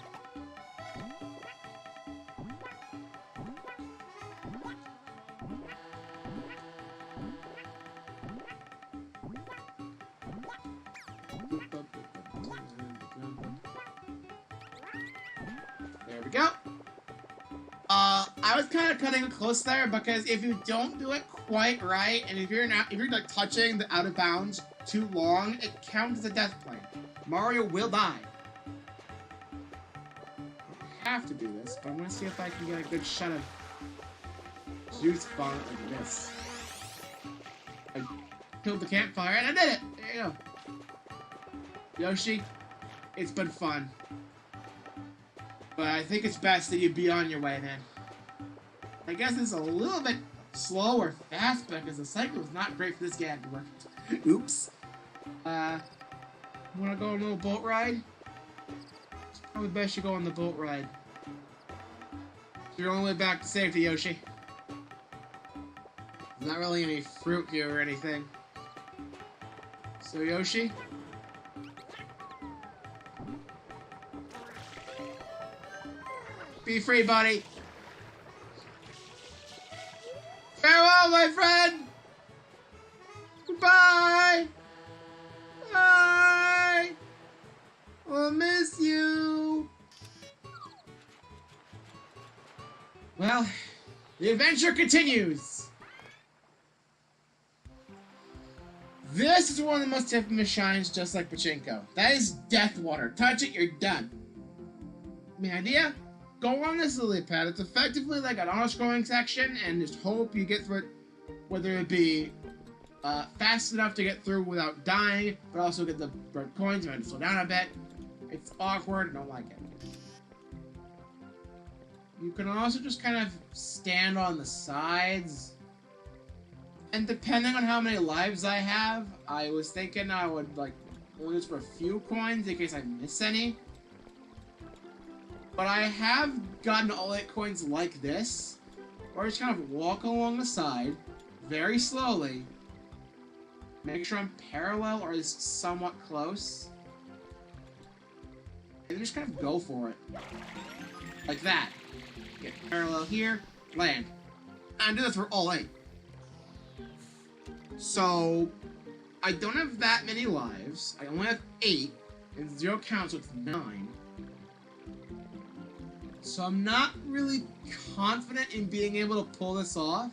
There we go. I was kind of cutting it close there because if you don't do it quite right, and if you're like touching the out of bounds too long, it counts as a death plane. Mario will die. I have to do this, but I'm gonna see if I can get a good shot of Juice Bonnet like this. I killed the campfire and I did it! There you go. Yoshi, it's been fun. But I think it's best that you be on your way, man. I guess it's a little bit slow or fast because the cycle is not great for this game to work. Oops. Wanna go on a little boat ride? It's probably best you go on the boat ride. It's your only way back to safety, Yoshi. There's not really any fruit here or anything. So, Yoshi? Be free, buddy. Farewell, my friend. Goodbye. Bye. I'll miss you. Well, the adventure continues. This is one of the most infamous shines, just like Pachinko. That is death water. Touch it, you're done. Any idea? Go on this lily pad. It's effectively like an auto-scrolling section, and just hope you get through it, whether it be fast enough to get through without dying, but also get the red coins. You might have to slow down a bit. It's awkward. I don't like it. You can also just kind of stand on the sides. And depending on how many lives I have, I was thinking I would like only use for a few coins in case I miss any. But I have gotten all 8 coins like this, where I just kind of walk along the side, very slowly, make sure I'm parallel or at least somewhat close, And just kind of go for it. Like that. Get parallel here, land. And do this for all 8. So, I don't have that many lives. I only have 8. And 0 counts, so it's 9. So I'm not really confident in being able to pull this off.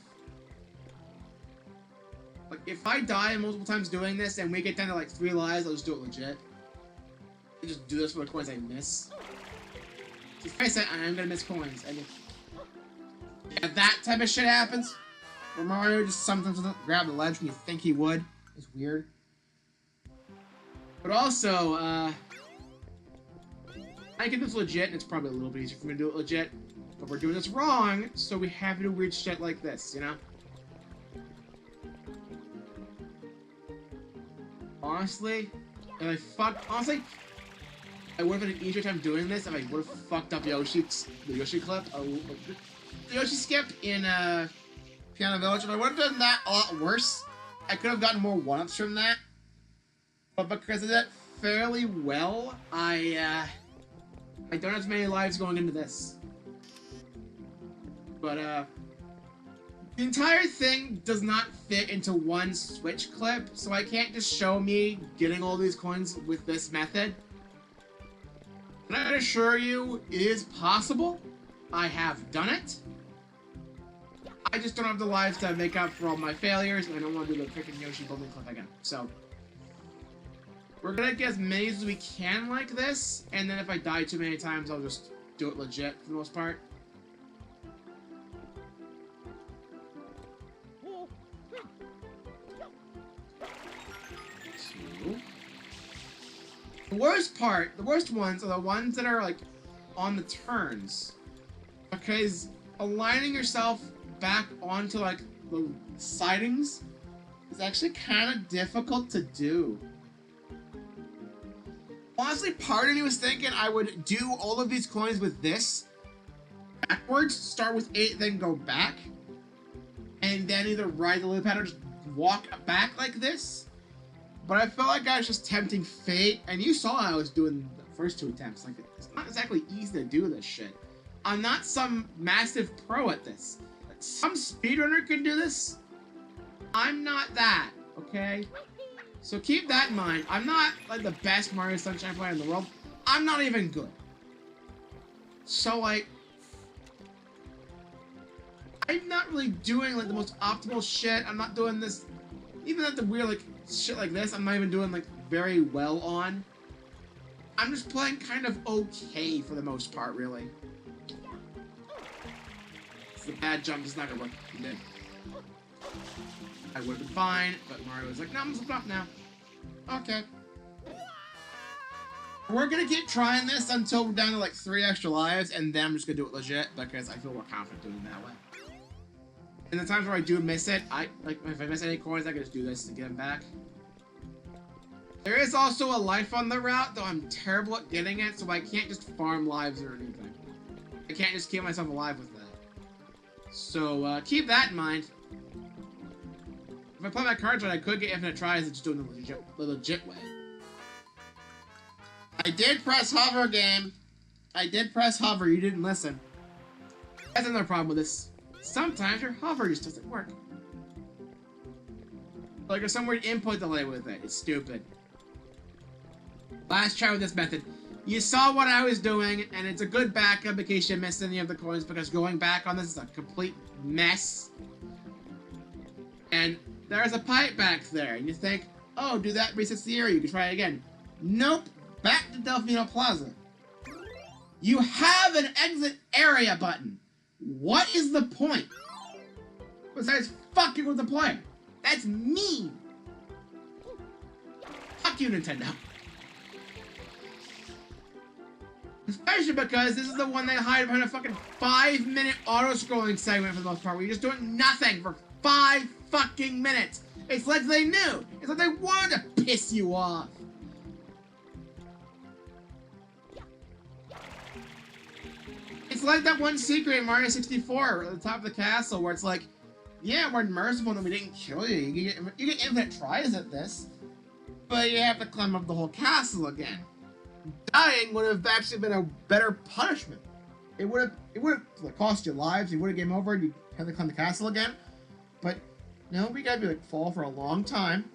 Like, if I die multiple times doing this and we get down to like 3 lives, I'll just do it legit. I just do this for the coins I miss. If I say I'm gonna miss coins, and if that type of shit happens, where Mario just sometimes doesn't grab the ledge when you think he would, it's weird. But also, I get this legit, and it's probably a little bit easier for me to do it legit, but we're doing this wrong, so we have to do weird shit like this, you know? Honestly, I would have had an easier time doing this if I would have fucked up the Yoshi clip, the Yoshi skip in Piano Village. If I would have done that a lot worse, I could have gotten more one-ups from that. But because of that fairly well, I don't have as many lives going into this. But the entire thing does not fit into one Switch clip, so I can't just show me getting all these coins with this method. And I can assure you, it is possible. I have done it. I just don't have the lives to make up for all my failures, and I don't want to do the freaking Yoshi building clip again. So, we're gonna get as many as we can like this, and then if I die too many times, I'll just do it legit for the most part. The worst ones are the ones that are like on the turns, because aligning yourself back onto like the sidings is actually kind of difficult to do. Honestly, part of me was thinking I would do all of these coins with this backwards, start with 8, then go back, and then either ride the lily pad or just walk back like this. But I felt like I was just tempting fate, and you saw how I was doing the first 2 attempts. Like, it's not exactly easy to do this shit. I'm not some massive pro at this. Some speedrunner could do this. I'm not that, okay? So keep that in mind. I'm not, like, the best Mario Sunshine player in the world. I'm not even good. So, like, I'm not really doing, like, the most optimal shit. I'm not doing this, even at the weird, like, shit like this, I'm not even doing, like, very well on. I'm just playing kind of okay for the most part, really. It's a bad jump, it's not gonna work. He did. I would have been fine, but Mario was like, no, I'm slipping up now. Okay. We're gonna keep trying this until we're down to, like, 3 extra lives, and then I'm just gonna do it legit, because I feel more confident doing it that way. In the times where I do miss it, if I miss any coins, I can just do this to get them back. There is also a life on the route, though I'm terrible at getting it, so I can't just farm lives or anything. I can't just keep myself alive with that. So, keep that in mind. If I play my cards right, I could get infinite tries and just do it the legit way. I did press hover, game. I did press hover, you didn't listen. That's another problem with this. Sometimes your hover just doesn't work. Like there's some weird input delay with it. It's stupid. Last try with this method. You saw what I was doing, and it's a good backup in case you missed any of the coins, because going back on this is a complete mess. And there's a pipe back there, and you think, oh, do that, resets the area, you can try it again. Nope, back to Delfino Plaza. You have an exit area button. What is the point? Besides fucking with the player. That's mean. Fuck you, Nintendo. Especially because this is the one they hide behind a fucking 5-minute auto-scrolling segment for the most part, where you're just doing nothing for 5 fucking minutes. It's like they knew. It's like they wanted to piss you off. It's like that one secret in Mario 64 at the top of the castle where it's like, yeah, we're merciful and we didn't kill you. You get infinite tries at this, but you have to climb up the whole castle again. Dying would have actually been a better punishment. It would have like, cost you lives. You would have game over. You have to climb the castle again. But no, we gotta be like fall for a long time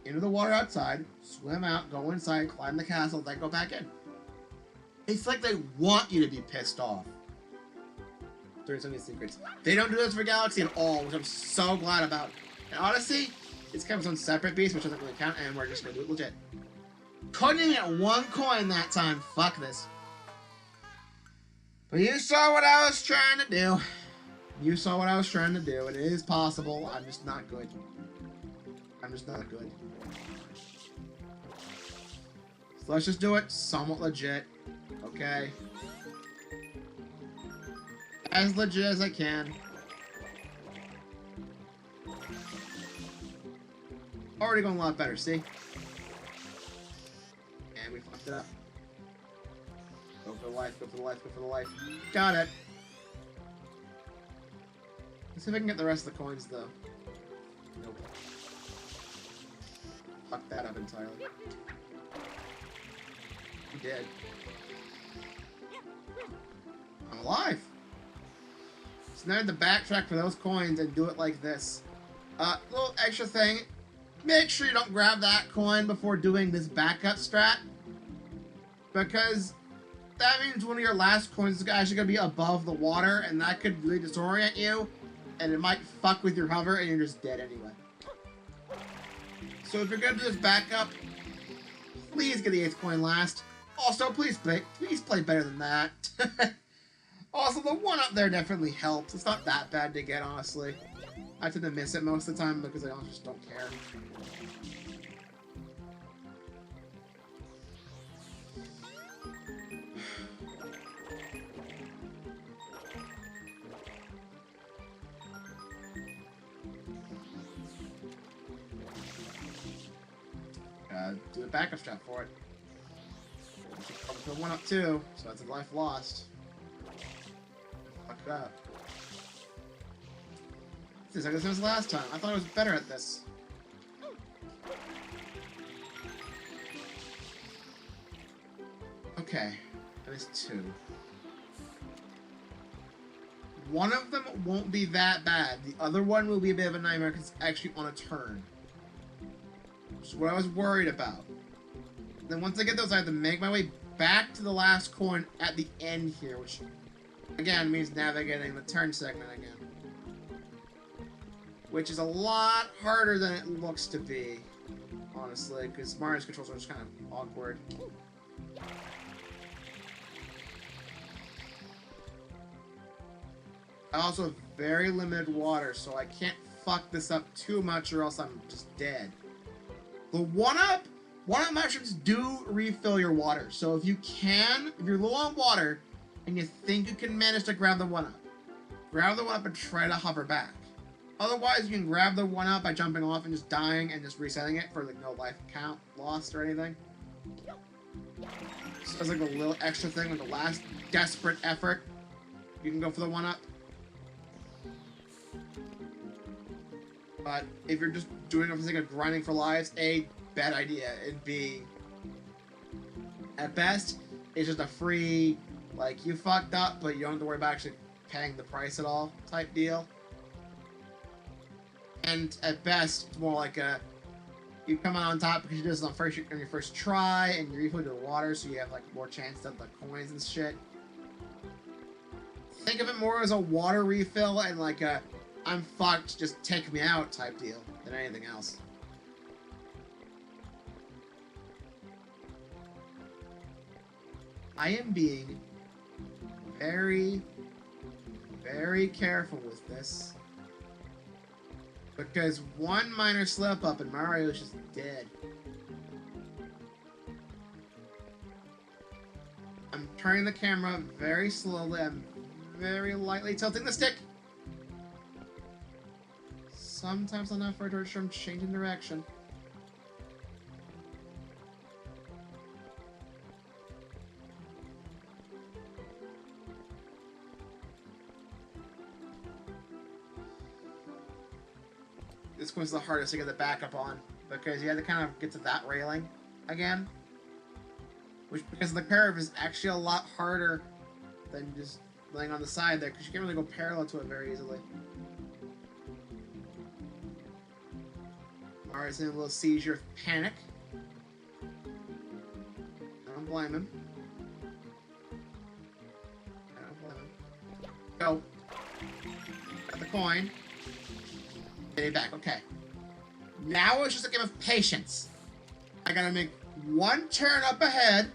into the water outside, swim out, go inside, climb the castle, then go back in. It's like they want you to be pissed off. There's so many secrets. They don't do this for Galaxy at all, which I'm so glad about. And honestly, it's kind of its own separate beast, which doesn't really count, and we're just gonna do it legit. Couldn't even get one coin that time. Fuck this. But you saw what I was trying to do. You saw what I was trying to do. It is possible. I'm just not good. I'm just not good. So let's just do it somewhat legit. Okay? As legit as I can. Already going a lot better, see? And we fucked it up. Go for the life, go for the life, go for the life. Got it. Let's see if I can get the rest of the coins, though. Nope. Fuck that up entirely. You did. I'm alive! So now I have to backtrack for those coins and do it like this. Little extra thing. Make sure you don't grab that coin before doing this backup strat. Because that means one of your last coins is actually going to be above the water, and that could really disorient you, and it might fuck with your hover, and you're just dead anyway. So if you're going to do this backup, please get the 8th coin last. Also, please play better than that. Also, the one up there definitely helps. It's not that bad to get, honestly. I tend to miss it most of the time because I just don't care. Do a backup strat for it. Probably put one up too, so that's a life lost. Fuck it up. This is like this was last time. I thought I was better at this. Okay, that is 2. One of them won't be that bad. The other one will be a bit of a nightmare because it's actually on a turn. Which is what I was worried about. Then once I get those, I have to make my way back to the last coin at the end here, which again means navigating the turn segment again. Which is a lot harder than it looks to be, honestly, because Mario's controls are just kind of awkward. I also have very limited water, so I can't fuck this up too much or else I'm just dead. The one-up mushrooms do refill your water, so if you're low on water, and you think you can manage to grab the one-up and try to hover back. Otherwise, you can grab the one-up by jumping off and just dying and just resetting it for like no life count lost or anything. So as like a little extra thing, like the last desperate effort, you can go for the one-up. But if you're just doing it for the sake of grinding for lives, A, bad idea, and B, at best, it's just a free, like, you fucked up, but you don't have to worry about actually paying the price at all type deal. And at best, it's more like a, you come out on top because you did this on your first try, and you refill your water, so you have, like, more chance of, like, coins and shit. Think of it more as a water refill and, like, a I'm fucked, just take me out type deal than anything else. I am being very, very careful with this. Because one minor slip up and Mario is just dead. I'm turning the camera very slowly. I'm very lightly tilting the stick. Sometimes I'm not afraid to changing direction. This one's the hardest to get the backup on, because you have to kind of get to that railing again. which, because of the curve, is actually a lot harder than just laying on the side there, because you can't really go parallel to it very easily. Mario's in a little seizure of panic. I don't blame him. Go. Got the coin. Get it back. Okay. Now it's just a game of patience. I gotta make one turn up ahead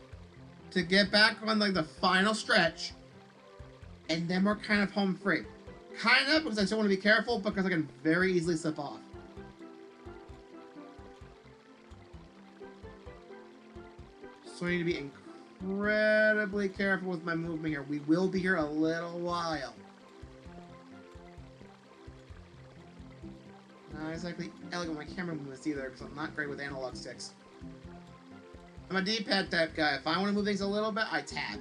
to get back on like the final stretch, and then we're kind of home free. Kind of, because I still want to be careful, because I can very easily slip off. So I need to be incredibly careful with my movement here. We will be here a little while. Not exactly elegant with my camera movements either, because I'm not great with analog sticks. I'm a D-pad type guy. If I want to move things a little bit, I tap.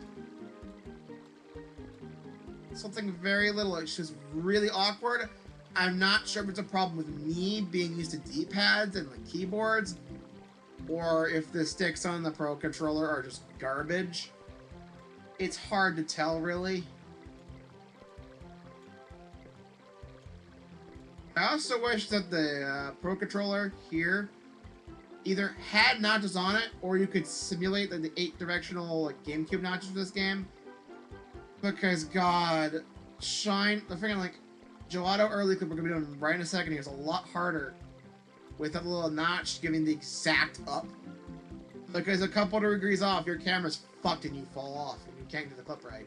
Something very little. It's just really awkward. I'm not sure if it's a problem with me being used to D-pads and like keyboards, or if the sticks on the Pro Controller are just garbage. It's hard to tell, really. I also wish that the Pro Controller here either had notches on it, or you could simulate the 8-directional like, GameCube notches for this game. Because, God, the freaking, like, Gelato early clip we're going to be doing right in a second here is a lot harder with that little notch giving the exact up. Because a couple of degrees off, your camera's fucked and you fall off and you can't get the clip right.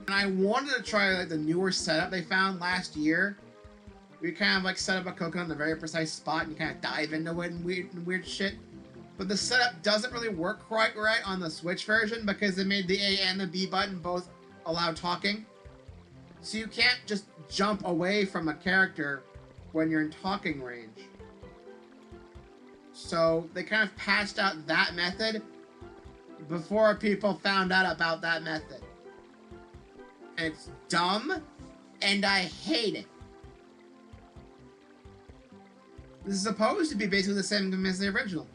And I wanted to try like the newer setup they found last year. We kind of like set up a coconut in a very precise spot and you kind of dive into it and weird shit. But the setup doesn't really work quite right on the Switch version because they made the A and the B button both allow talking. So you can't just jump away from a character when you're in talking range. So they kind of patched out that method before people found out about that method. And it's dumb, and I hate it. This is supposed to be basically the same game as the original.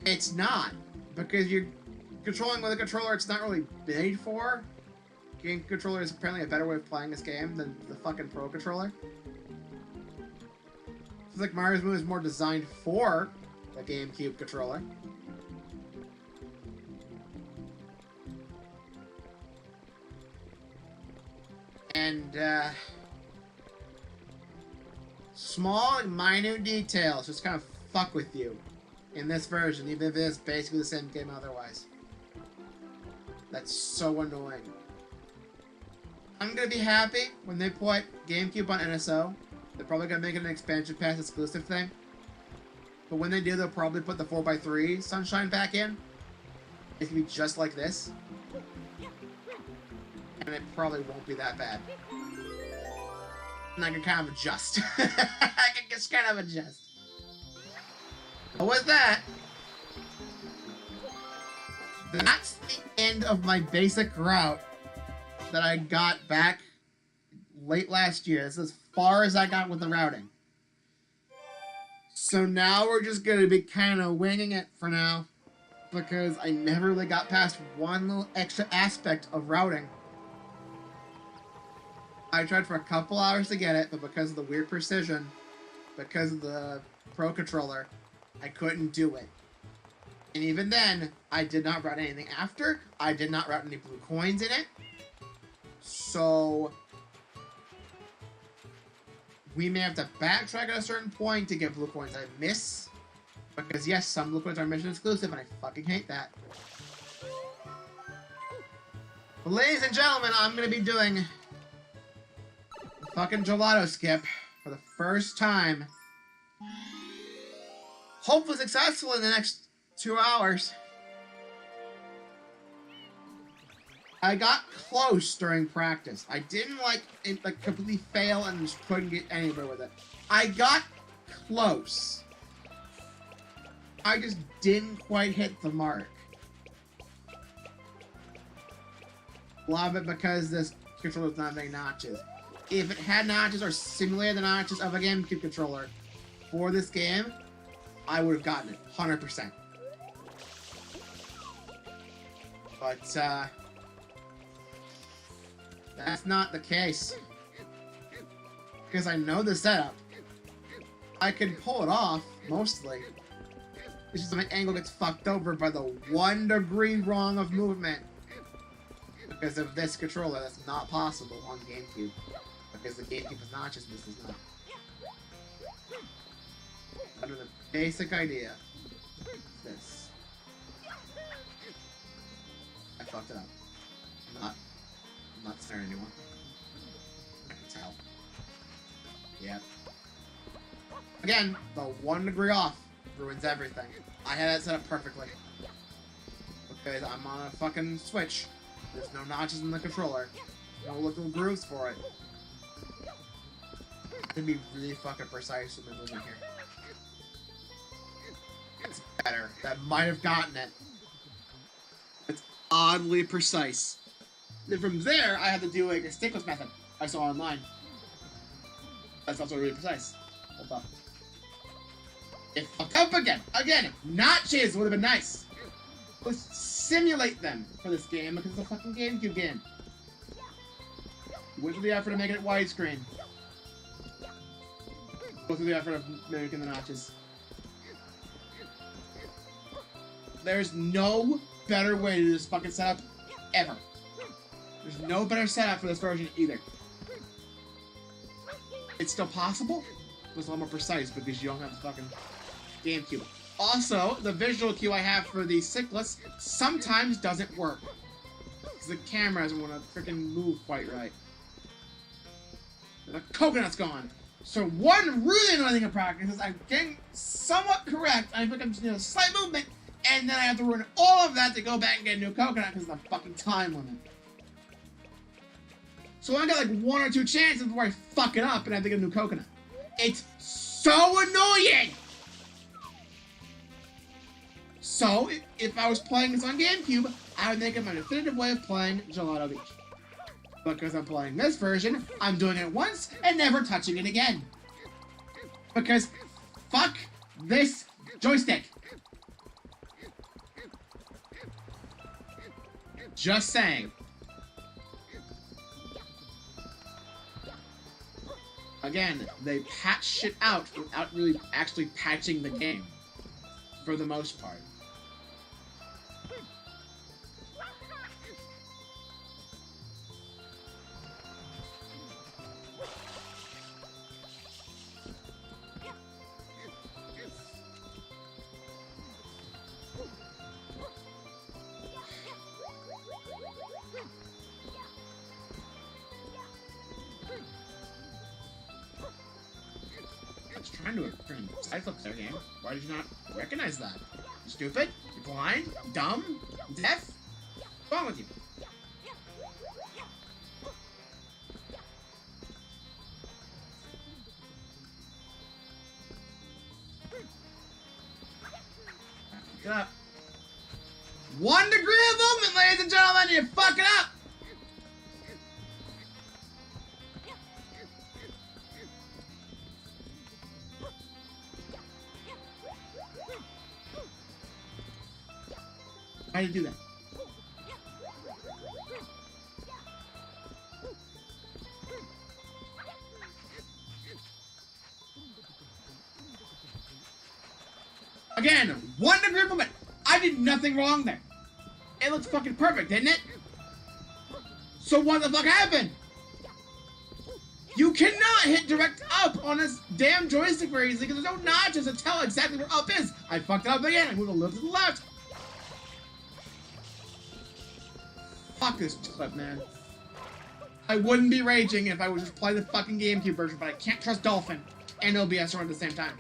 It's not, because you're controlling with a controller it's not really made for. Game controller is apparently a better way of playing this game than the fucking Pro Controller. It's like Mario's Moon is more designed for the GameCube controller. And, small and minute details just kind of fuck with you in this version, even if it is basically the same game otherwise. That's so annoying. I'm gonna be happy when they put GameCube on NSO. They're probably gonna make it an expansion pass exclusive thing. But when they do, they'll probably put the 4x3 Sunshine back in. It's gonna be just like this. And it probably won't be that bad. And I can kind of adjust. I can just kind of adjust. But with that, that's the end of my basic route that I got back late last year. This is as far as I got with the routing. So now we're just going to be kind of winging it for now, because I never really got past one little extra aspect of routing. I tried for a couple hours to get it, but because of the weird precision, because of the Pro Controller, I couldn't do it. And even then, I did not route anything after. I did not route any blue coins in it. So we may have to backtrack at a certain point to get blue coins. I miss, because yes, some blue coins are mission exclusive, and I fucking hate that. But ladies and gentlemen, I'm going to be doing fucking gelato skip for the first time. Hopefully successful in the next 2 hours. I got close during practice. I didn't like completely fail and just couldn't get anywhere with it. I got close. I just didn't quite hit the mark. A lot of it because this controller does not have any notches. If it had notches or simulated the notches of a GameCube controller for this game, I would have gotten it. 100%. But, that's not the case. Because I know the setup. I can pull it off, mostly. It's just my angle gets fucked over by the 1 degree wrong of movement. Because of this controller, that's not possible on GameCube. Because the GameCube is notches, this is not. Under the basic idea. This. I fucked it up. I'm not snaring anyone. I can tell. Yep. Again, the 1 degree off ruins everything. I had that set up perfectly. Because I'm on a fucking Switch. There's no notches in the controller. No little grooves for it. I can be really fucking precise with my movement here. It's better. That might have gotten it. It's oddly precise. Then from there, I had to do like a stickless method I saw online. That's also really precise. Hold up. It fucked up again. Again, notches would have been nice. Let's simulate them for this game because it's a fucking GameCube game. Went through the effort of making it widescreen. Go through the effort of making the notches. There's no better way to do this fucking setup ever. There's no better setup for this version either. It's still possible, but it's a lot more precise because you don't have the fucking GameCube. Also, the visual cue I have for the Sickless sometimes doesn't work. Because the camera doesn't want to freaking move quite right. The coconut's gone. So one really annoying thing in practice is I'm getting somewhat correct. I think I'm just doing a slight movement, and then I have to ruin all of that to go back and get a new coconut because of the fucking time limit. So I got like 1 or 2 chances before I fuck it up and I have to get a new coconut. It's so annoying! So, if I was playing this on GameCube, I would make it my definitive way of playing Gelato Beach. Because I'm playing this version, I'm doing it once and never touching it again. Because, fuck this joystick. Just saying. Again, they patch shit out without really actually patching the game. For the most part. Trying to bring side flips there, game. Why did you not recognize that? You stupid? You blind? Dumb? Deaf? What's wrong with you? Fuck it up. 1 degree of movement, ladies and gentlemen, you fuck it up! Why did you do that? Again, 1 degree movement. I did nothing wrong there. It looks fucking perfect, didn't it? So what the fuck happened? You cannot hit direct up on this damn joystick very easily because there's no notches to tell exactly where up is. I fucked it up again. I moved a little to the left. Fuck this clip, man. I wouldn't be raging if I would just play the fucking GameCube version, but I can't trust Dolphin and OBS run at the same time.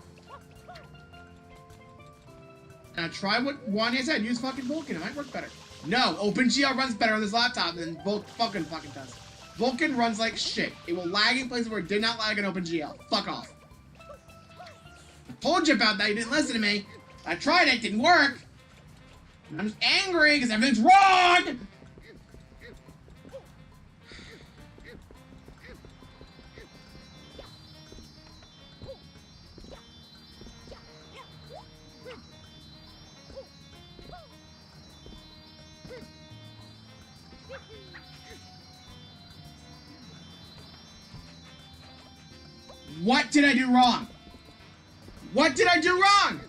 Now try what Wanya said, use fucking Vulkan, it might work better. No, OpenGL runs better on this laptop than Vulkan fucking does. Vulkan runs like shit. It will lag in places where it did not lag in OpenGL. Fuck off. I told you about that, you didn't listen to me. I tried it, didn't work. I'm just angry because everything's wrong! What did I do wrong? What did I do wrong?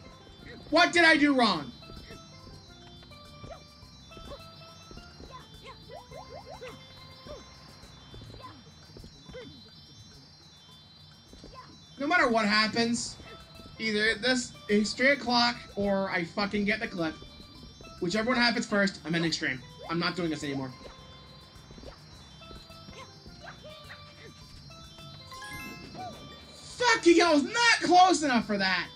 What did I do wrong? No matter what happens, either this is straight o'clock or I fucking get the clip. Whichever one happens first, I'm ending stream. I'm not doing this anymore. Fuck you, I was not close enough for that.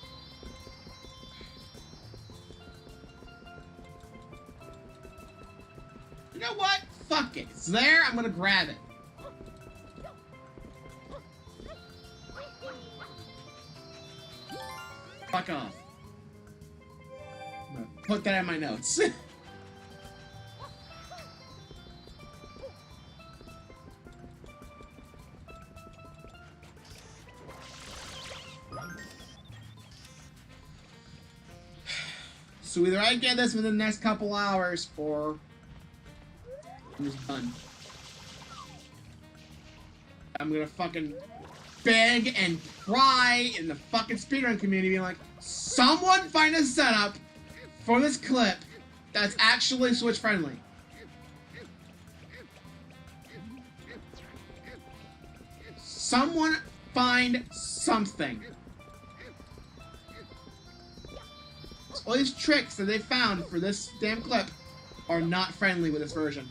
You know what? Fuck it. It's there, I'm gonna grab it. Fuck off. I'm gonna put that in my notes. So either I get this within the next couple hours, or I'm just done. I'm gonna fucking beg and cry in the fucking speedrun community, being like, someone find a setup for this clip that's actually Switch friendly. Someone find something. All these tricks that they found for this damn clip are not friendly with this version.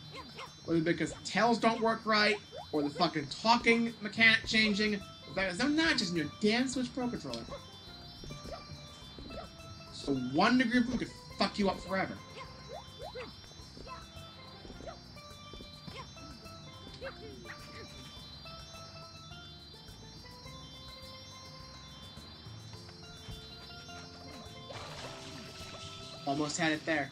Whether because tails don't work right, or the fucking talking mechanic changing. There's no notches in your damn Switch Pro Controller. So 1 degree of blue could fuck you up forever. Almost had it there.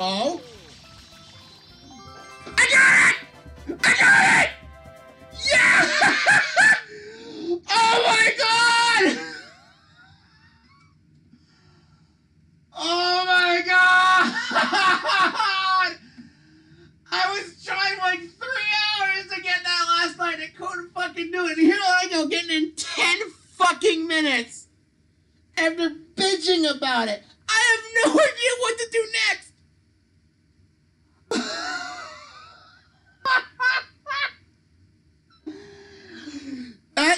Oh! I got it! I got it! Yeah! Oh my god! Oh my god! I was trying like 3 hours to get that last night and couldn't fucking do it. And here I go getting in 10 fucking minutes after bitching about it. I have no idea what to do next.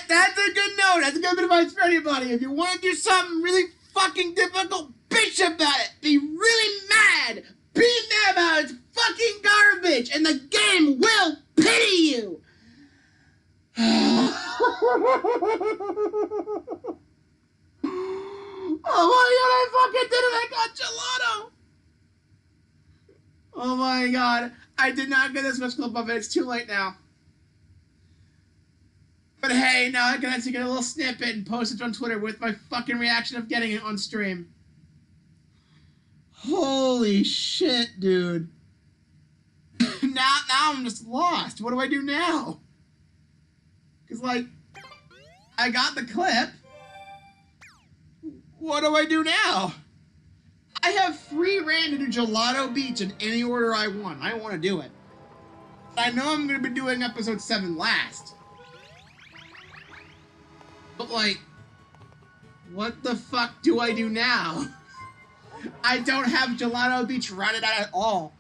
That's a good note. That's a good bit of advice for anybody. If you want to do something really fucking difficult, bitch about it. Be really mad. Be mad about it. It's fucking garbage, and the game will pity you. Oh my god, I fucking did it. I got gelato. Oh my god. I did not get this much clip of it. It's too late now. But hey, now I can actually get a little snippet and post it on Twitter with my fucking reaction of getting it on stream. Holy shit, dude. now I'm just lost. What do I do now? Because, like, I got the clip. What do I do now? I have free reign to do Gelato Beach in any order I want. I want to do it. I know I'm going to be doing episode 7 last. But, like, what the fuck do I do now? I don't have Gelato Beach running out at all.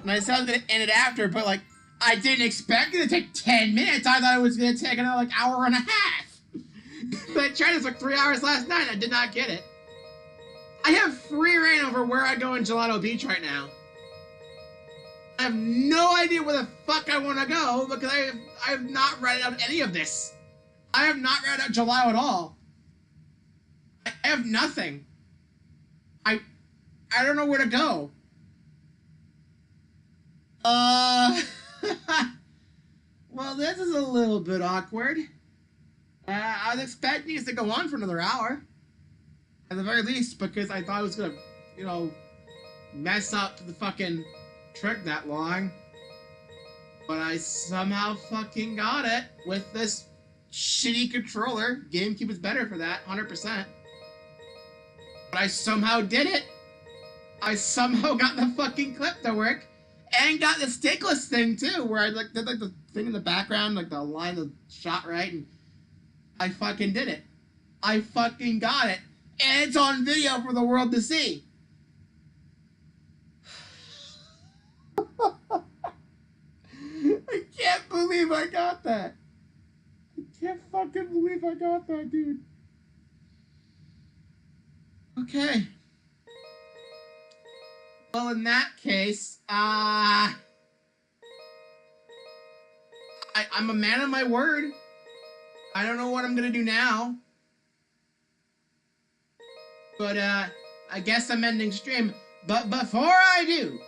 And I said I was going to end it after, but, like, I didn't expect it to take 10 minutes. I thought it was going to take another, like, hour and a half. But I tried this, like, 3 hours last night, and I did not get it. I have free reign over where I go in Gelato Beach right now. I have no idea where the fuck I want to go, because I have not read out any of this. I have not read out Gelato at all. I have nothing. I don't know where to go. Well, this is a little bit awkward. I was expecting this to go on for another hour. At the very least, because I thought it was gonna, you know, mess up the fucking trick that long. But I somehow fucking got it with this shitty controller. GameCube is better for that, 100%. But I somehow did it. I somehow got the fucking clip to work. And got the stickless thing, too, where I did the thing in the background, like the line, the shot right, and I fucking did it. I fucking got it. And it's on video for the world to see. I can't believe I got that. I can't fucking believe I got that, dude. Okay. Well, in that case, I'm a man of my word. I don't know what I'm gonna do now. But, I guess I'm ending stream. But before I do,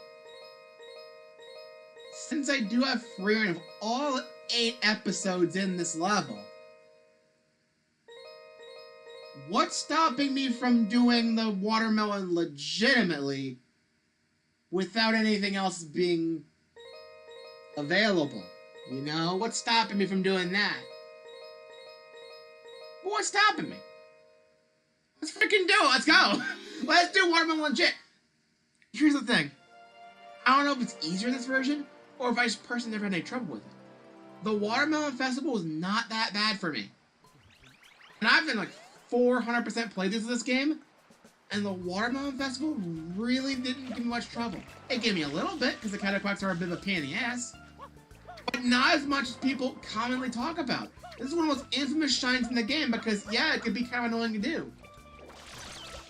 since I do have free reign of all 8 episodes in this level, what's stopping me from doing the watermelon legitimately without anything else being available? You know? What's stopping me from doing that? What's stopping me? Let's freaking do it. Let's go. Let's do watermelon legit. Here's the thing. I don't know if it's easier in this version or if I just personally never had any trouble with it. The Watermelon Festival was not that bad for me. And I've been like 400% playthroughs of this game, and the Watermelon Festival really didn't give me much trouble. It gave me a little bit, because the Cataquacks are a bit of a pain in the ass, but not as much as people commonly talk about. This is one of the most infamous shines in the game, because yeah, it could be kind of annoying to do.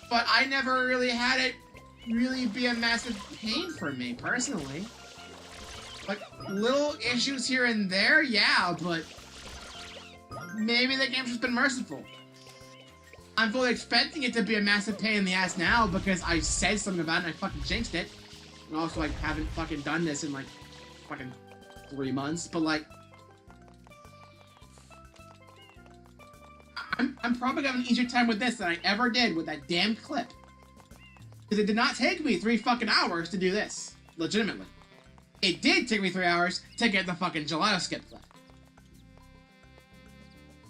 But I never really had it really be a massive pain for me, personally. Like, little issues here and there, yeah, but maybe the game's just been merciful. I'm fully expecting it to be a massive pain in the ass now because I said something about it and I fucking jinxed it. And also, I haven't fucking done this in, like, fucking 3 months, but, like, I'm probably gonna have an easier time with this than I ever did with that damn clip. Because it did not take me 3 fucking hours to do this. Legitimately. It did take me 3 hours to get the fucking gelato skip clip.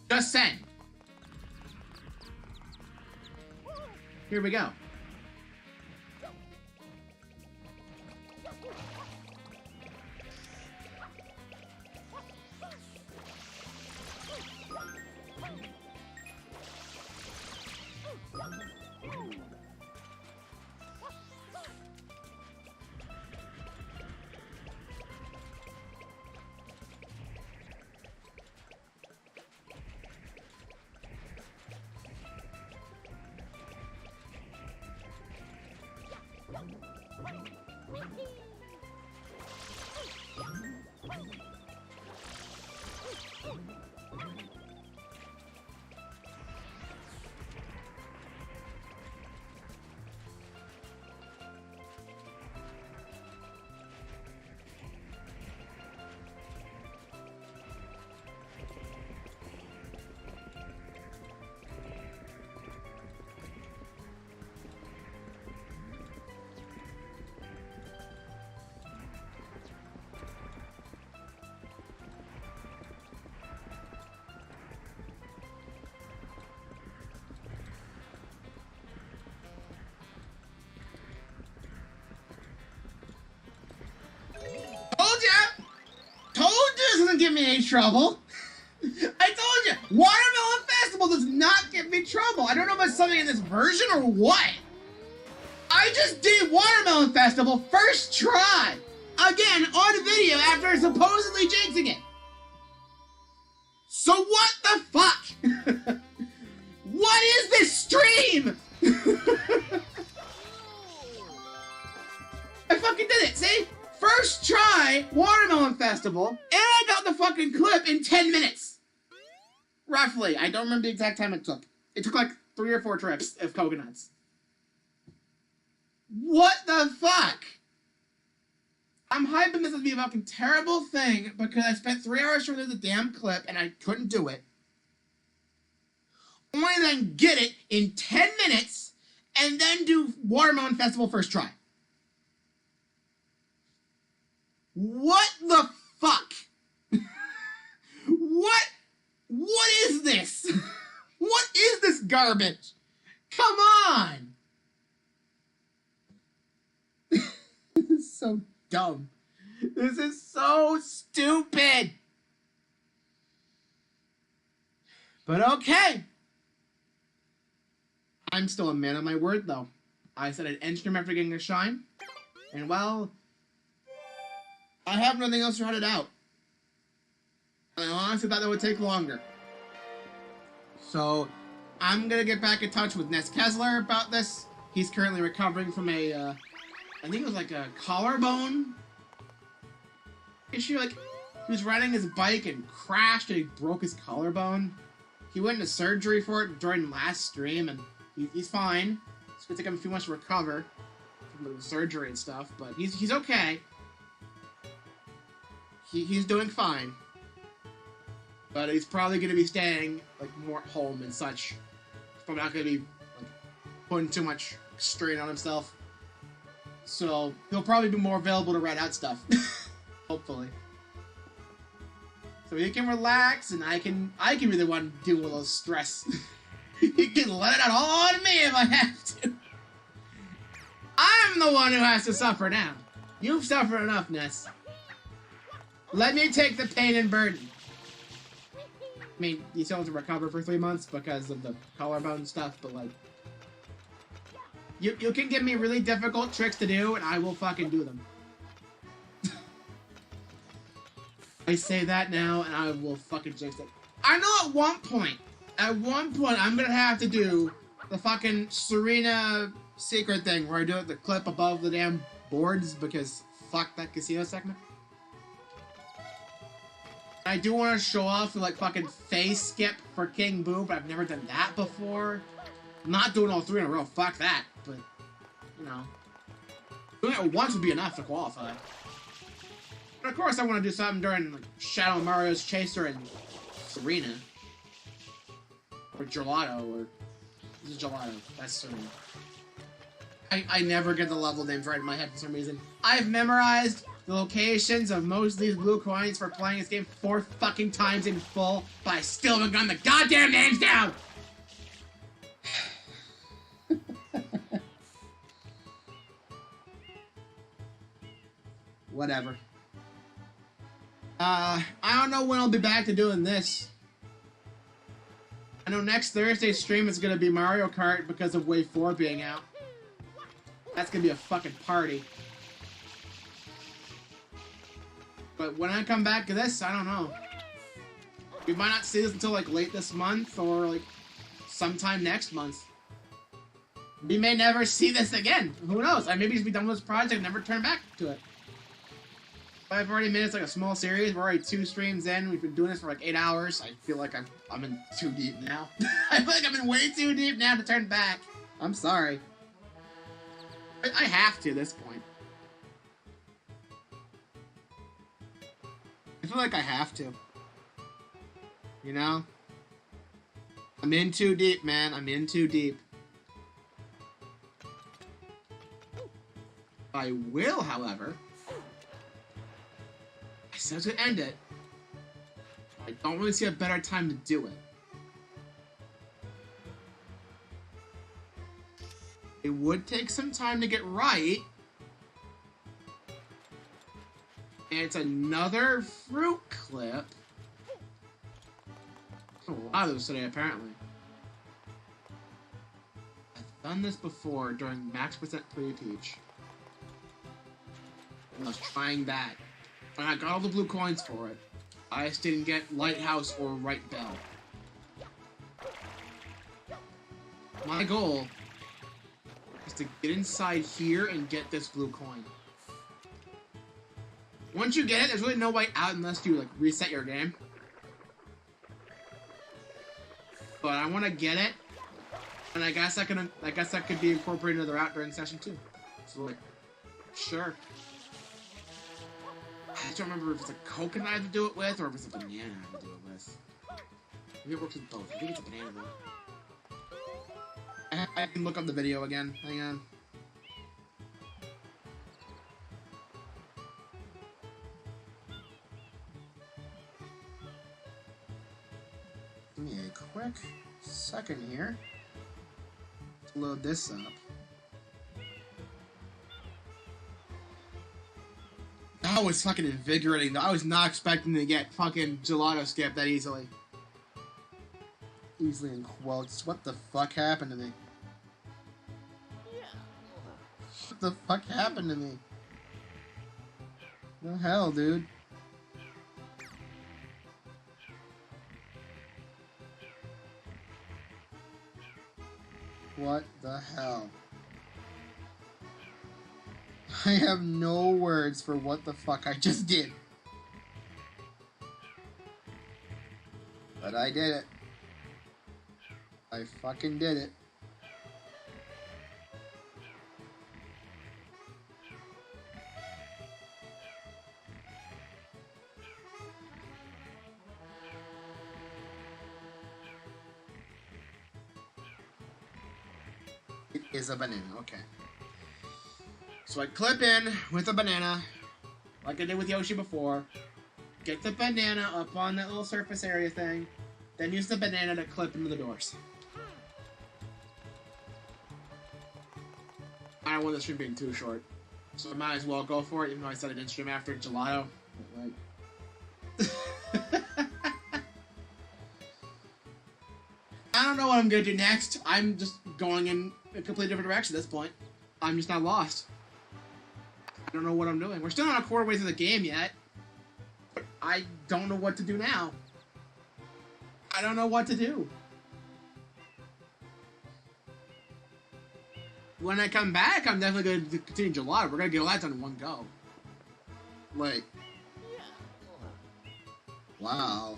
Just saying. Here we go. Give me any trouble. I told you, Watermelon Festival does not give me trouble. I don't know if it's something in this version or what. I just did Watermelon Festival first try. Again, on video after supposedly jinxing it. So what the fuck? What is this stream? I fucking did it, see? First try, Watermelon Festival, and I got the fucking clip in 10 minutes. Roughly. I don't remember the exact time it took. It took like 3 or 4 trips of coconuts. What the fuck? I'm hyping this to be a fucking terrible thing because I spent 3 hours trying to do the damn clip and I couldn't do it. Only then get it in 10 minutes and then do Watermelon Festival first try. What the fuck? What is this? What is this garbage? Come on! This is so dumb. This is so stupid. But okay. I'm still a man of my word, though. I said I'd instrument for getting a shine. And, well, I have nothing else to run it out. I honestly thought that would take longer. So, I'm gonna get back in touch with Ness Kessler about this. He's currently recovering from a, I think it was like a collarbone issue. Like, he was riding his bike and crashed and he broke his collarbone. He went into surgery for it during last stream, and he's fine. It's gonna take him a few months to recover from the surgery and stuff, but he's okay. He's doing fine. But he's probably going to be staying, like, more at home and such. He's probably not going to be, like, putting too much strain on himself. So, he'll probably be more available to write out stuff. Hopefully. So he can relax, and I can be the one to deal with all stress. He can let it out all on me if I have to. I'm the one who has to suffer now. You've suffered enough, Ness. Let me take the pain and burden. I mean, you still have to recover for 3 months because of the collarbone stuff, but, like, you can give me really difficult tricks to do, and I will fucking do them. I say that now, and I will fucking jinx it. I know at one point, I'm gonna have to do the fucking Serena secret thing where I do it the clip above the damn boards because fuck that casino segment. I do want to show off the, like, fucking face skip for King Boo, but I've never done that before. I'm not doing all 3 in a row, fuck that, but, you know. Doing it once would be enough to qualify. But of course I want to do something during, like, Shadow Mario's Chaser and Serena. Or Gelato, or... This is Gelato, that's Serena. I never get the level names right in my head for some reason. I've memorized the locations of most of these blue coins for playing this game 4 fucking times in full, but I still haven't gotten the goddamn names down! Whatever. I don't know when I'll be back to doing this. I know next Thursday's stream is gonna be Mario Kart because of Wave 4 being out. That's gonna be a fucking party. But when I come back to this, I don't know. We might not see this until, like, late this month or, like, sometime next month. We may never see this again. Who knows? I maybe just be done with this project and never turn back to it. I've already made it like a small series. We're already 2 streams in. We've been doing this for like 8 hours. I feel like I'm in too deep now. I feel like I'm in way too deep now to turn back. I'm sorry. I have to at this point. I feel like I have to. You know? I'm in too deep, man. I'm in too deep. I will, however... I said I was gonna end it. I don't really see a better time to do it. It would take some time to get right. And it's another fruit clip. A lot of those today, apparently. I've done this before during Max % Pre-Peach. And I was trying that. And I got all the blue coins for it. I just didn't get Lighthouse or Right Bell. My goal is to get inside here and get this blue coin. Once you get it, there's really no way out unless you, like, reset your game. But I want to get it, and I guess that could be incorporated into the route during session 2. So, like, sure. I just don't remember if it's a coconut I have to do it with, or if it's a banana I have to do it with. Maybe it works with both. I think it's a banana, though. I can look up the video again. Hang on. Give me a quick second here to load this up. That was fucking invigorating. I was not expecting to get fucking gelato skip that easily. Easily in quotes. What the fuck happened to me? What the fuck happened to me? The hell, dude? What the hell? I have no words for what the fuck I just did. But I did it. I fucking did it. It is a banana, okay. So I clip in with a banana, like I did with Yoshi before. Get the banana up on that little surface area thing, then use the banana to clip into the doors. I don't want the stream being too short, so I might as well go for it, even though I said I didn't stream after gelato. I don't know what I'm gonna do next. I'm just going in a completely different direction at this point. I'm just not lost. I don't know what I'm doing. We're still not a quarter way through the game yet. But I don't know what to do now. I don't know what to do. When I come back, I'm definitely going to continue gelato. We're going to get all that done in one go. Like. Wow.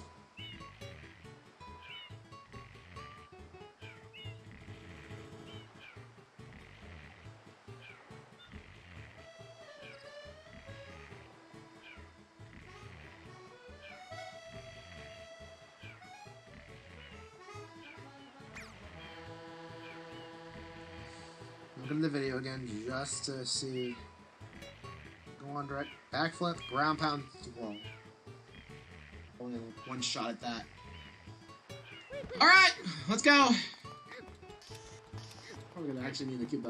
Look at the video again just to see. Go on direct. Backflip, ground pound, roll. Only one shot at that. Alright, let's go. Probably gonna actually need to keep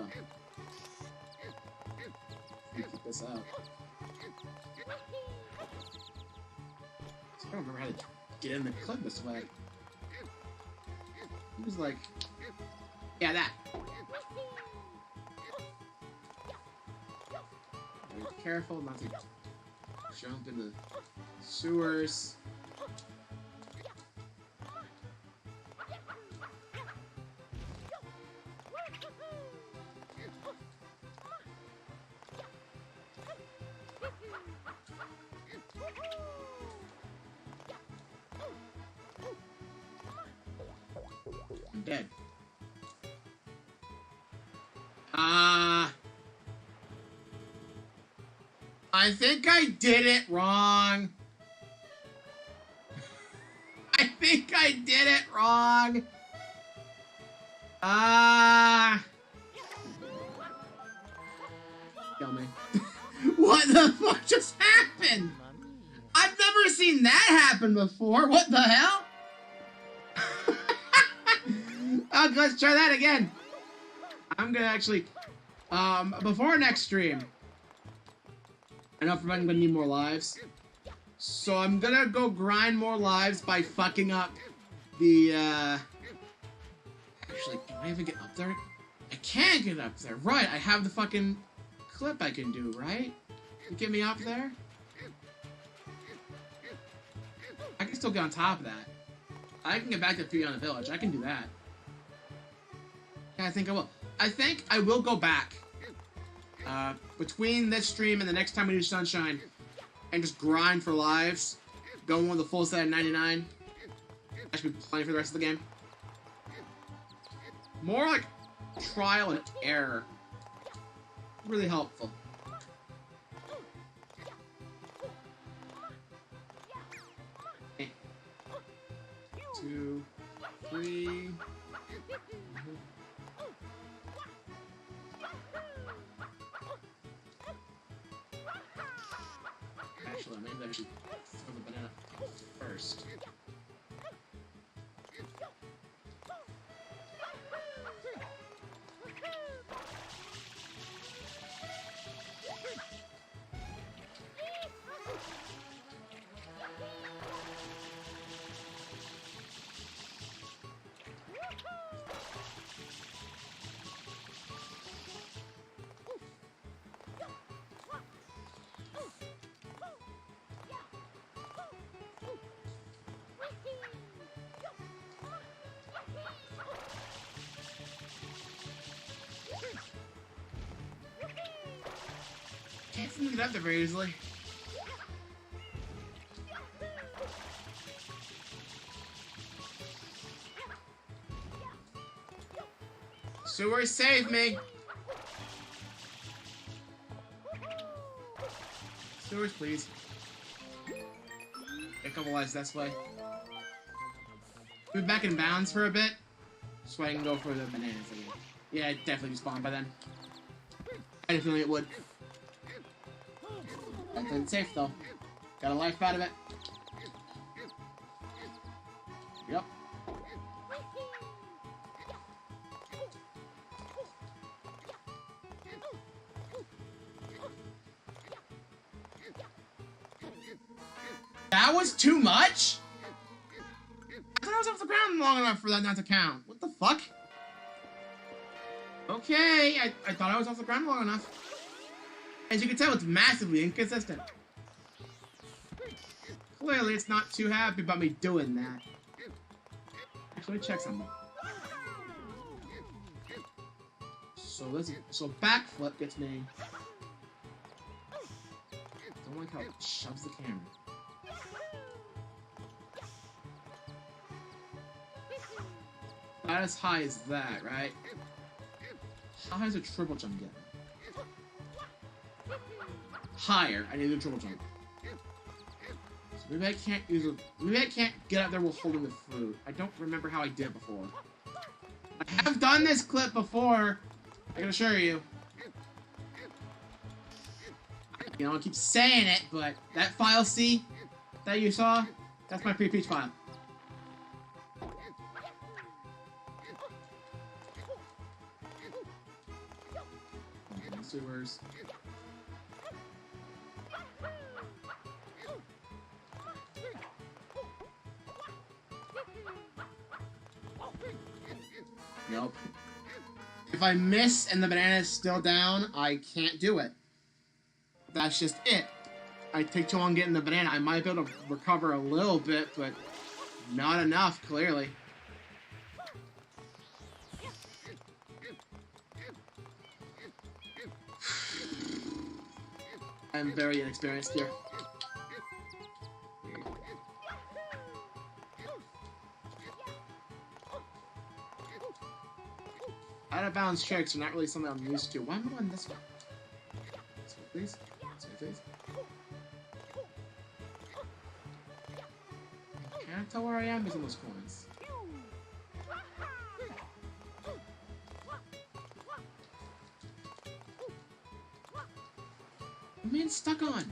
this out. I don't remember how to get in the clip this way. He was like, yeah, that. Be careful not to jump into sewers. I'm dead. I think I did it wrong. I think I did it wrong. Kill me. What the fuck just happened? I've never seen that happen before. What the hell? Oh, let's try that again. I'm gonna actually, before next stream, I know I'm gonna need more lives, so I'm gonna go grind more lives by fucking up the, actually, can I even get up there? I can get up there, right, I have the fucking clip I can do, right? To get me up there? I can still get on top of that. I can get back to 3 on the village, I can do that. Yeah, I think I will. I think I will go back between this stream and the next time we do Sunshine and just grind for lives, going with the full set of 99. That should be plenty for the rest of the game. More like trial and error. Really helpful. Okay. 2, 3. Actually, maybe I should throw the banana first. seem to get up there very easily. Sewer, save me! Sewers, please. Get a couple lives this way. Move back in bounds for a bit, so I can go for the bananas again. Yeah, it definitely respawned by then. I had a feeling it would. That didn't safe though. Got a life out of it. Yep. That was too much? I thought I was off the ground long enough for that not to count. What the fuck? Okay, I thought I was off the ground long enough. As you can tell, it's massively inconsistent. Clearly, it's not too happy about me doing that. Actually, check something. So backflip gets me. Don't like how it shoves the camera. Not as high as that, right? How high is a triple jump get? Higher. I need a triple jump. So maybe I can't use a. Maybe I can't get up there while holding the fruit. I don't remember how I did it before. I have done this clip before. I can assure you. You know, I keep saying it, but that file C that you saw, that's my pre-peach file. Sewers. Nope. If I miss and the banana is still down, I can't do it. That's just it. I take too long getting the banana. I might be able to recover a little bit, but not enough, clearly. I'm very inexperienced here. Out of bounds tricks are not really something I'm used to. Why am I going this way? This way, please. This way, please. I can't tell where I am using those coins. I'm being stuck on.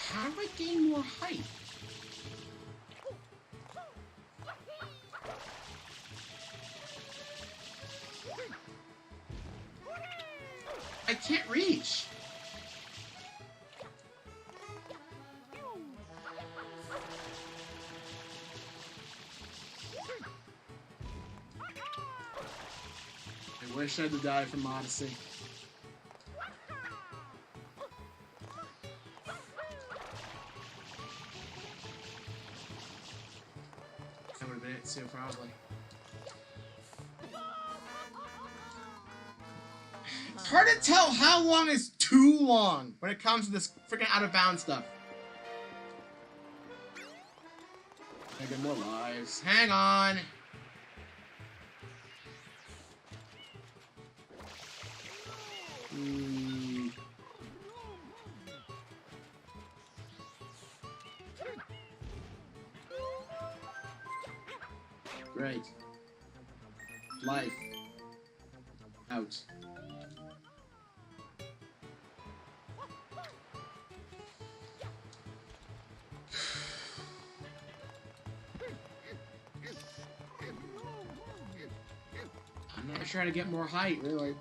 How do I gain more height? I can't reach. I wish I had to die from Odyssey. That would have been it too, probably. It's hard to tell how long is too long when it comes to this freaking out of bounds stuff. I get more lives. Hang on. Great. Life. Out. I'm not sure how to get more height, really.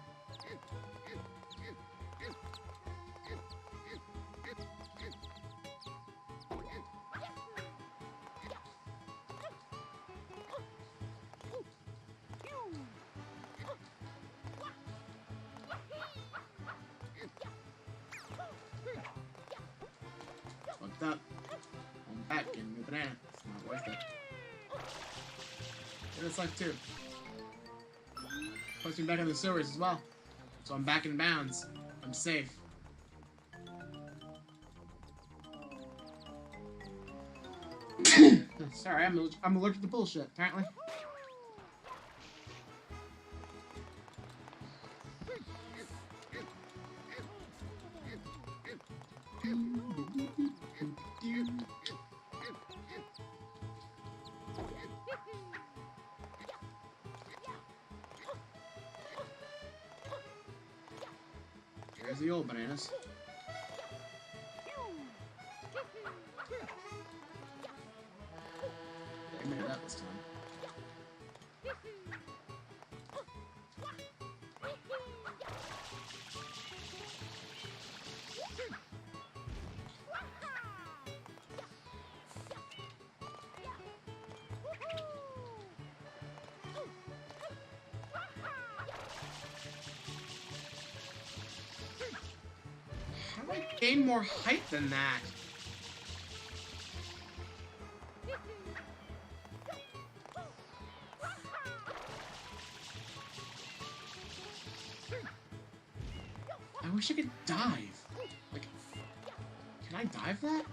jumped up. I'm back, give me a banana. It's not worth it. Yeah, it's like 2. Puts me back in the sewers as well. So I'm back in bounds. I'm safe. Sorry, I'm allergic to bullshit, apparently. There's the old bananas. They made it up this time. How do I gain more height than that? I wish I could dive. Like, can I dive that?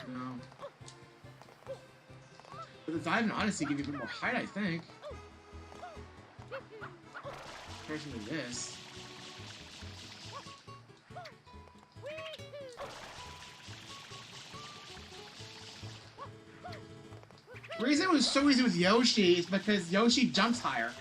No. But the dive in Odyssey gives you a bit more height, I think. Comparison to this. The reason it was so easy with Yoshi is because Yoshi jumps higher.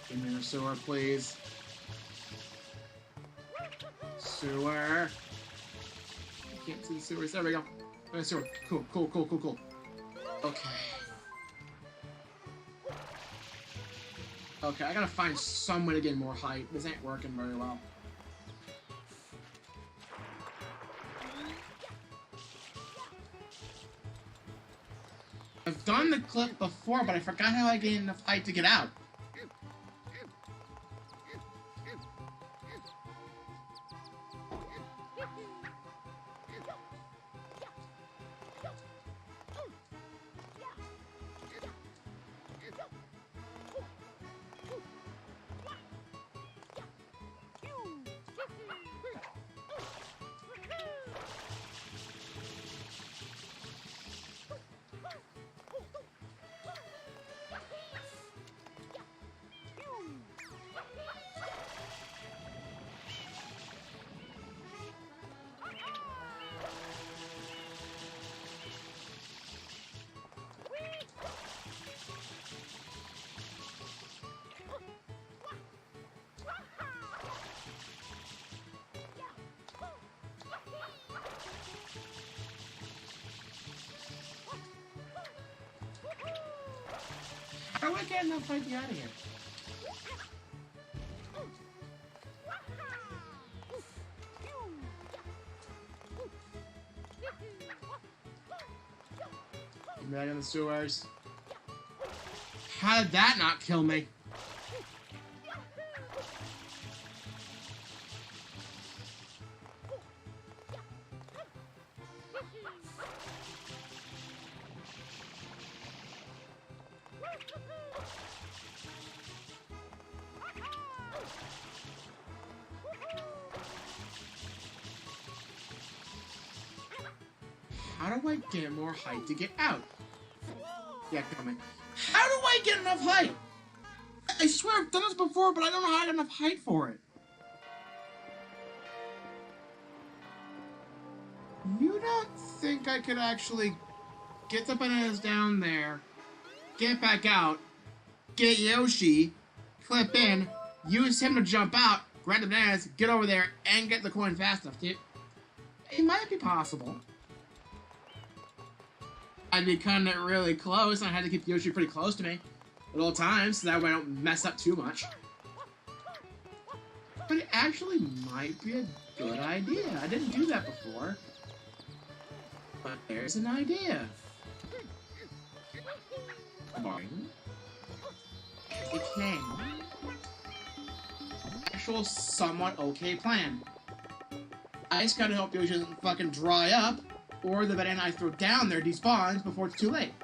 Give me the sewer, please. Sewer. I can't see the sewers. There we go. Oh, sewer. Cool, cool, cool, cool, cool. Okay. Okay, I gotta find some way to get more height. This ain't working very well. I've done the clip before, but I forgot how I gained enough height to get out. How do I get enough height to get out of here? Get back in the sewers. How did that not kill me? How do I get more height to get out? Yeah, come in. How do I get enough height? I swear I've done this before, but I don't know how I get enough height for it. You don't think I could actually get the bananas down there, get back out, get Yoshi, clip in, use him to jump out, grab the bananas, get over there, and get the coin fast enough, dude? It might be possible. I'd be cutting it really close, and I had to keep Yoshi pretty close to me at all times, so that way I don't mess up too much. But it actually might be a good idea. I didn't do that before. But there's an idea. It came. Actual somewhat okay plan. I just gotta hope Yoshi doesn't fucking dry up, or the banana I throw down there despawns before it's too late.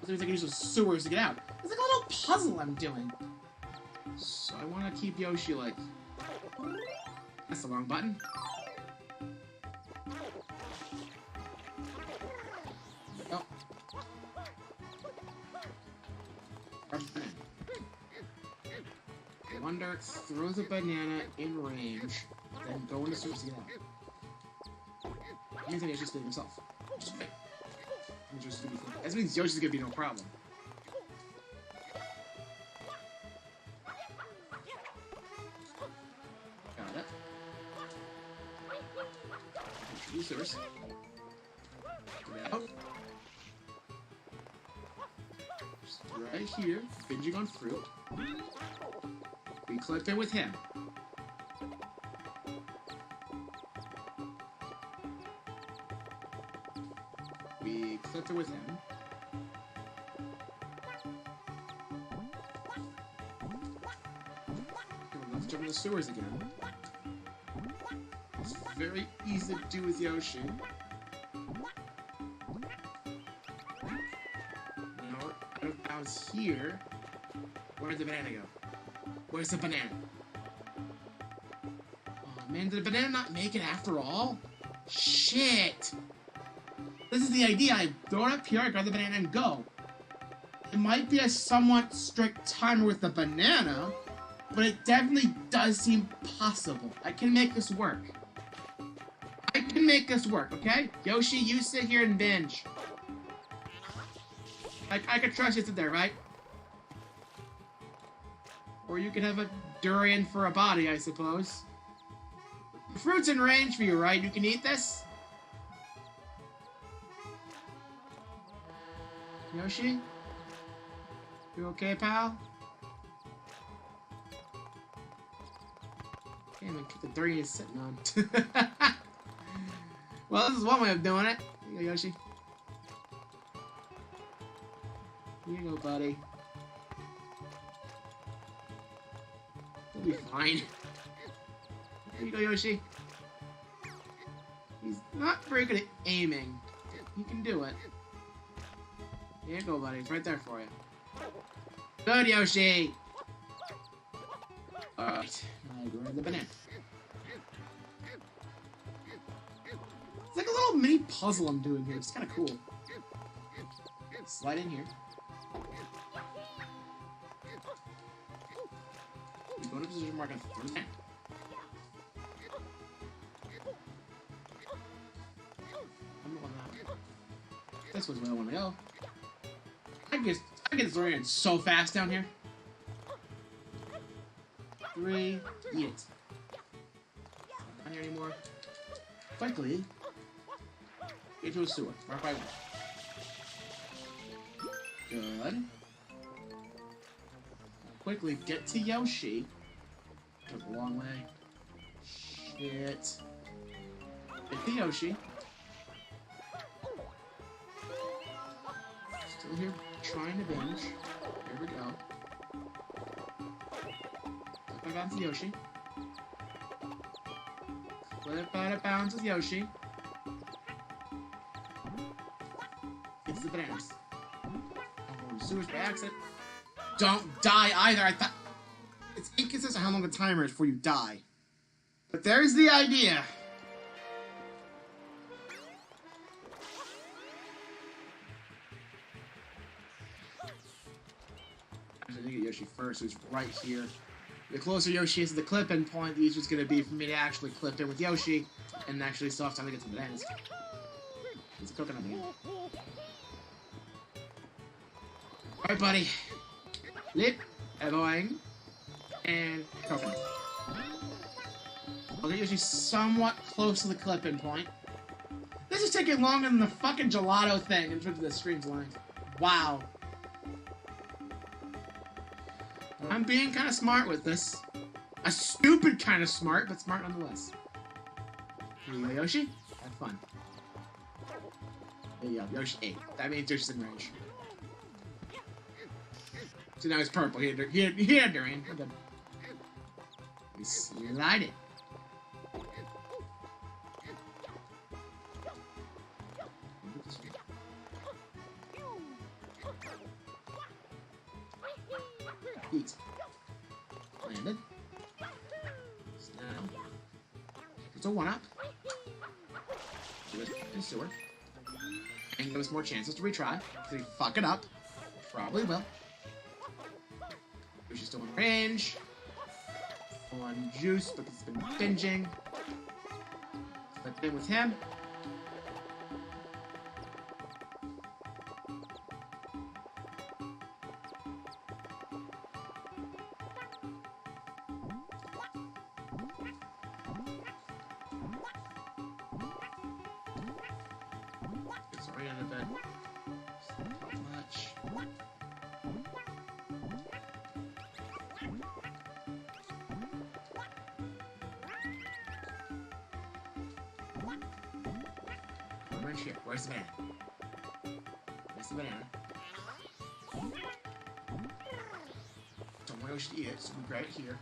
So I can use those sewers to get out. It's like a little puzzle I'm doing. So I want to keep Yoshi like... That's the wrong button. Oh. Wonder throw the banana in range, then go into sewers to get out. That means Yoshi's killing himself. Just wait. That means Yoshi's gonna be no problem. Got it. Introducers. Get out. Just right here, binging on fruit. We clip it with him. We clip it with him. Let's jump in the sewers again. It's very easy to do with Yoshi. Now, out of bounds here. Where'd the banana go? Where's the banana? Oh man, did the banana not make it after all? Shit! This is the idea. I throw it up here, I grab the banana and go. It might be a somewhat strict timer with the banana, but it definitely does seem possible. I can make this work. I can make this work, okay? Yoshi, you sit here and binge. I can trust you to sit there, right? Or you could have a durian for a body, I suppose. The fruit's in range for you, right? You can eat this? Yoshi? You okay, pal? Damn, I keep the durian he's sitting on. Well, this is one way of doing it. Here you go, Yoshi. Here you go, buddy. You'll be fine. Here you go, Yoshi. He's not very good at aiming. He can do it. Here you go, buddy. It's right there for you. Good, Yoshi! Alright. Now I go into the banana. It's like a little mini puzzle I'm doing here. It's kind of cool. Slide in here. Go to position where I can throw it. I'm not going that way. This was where I want to go. I get this oriented so fast down here. 3, eat it. Not here anymore. Quickly, get to a sewer. Right by one. Good. Quickly get to Yoshi. Took a long way. Shit. Get to Yoshi. Still here trying to binge. Here we go. Flip back onto Yoshi. Flip out of bounds with Yoshi. It's the bananas. Oh, sewers by accident. Don't die either. I thought it's inconsistent how long the timer is before you die. But there's the idea. I have to get Yoshi first, who's right here. The closer Yoshi is to the clip-in point, the easier it's going to be for me to actually clip in with Yoshi and actually still have time to get to the bananas. It's a coconut banana. Alright, buddy. Lip, boing, and coconut. Okay, usually somewhat close to the clip-in point. This is taking longer than the fucking gelato thing in terms of the stream's length. Wow. I'm being kind of smart with this. A stupid kind of smart, but smart nonetheless. Here you go, Yoshi. Have fun. There you go, Yoshi 8. That means Yoshi's in range. So now he's purple. He had Durian. We're good. We slide it. Eat. Landed. Now. It's a 1-up. Do it in sewer. And give us more chances to retry. If we fuck it up, probably will. She's still in range. On juice, but it's been binging. Let's in with him. It's right on the bed. Not much. Right here. Where's the banana? Where's the banana? Don't want Yoshi to eat it, so we grab it here.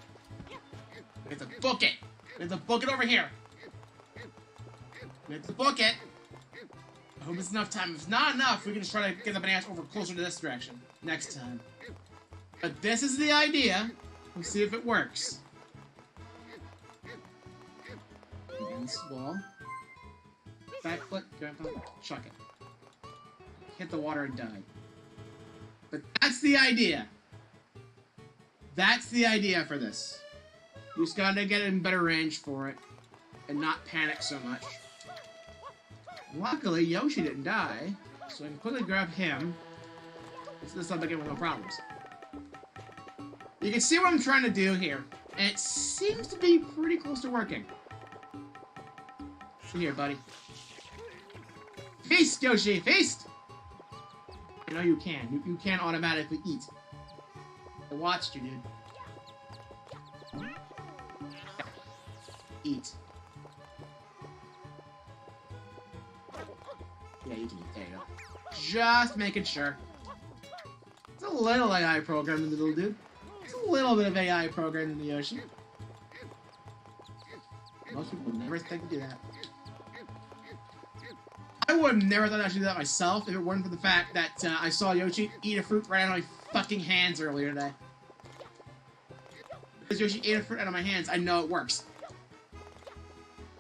We have to book it! We have to book it over here! We have to book it! I hope it's enough time. If it's not enough, we can just try to get the bananas over closer to this direction next time. But this is the idea. We'll see if it works. Against the wall. Back foot, grandpa, chuck it. Hit the water and die. But that's the idea. That's the idea for this. You just gotta get in better range for it. And not panic so much. Luckily, Yoshi didn't die. So I can quickly grab him. This looks like it with no problems. You can see what I'm trying to do here. And it seems to be pretty close to working. See here, buddy. Feast, Yoshi! Feast! I know you can. You can automatically eat. I watched you, dude. Eat. Yeah, you can eat. There you go. Just making sure. It's a little AI programmed in the little dude. It's a little bit of AI programmed in the Yoshi. Most people would never think to do that. I would have never thought I should do that myself if it weren't for the fact that I saw Yoshi eat a fruit right out of my fucking hands earlier today. Because Yoshi ate a fruit out of my hands, I know it works.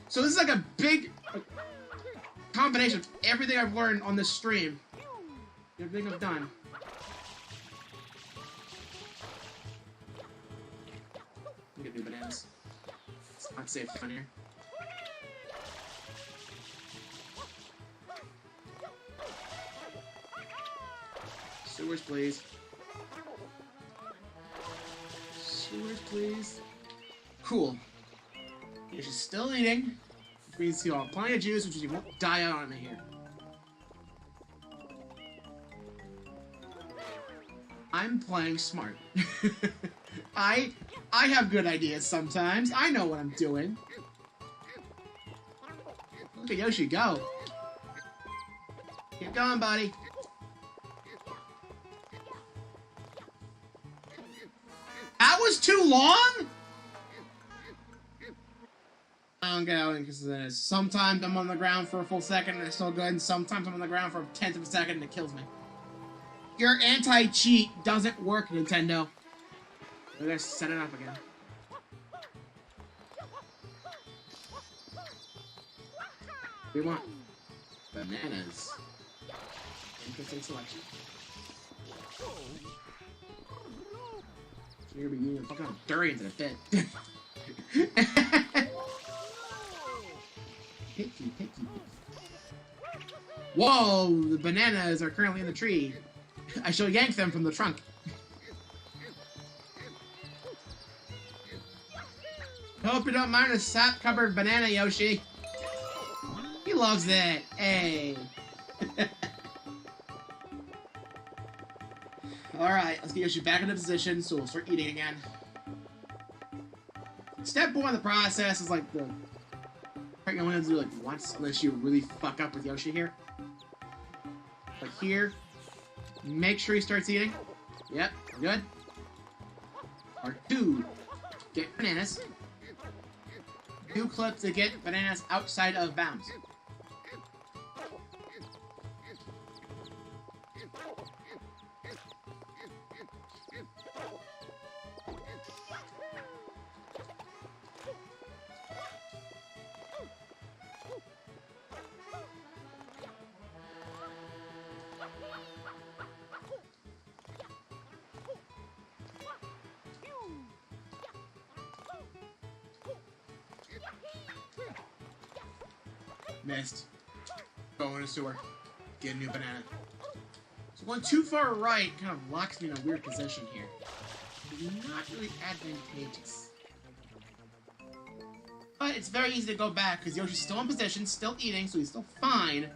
So this is like a big combination of everything I've learned on this stream. Everything I've done. Look at new bananas. It's not safe down here. Sewers, please. Sewers, please. Cool. She's still eating, which means he'll have plenty of juice, which means he won't die out on me here. I'm playing smart. I have good ideas sometimes. I know what I'm doing. Look at Yoshi go. Keep going, buddy. That was too long? I don't get how inconsistent it is. Sometimes I'm on the ground for a full second and it's still good, and sometimes I'm on the ground for a tenth of a second and it kills me. Your anti-cheat doesn't work, Nintendo. We gotta set it up again. What do you want? Bananas. Interesting selection. So you're gonna be eating fucking durians in a bit. Picky. Whoa! The bananas are currently in the tree. I shall yank them from the trunk. Hope you don't mind a sap-covered banana, Yoshi. He loves it. Hey. Alright, let's get Yoshi back into position so we'll start eating again. Step 1 of the process is like the... You only have to do like once unless you really fuck up with Yoshi here. But here, make sure he starts eating. Yep, good. Part 2, get bananas. Do clips to get bananas outside of bounds. Missed. Go in a sewer. Get a new banana. So going too far right kind of locks me in a weird position here. It's not really advantageous. But it's very easy to go back because Yoshi's still in position, still eating, so he's still fine.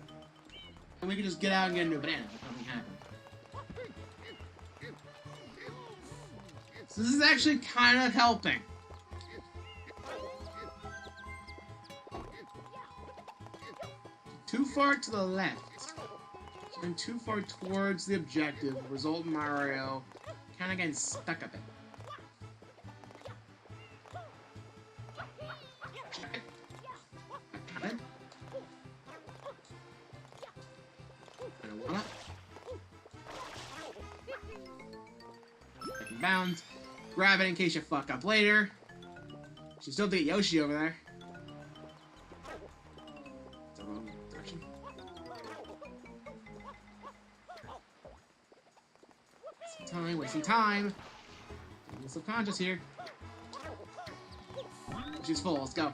And we can just get out and get a new banana if nothing happened. So this is actually kind of helping. Too far to the left, and too far towards the objective, result in Mario kind of getting stuck a bit. Check. Got it. Marijuana. Bound. Grab it in case you fuck up later. Should still get Yoshi over there. Wasting time. I'm subconscious here. She's full. Let's go.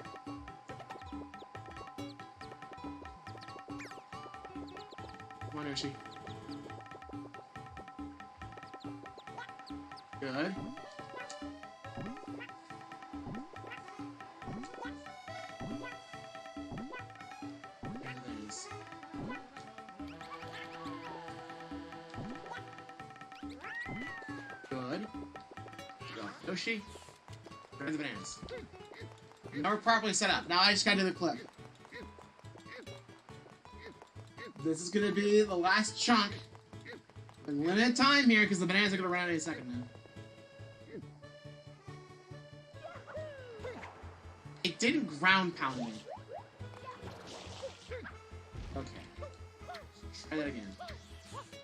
Come on, Yoshi. Good. Good. Go. Yoshi. Grab the bananas. Now we're properly set up. Now I just gotta do the clip. This is gonna be the last chunk. Limited time here because the bananas are gonna run out in a second now. It didn't ground pound me. Okay. Try that again.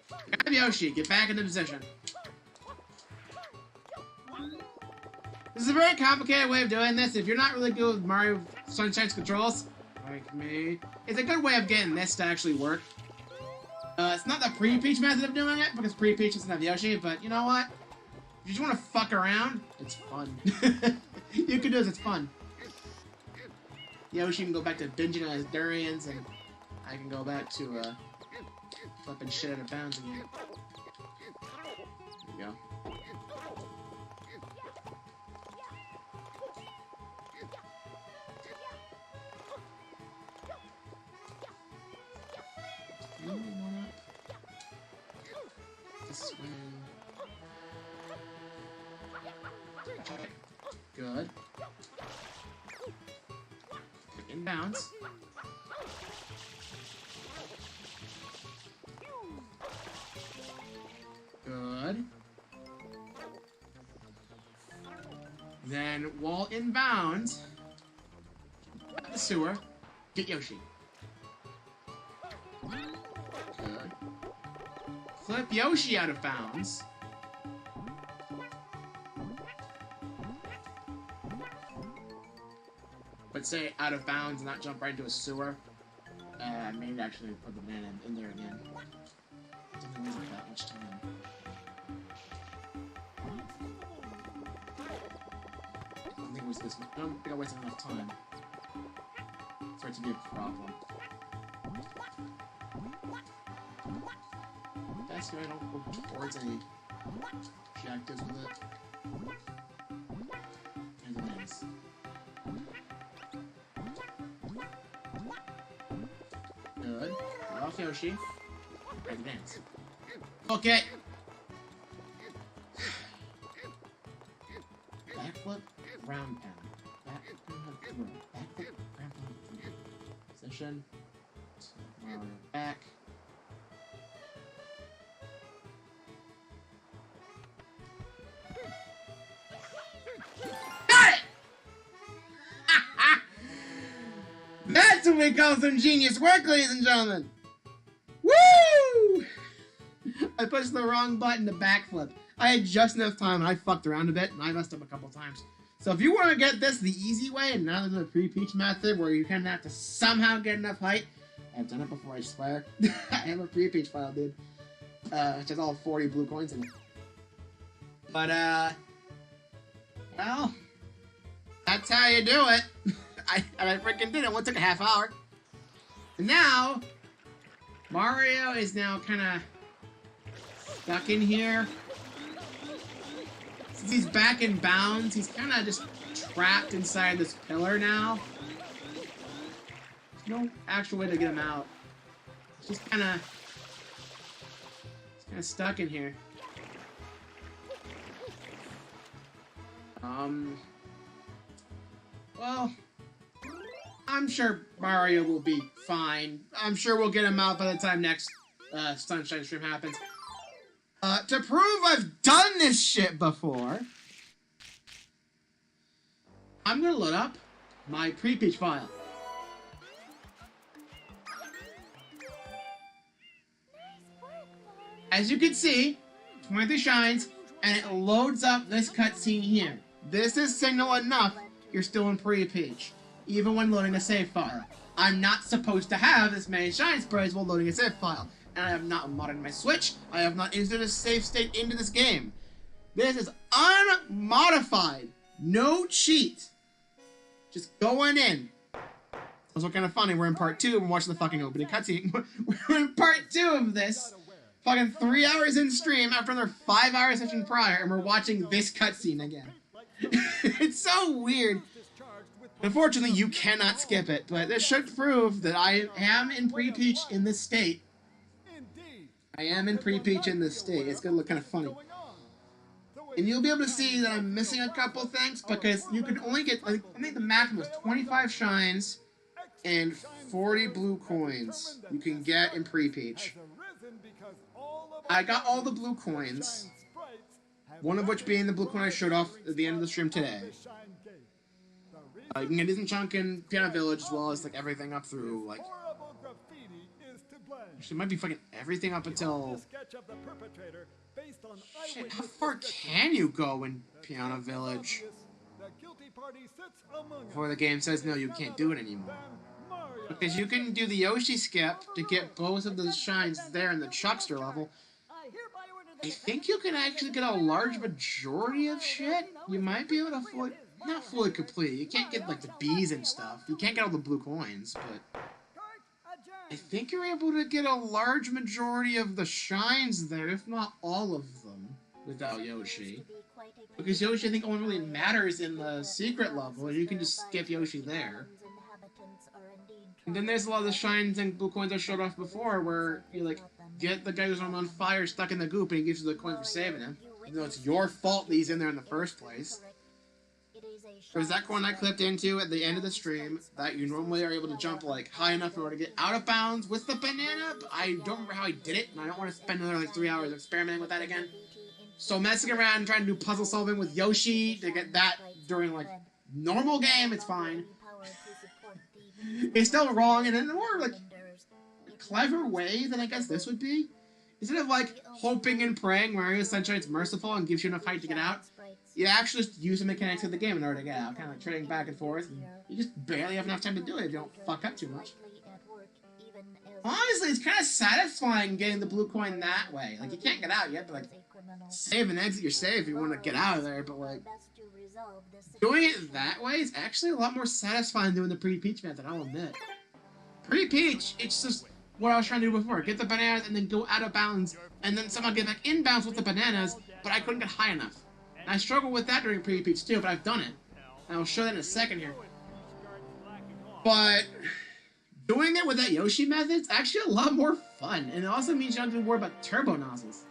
Grab Yoshi. Get back into position. This is a very complicated way of doing this. If you're not really good with Mario Sunshine's controls, like me, it's a good way of getting this to actually work. It's not the pre-Peach method of doing it, because pre-Peach doesn't have Yoshi, but you know what? If you just want to fuck around, it's fun. You can do this, it's fun. Yoshi can go back to binging on his durians, and I can go back to, flipping shit out of bounds again. There we go. This way. Okay. Good. Inbounds. Good. Then, while inbounds, the sewer, get Yoshi. Good. Flip Yoshi out of bounds. But say out of bounds and not jump right into a sewer. Maybe actually put the banana in there again. Doesn't really take that much time. I don't think it was this much. I don't think I wasted enough time for it to be a problem. That's good. I don't go towards any objectives with it. And the bananas. good. Get off Yoshi. Advance. Okay. Backflip, ground pound. Backflip, ground pound. Position. Back. Got it! That's what we call some genius work, ladies and gentlemen. Woo! I pushed the wrong button to backflip. I had just enough time, and I fucked around a bit, and I messed up a couple times. So if you want to get this the easy way, and not the pre-peach method, where you kind of have to somehow get enough height, I've done it before, I swear. I have a pre-peach file, dude. Which has all 40 blue coins in it. But, well, that's how you do it. I freaking did it. It took a half hour. And now, Mario is now kind of stuck in here. Since he's back in bounds, he's kind of just trapped inside this pillar now. There's no actual way to get him out. He's just kind of stuck in here. Well, I'm sure Mario will be fine. I'm sure we'll get him out by the time next Sunshine Stream happens. To prove I've done this shit before, I'm gonna load up my pre-peach file. As you can see, 23 shines, and it loads up this cutscene here. This is signal enough you're still in pre-peach, even when loading a save file. I'm not supposed to have this many shine sprays while loading a save file. And I have not modded my Switch. I have not inserted a save state into this game. This is unmodified. No cheat. Just going in. Also kind of funny, we're in part 2 and we're watching the fucking opening cutscene. We're in part 2 of this. Fucking 3 hours in stream after another 5-hour session prior, and we're watching this cutscene again. It's so weird. Unfortunately, you cannot skip it, but this should prove that I am in pre-peach in this state. I am in pre-peach in this state. It's gonna look kind of funny. And you'll be able to see that I'm missing a couple things, because you can only get, I think the maximum is 25 shines and 40 blue coins you can get in pre-peach. I got all the blue coins, one of which being the blue coin I showed off at the end of the stream today. You can get a decent chunk in Piano Village, as well as like everything up through like. Actually, it might be fucking everything up until. Shit, how far can you go in Piano Village before the game says no, you can't do it anymore? Because you can do the Yoshi skip to get both of the shines there in the Chuckster level. I think you can actually get a large majority of shit. You might be able to fully, not fully complete. You can't get like the bees and stuff. You can't get all the blue coins, but I think you're able to get a large majority of the shines there, if not all of them, without Yoshi. Because Yoshi, I think, only really matters in the secret level, and you can just skip Yoshi there. And then there's a lot of the shines and blue coins I showed off before, where you like get the guy who's on fire stuck in the goop, and he gives you the coin for saving him. Even though it's your fault that he's in there in the first place. There's that coin I clipped into at the end of the stream that you normally are able to jump like high enough in order to get out of bounds with the banana, but I don't remember how I did it, and I don't want to spend another like 3 hours experimenting with that again. So messing around and trying to do puzzle solving with Yoshi to get that during like normal game, it's fine. It's still wrong, and in a more like clever way than I guess this would be. Instead of like hoping and praying Mario Sunshine's merciful and gives you enough height to get out, you actually just use the mechanics of the game in order to get out, kind of like trading back and forth. And you just barely have enough time to do it if you don't fuck up too much. Honestly, it's kind of satisfying getting the blue coin that way. Like, you can't get out. You have to like save and exit your save if you want to get out of there, but like doing it that way is actually a lot more satisfying than doing the pre-peach method, I'll admit. Pre-peach, it's just what I was trying to do before. Get the bananas and then go out of bounds, and then somehow get back in bounds with the bananas, but I couldn't get high enough. And I struggled with that during pre-peach too, but I've done it. And I'll show that in a second here. But Doing it with that Yoshi method is actually a lot more fun, and it also means you don't have to worry about turbo nozzles.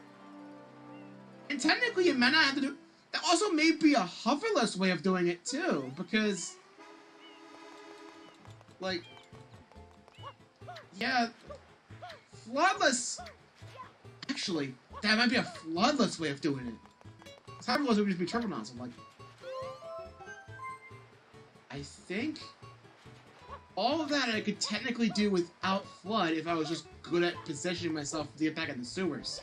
And technically, you might not have to do... That also may be a hoverless way of doing it, too, because... Like... Yeah... Floodless... Actually, that might be a floodless way of doing it. Because hoverless would just be turbo nozzle, like... I think... All of that I could technically do without flood if I was just good at positioning myself to get back in the sewers.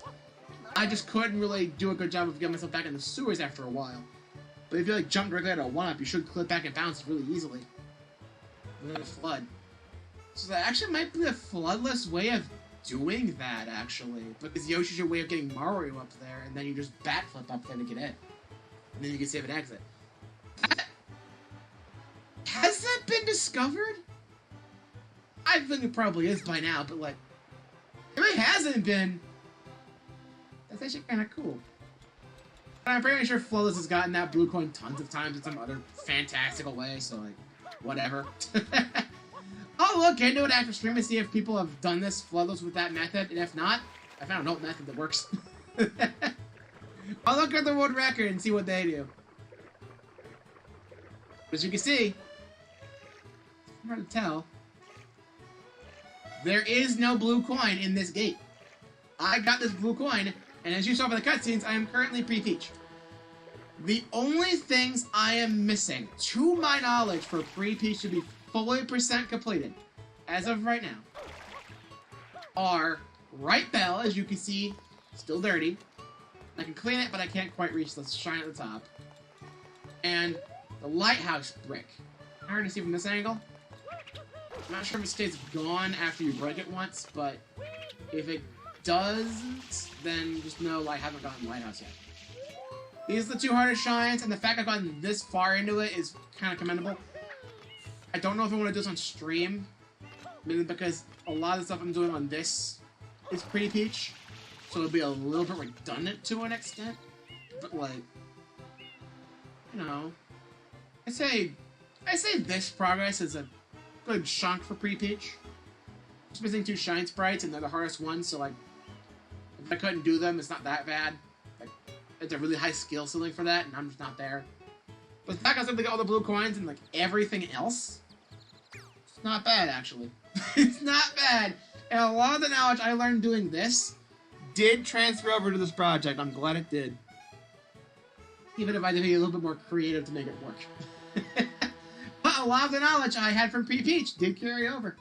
I just couldn't really do a good job of getting myself back in the sewers after a while. But if you like jump directly out of a 1-up, you should clip back and bounce really easily. Without a flood. So that actually might be a floodless way of doing that, actually. Because Yoshi's your way of getting Mario up there, and then you just backflip up there to get in. And then you can save an exit. Has that been discovered? I think it probably is by now, but like, if it hasn't been, that's actually kind of cool. But I'm pretty sure Flawless has gotten that blue coin tons of times in some other fantastical way, so like, whatever. I'll look into it after stream and see if people have done this Flawless with that method, and if not, I found an old method that works. I'll look at the world record and see what they do. As you can see, it's hard to tell. There is no blue coin in this gate. I got this blue coin, and as you saw by the cutscenes, I am currently pre-Peach. The only things I am missing, to my knowledge, for pre-Peach to be fully % completed, as of right now, are right bell, as you can see, still dirty. I can clean it, but I can't quite reach the shine at the top. And the lighthouse brick. Hard to see from this angle. I'm not sure if it stays gone after you break it once, but if it doesn't, then just know I haven't gotten the lighthouse yet. These are the two hardest shines, and the fact I've gotten this far into it is kind of commendable. I don't know if I want to do this on stream, mainly because a lot of the stuff I'm doing on this is pretty Peach, so it'll be a little bit redundant to an extent, but like, you know, I say this progress is a good chunk for pre-Peach. Just missing 2 shine sprites, and they're the hardest ones, so like, if I couldn't do them, it's not that bad. Like, it's a really high skill ceiling for that, and I'm just not there. But the fact I was able to get all the blue coins and like everything else, it's not bad actually. It's not bad. And a lot of the knowledge I learned doing this did transfer over to this project. I'm glad it did. Even if I had to be a little bit more creative to make it work. But a lot of the knowledge I had from pre-Peach did carry over.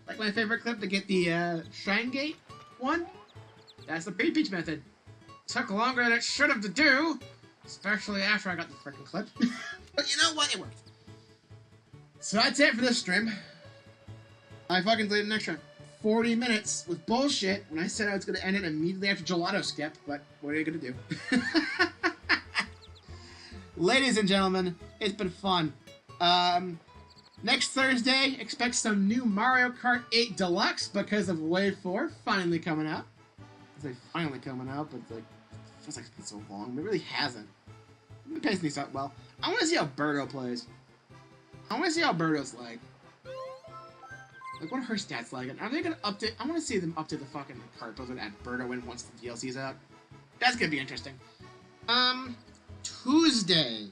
Like my favorite clip to get the Shrine Gate one, that's the pre-Peach method. Took longer than it should have to do, especially after I got the freaking clip. But you know what? It worked. So that's it for this stream. I fucking played an extra 40 minutes with bullshit when I said I was going to end it immediately after Gelato Skip, but what are you going to do? Ladies and gentlemen, it's been fun. Next Thursday, expect some new Mario Kart 8 Deluxe because of Wave 4 finally coming out. I say finally coming out, but it's like, it feels like it's been so long. It really hasn't. I've been pacing these out well. I want to see how Birdo plays. I want to see how Birdo's like. Like, what are her stats like? And are they going to update? I want to see them update the fucking card builder and add Birdo in once the DLC's out. That's going to be interesting. Tuesday.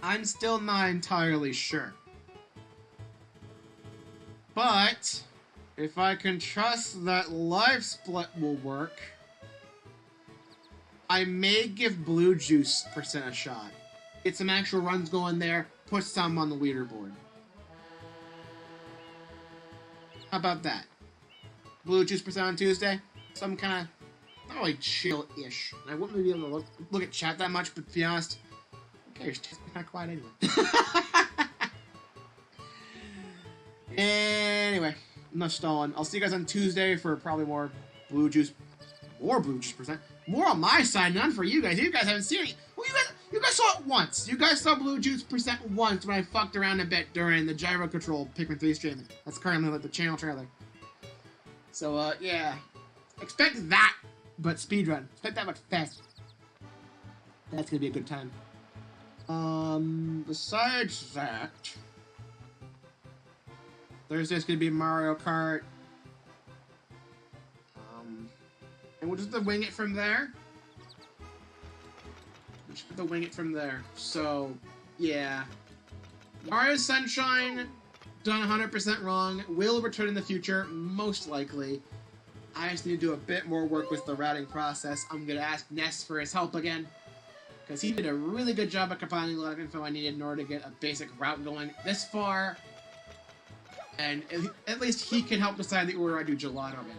I'm still not entirely sure. But if I can trust that Live Split will work, I may give Blue Juice % a shot. Get some actual runs going there, put some on the leaderboard. How about that? Blue Juice % on Tuesday? Some kind of, not really chill-ish. I wouldn't really be able to look at chat that much, but to be honest, okay, it's kind of quiet anyway. Anyway, I'm not stalling. I'll see you guys on Tuesday for probably more Blue Juice %. More on my side, none for you guys. You guys haven't seen it. Well, you guys saw it once. You guys saw Blue Juice % once when I fucked around a bit during the Gyro Control Pikmin 3 stream. That's currently like the channel trailer. So, yeah. Expect that, but speedrun. Expect that much fast. That's gonna be a good time. Besides that, Thursday's gonna be Mario Kart. And we'll just wing it from there. We'll just wing it from there. So, yeah. Mario Sunshine, done 100% wrong. Will return in the future, most likely. I just need to do a bit more work with the routing process. I'm gonna ask Ness for his help again, because he did a really good job at compiling a lot of info I needed in order to get a basic route going this far. And at least he can help decide the order I do gelato in.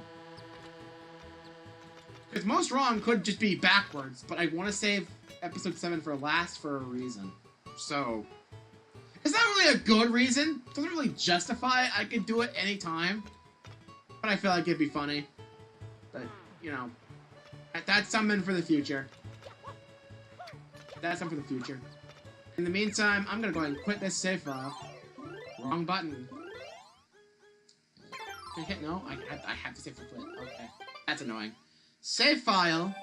Because most wrong could just be backwards, but I want to save episode 7 for last for a reason. So, it's not really a good reason. It doesn't really justify I could do it anytime. But I feel like it'd be funny. But, you know, that's something for the future. That's something for the future. In the meantime, I'm going to go ahead and quit this save file. Wrong button. Can I hit no? I have to save for quit. Okay. That's annoying. Save file.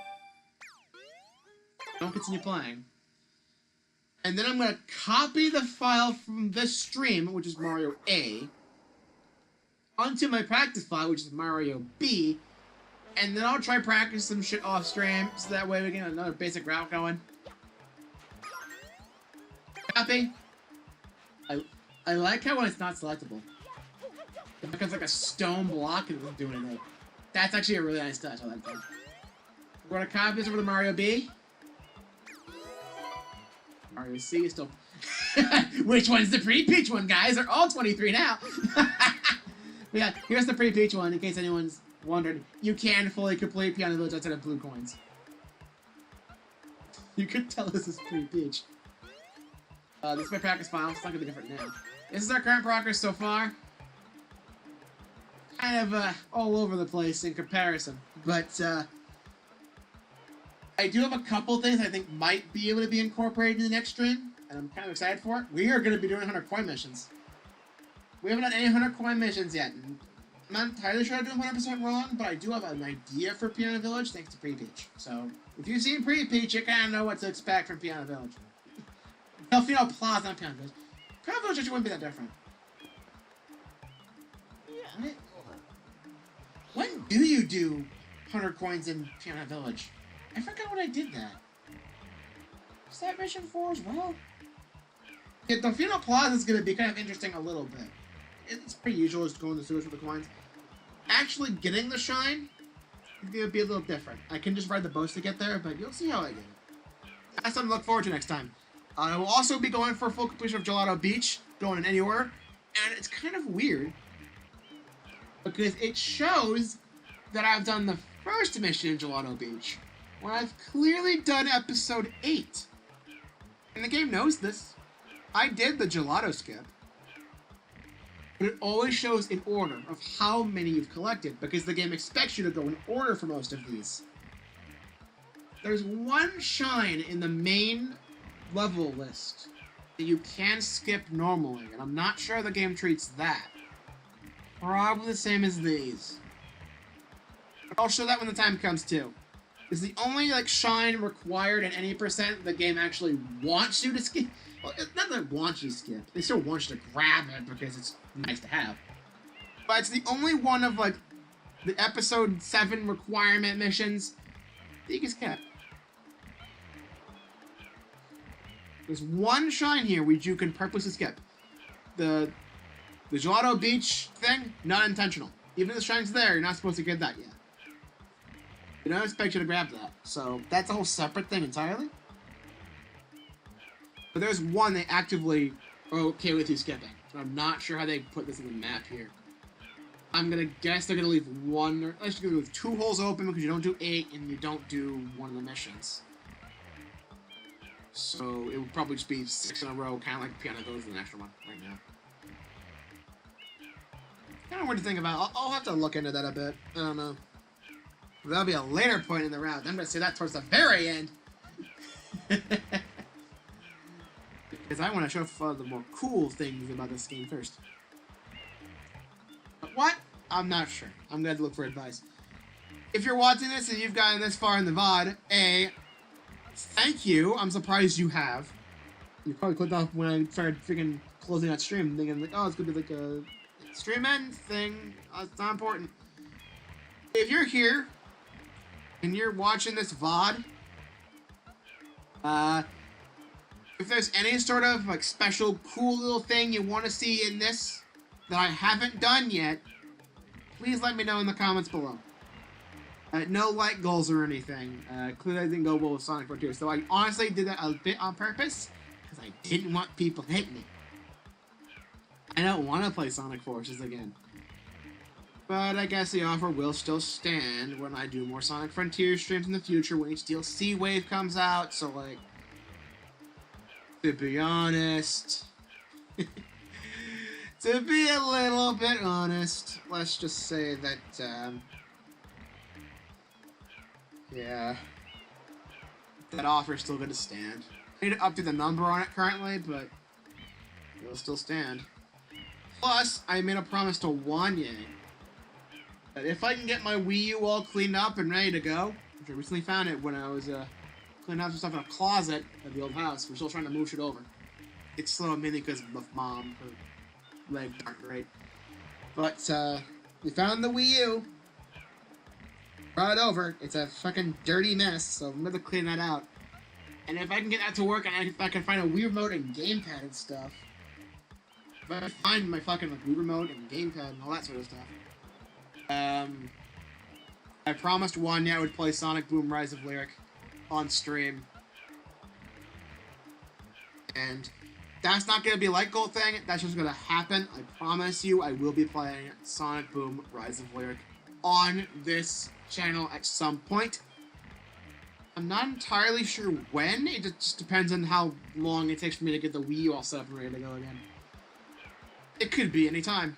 Don't continue playing. And then I'm going to copy the file from this stream, which is Mario A, onto my practice file, which is Mario B, and then I'll try practice some shit off stream, so that way we get another basic route going. Copy. I like how when it's not selectable, it becomes like a stone block and it doesn't do anything. That's actually a really nice touch. I like that. We're gonna copy this over to Mario B. Mario C is still... Which one's the pre-Peach one, guys? They're all 23 now. Yeah, here's the pre-Peach one, in case anyone's wondered. You can fully complete Piano Village outside of blue coins. You could tell this is pre-Peach. This is my practice file. It's not gonna be different now. This is our current progress so far. Kind of all over the place in comparison, but I do have a couple things I think might be able to be incorporated in the next stream, and I'm kind of excited for it. We are going to be doing 100 coin missions. We haven't done any 100 coin missions yet. I'm not entirely sure I'm doing 100% wrong, but I do have an idea for Piano Village thanks to Pre-Peach. So, if you've seen Pre-Peach, you kind of know what to expect from Piano Village. Delfino Plaza, not Piano Village. Piano Village actually wouldn't be that different. Yeah. When do you do 100 coins in Piano Village? I forgot when I did that. Is that mission 4 as well? Yeah, Delfino Plaza is going to be kind of interesting a little bit. It's pretty usual just going to the sewers with the coins. Actually getting the shine is going to be a little different. I can just ride the boats to get there, but you'll see how I get it. That's something to look forward to next time. I will also be going for full completion of Gelato Beach, going in any order, and it's kind of weird because it shows that I've done the first mission in Gelato Beach, when I've clearly done episode 8. And the game knows this. I did the gelato skip. But it always shows in order of how many you've collected, because the game expects you to go in order for most of these. There's one shine in the main level list that you can skip normally, and I'm not sure the game treats that. Probably the same as these. But I'll show that when the time comes too. It's the only shine required in any percent the game actually wants you to skip. Well, it's not that it wants you to skip. They still want you to grab it because it's nice to have. But it's the only one of the episode 7 requirement missions that you can skip. There's one shine here which you can purposely skip. The Gelato Beach thing, not intentional. Even if the shine's there, you're not supposed to get that yet. They don't expect you to grab that. So that's a whole separate thing entirely. But there's one they actively are okay with you skipping. I'm not sure how they put this in the map here. I'm gonna guess they're gonna leave one, or actually leave 2 holes open because you don't do 8 and you don't do one of the missions. So it would probably just be 6 in a row, kind of like Piano Village is the next one right now. Kind of weird to think about. I'll have to look into that a bit. I don't know. That'll be a later point in the route. I'm gonna say that towards the very end. Because I want to show the more cool things about this game first. But what? I'm not sure. I'm going to look for advice. If you're watching this and you've gotten this far in the VOD, thank you. I'm surprised you have. You probably clicked off when I started freaking closing that stream, thinking oh, it's going to be stream end thing, it's not important. If you're here and you're watching this VOD, if there's any sort of like special cool little thing you want to see in this that I haven't done yet, please let me know in the comments below. No like goals or anything. Clearly I didn't go well with Sonic Frontiers, so I honestly did that a bit on purpose because I didn't want people hitting me. I don't want to play Sonic Forces again. But I guess the offer will still stand when I do more Sonic Frontiers streams in the future when each DLC wave comes out, so like, to be honest, to be a little bit honest, let's just say that, yeah, that offer is still going to stand. I need to update the number on it currently, but it'll still stand. Plus, I made a promise to Wanye that if I can get my Wii U all cleaned up and ready to go, which I recently found it when I was cleaning out some stuff in a closet at the old house. We're still trying to move shit over. It's slow mainly because of Mom. Her legs aren't great. But, we found the Wii U. Brought it over. It's a fucking dirty mess, so I'm gonna clean that out. And if I can get that to work and if I can find a Wii remote and gamepad and stuff, if I find my fucking like, Wii remote and gamepad and all that sort of stuff, I promised Wanya I would play Sonic Boom Rise of Lyric on stream. And that's not going to be a light goal thing, that's just going to happen. I promise you I will be playing Sonic Boom Rise of Lyric on this channel at some point. I'm not entirely sure when, it just depends on how long it takes for me to get the Wii U all set up and ready to go again. It could be any time.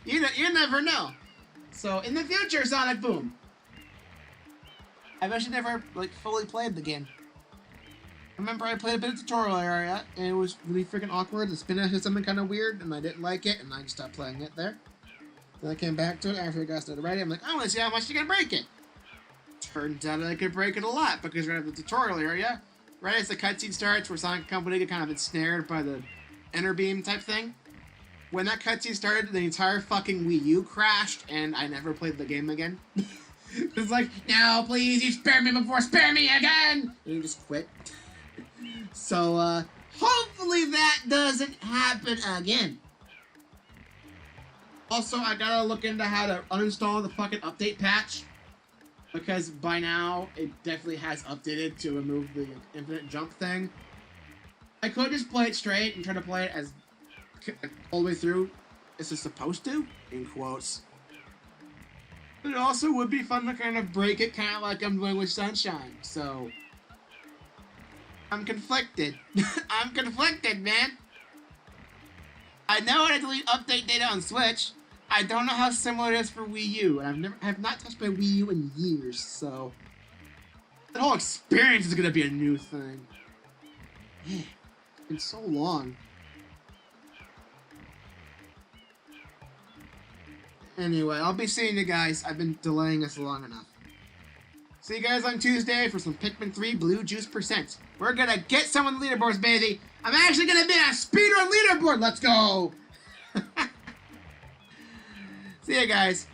You never know. So, in the future, Sonic Boom. I've actually never, like, fully played the game. I remember I played a bit of tutorial area, and it was really freaking awkward. The spin did something kind of weird, and I didn't like it, and I just stopped playing it there. Then I came back to it after I got started writing. I'm like, I want to see how much you can break it. Turns out I could break it a lot, because right at the tutorial area, right as the cutscene starts, where Sonic Company get kind of ensnared by the enter beam type thing, when that cutscene started, the entire fucking Wii U crashed, and I never played the game again. It's like, now please, you spare me before spare me again! And you just quit. So, hopefully that doesn't happen again. Also, I gotta look into how to uninstall the fucking update patch, because by now, it definitely has updated to remove the infinite jump thing. I could just play it straight and try to play it as all the way through as it's supposed to, in quotes. But it also would be fun to kind of break it, kind of like I'm doing with Sunshine, so I'm conflicted. I'm conflicted, man. I know how to delete update data on Switch. I don't know how similar it is for Wii U, and I have not touched my Wii U in years, so that whole experience is gonna be a new thing. Man, it's been so long. Anyway, I'll be seeing you guys. I've been delaying this long enough. See you guys on Tuesday for some Pikmin 3 Blue Juice %. We're gonna get some on the leaderboards, baby. I'm actually gonna be on a speedrun leaderboard. Let's go. See you guys.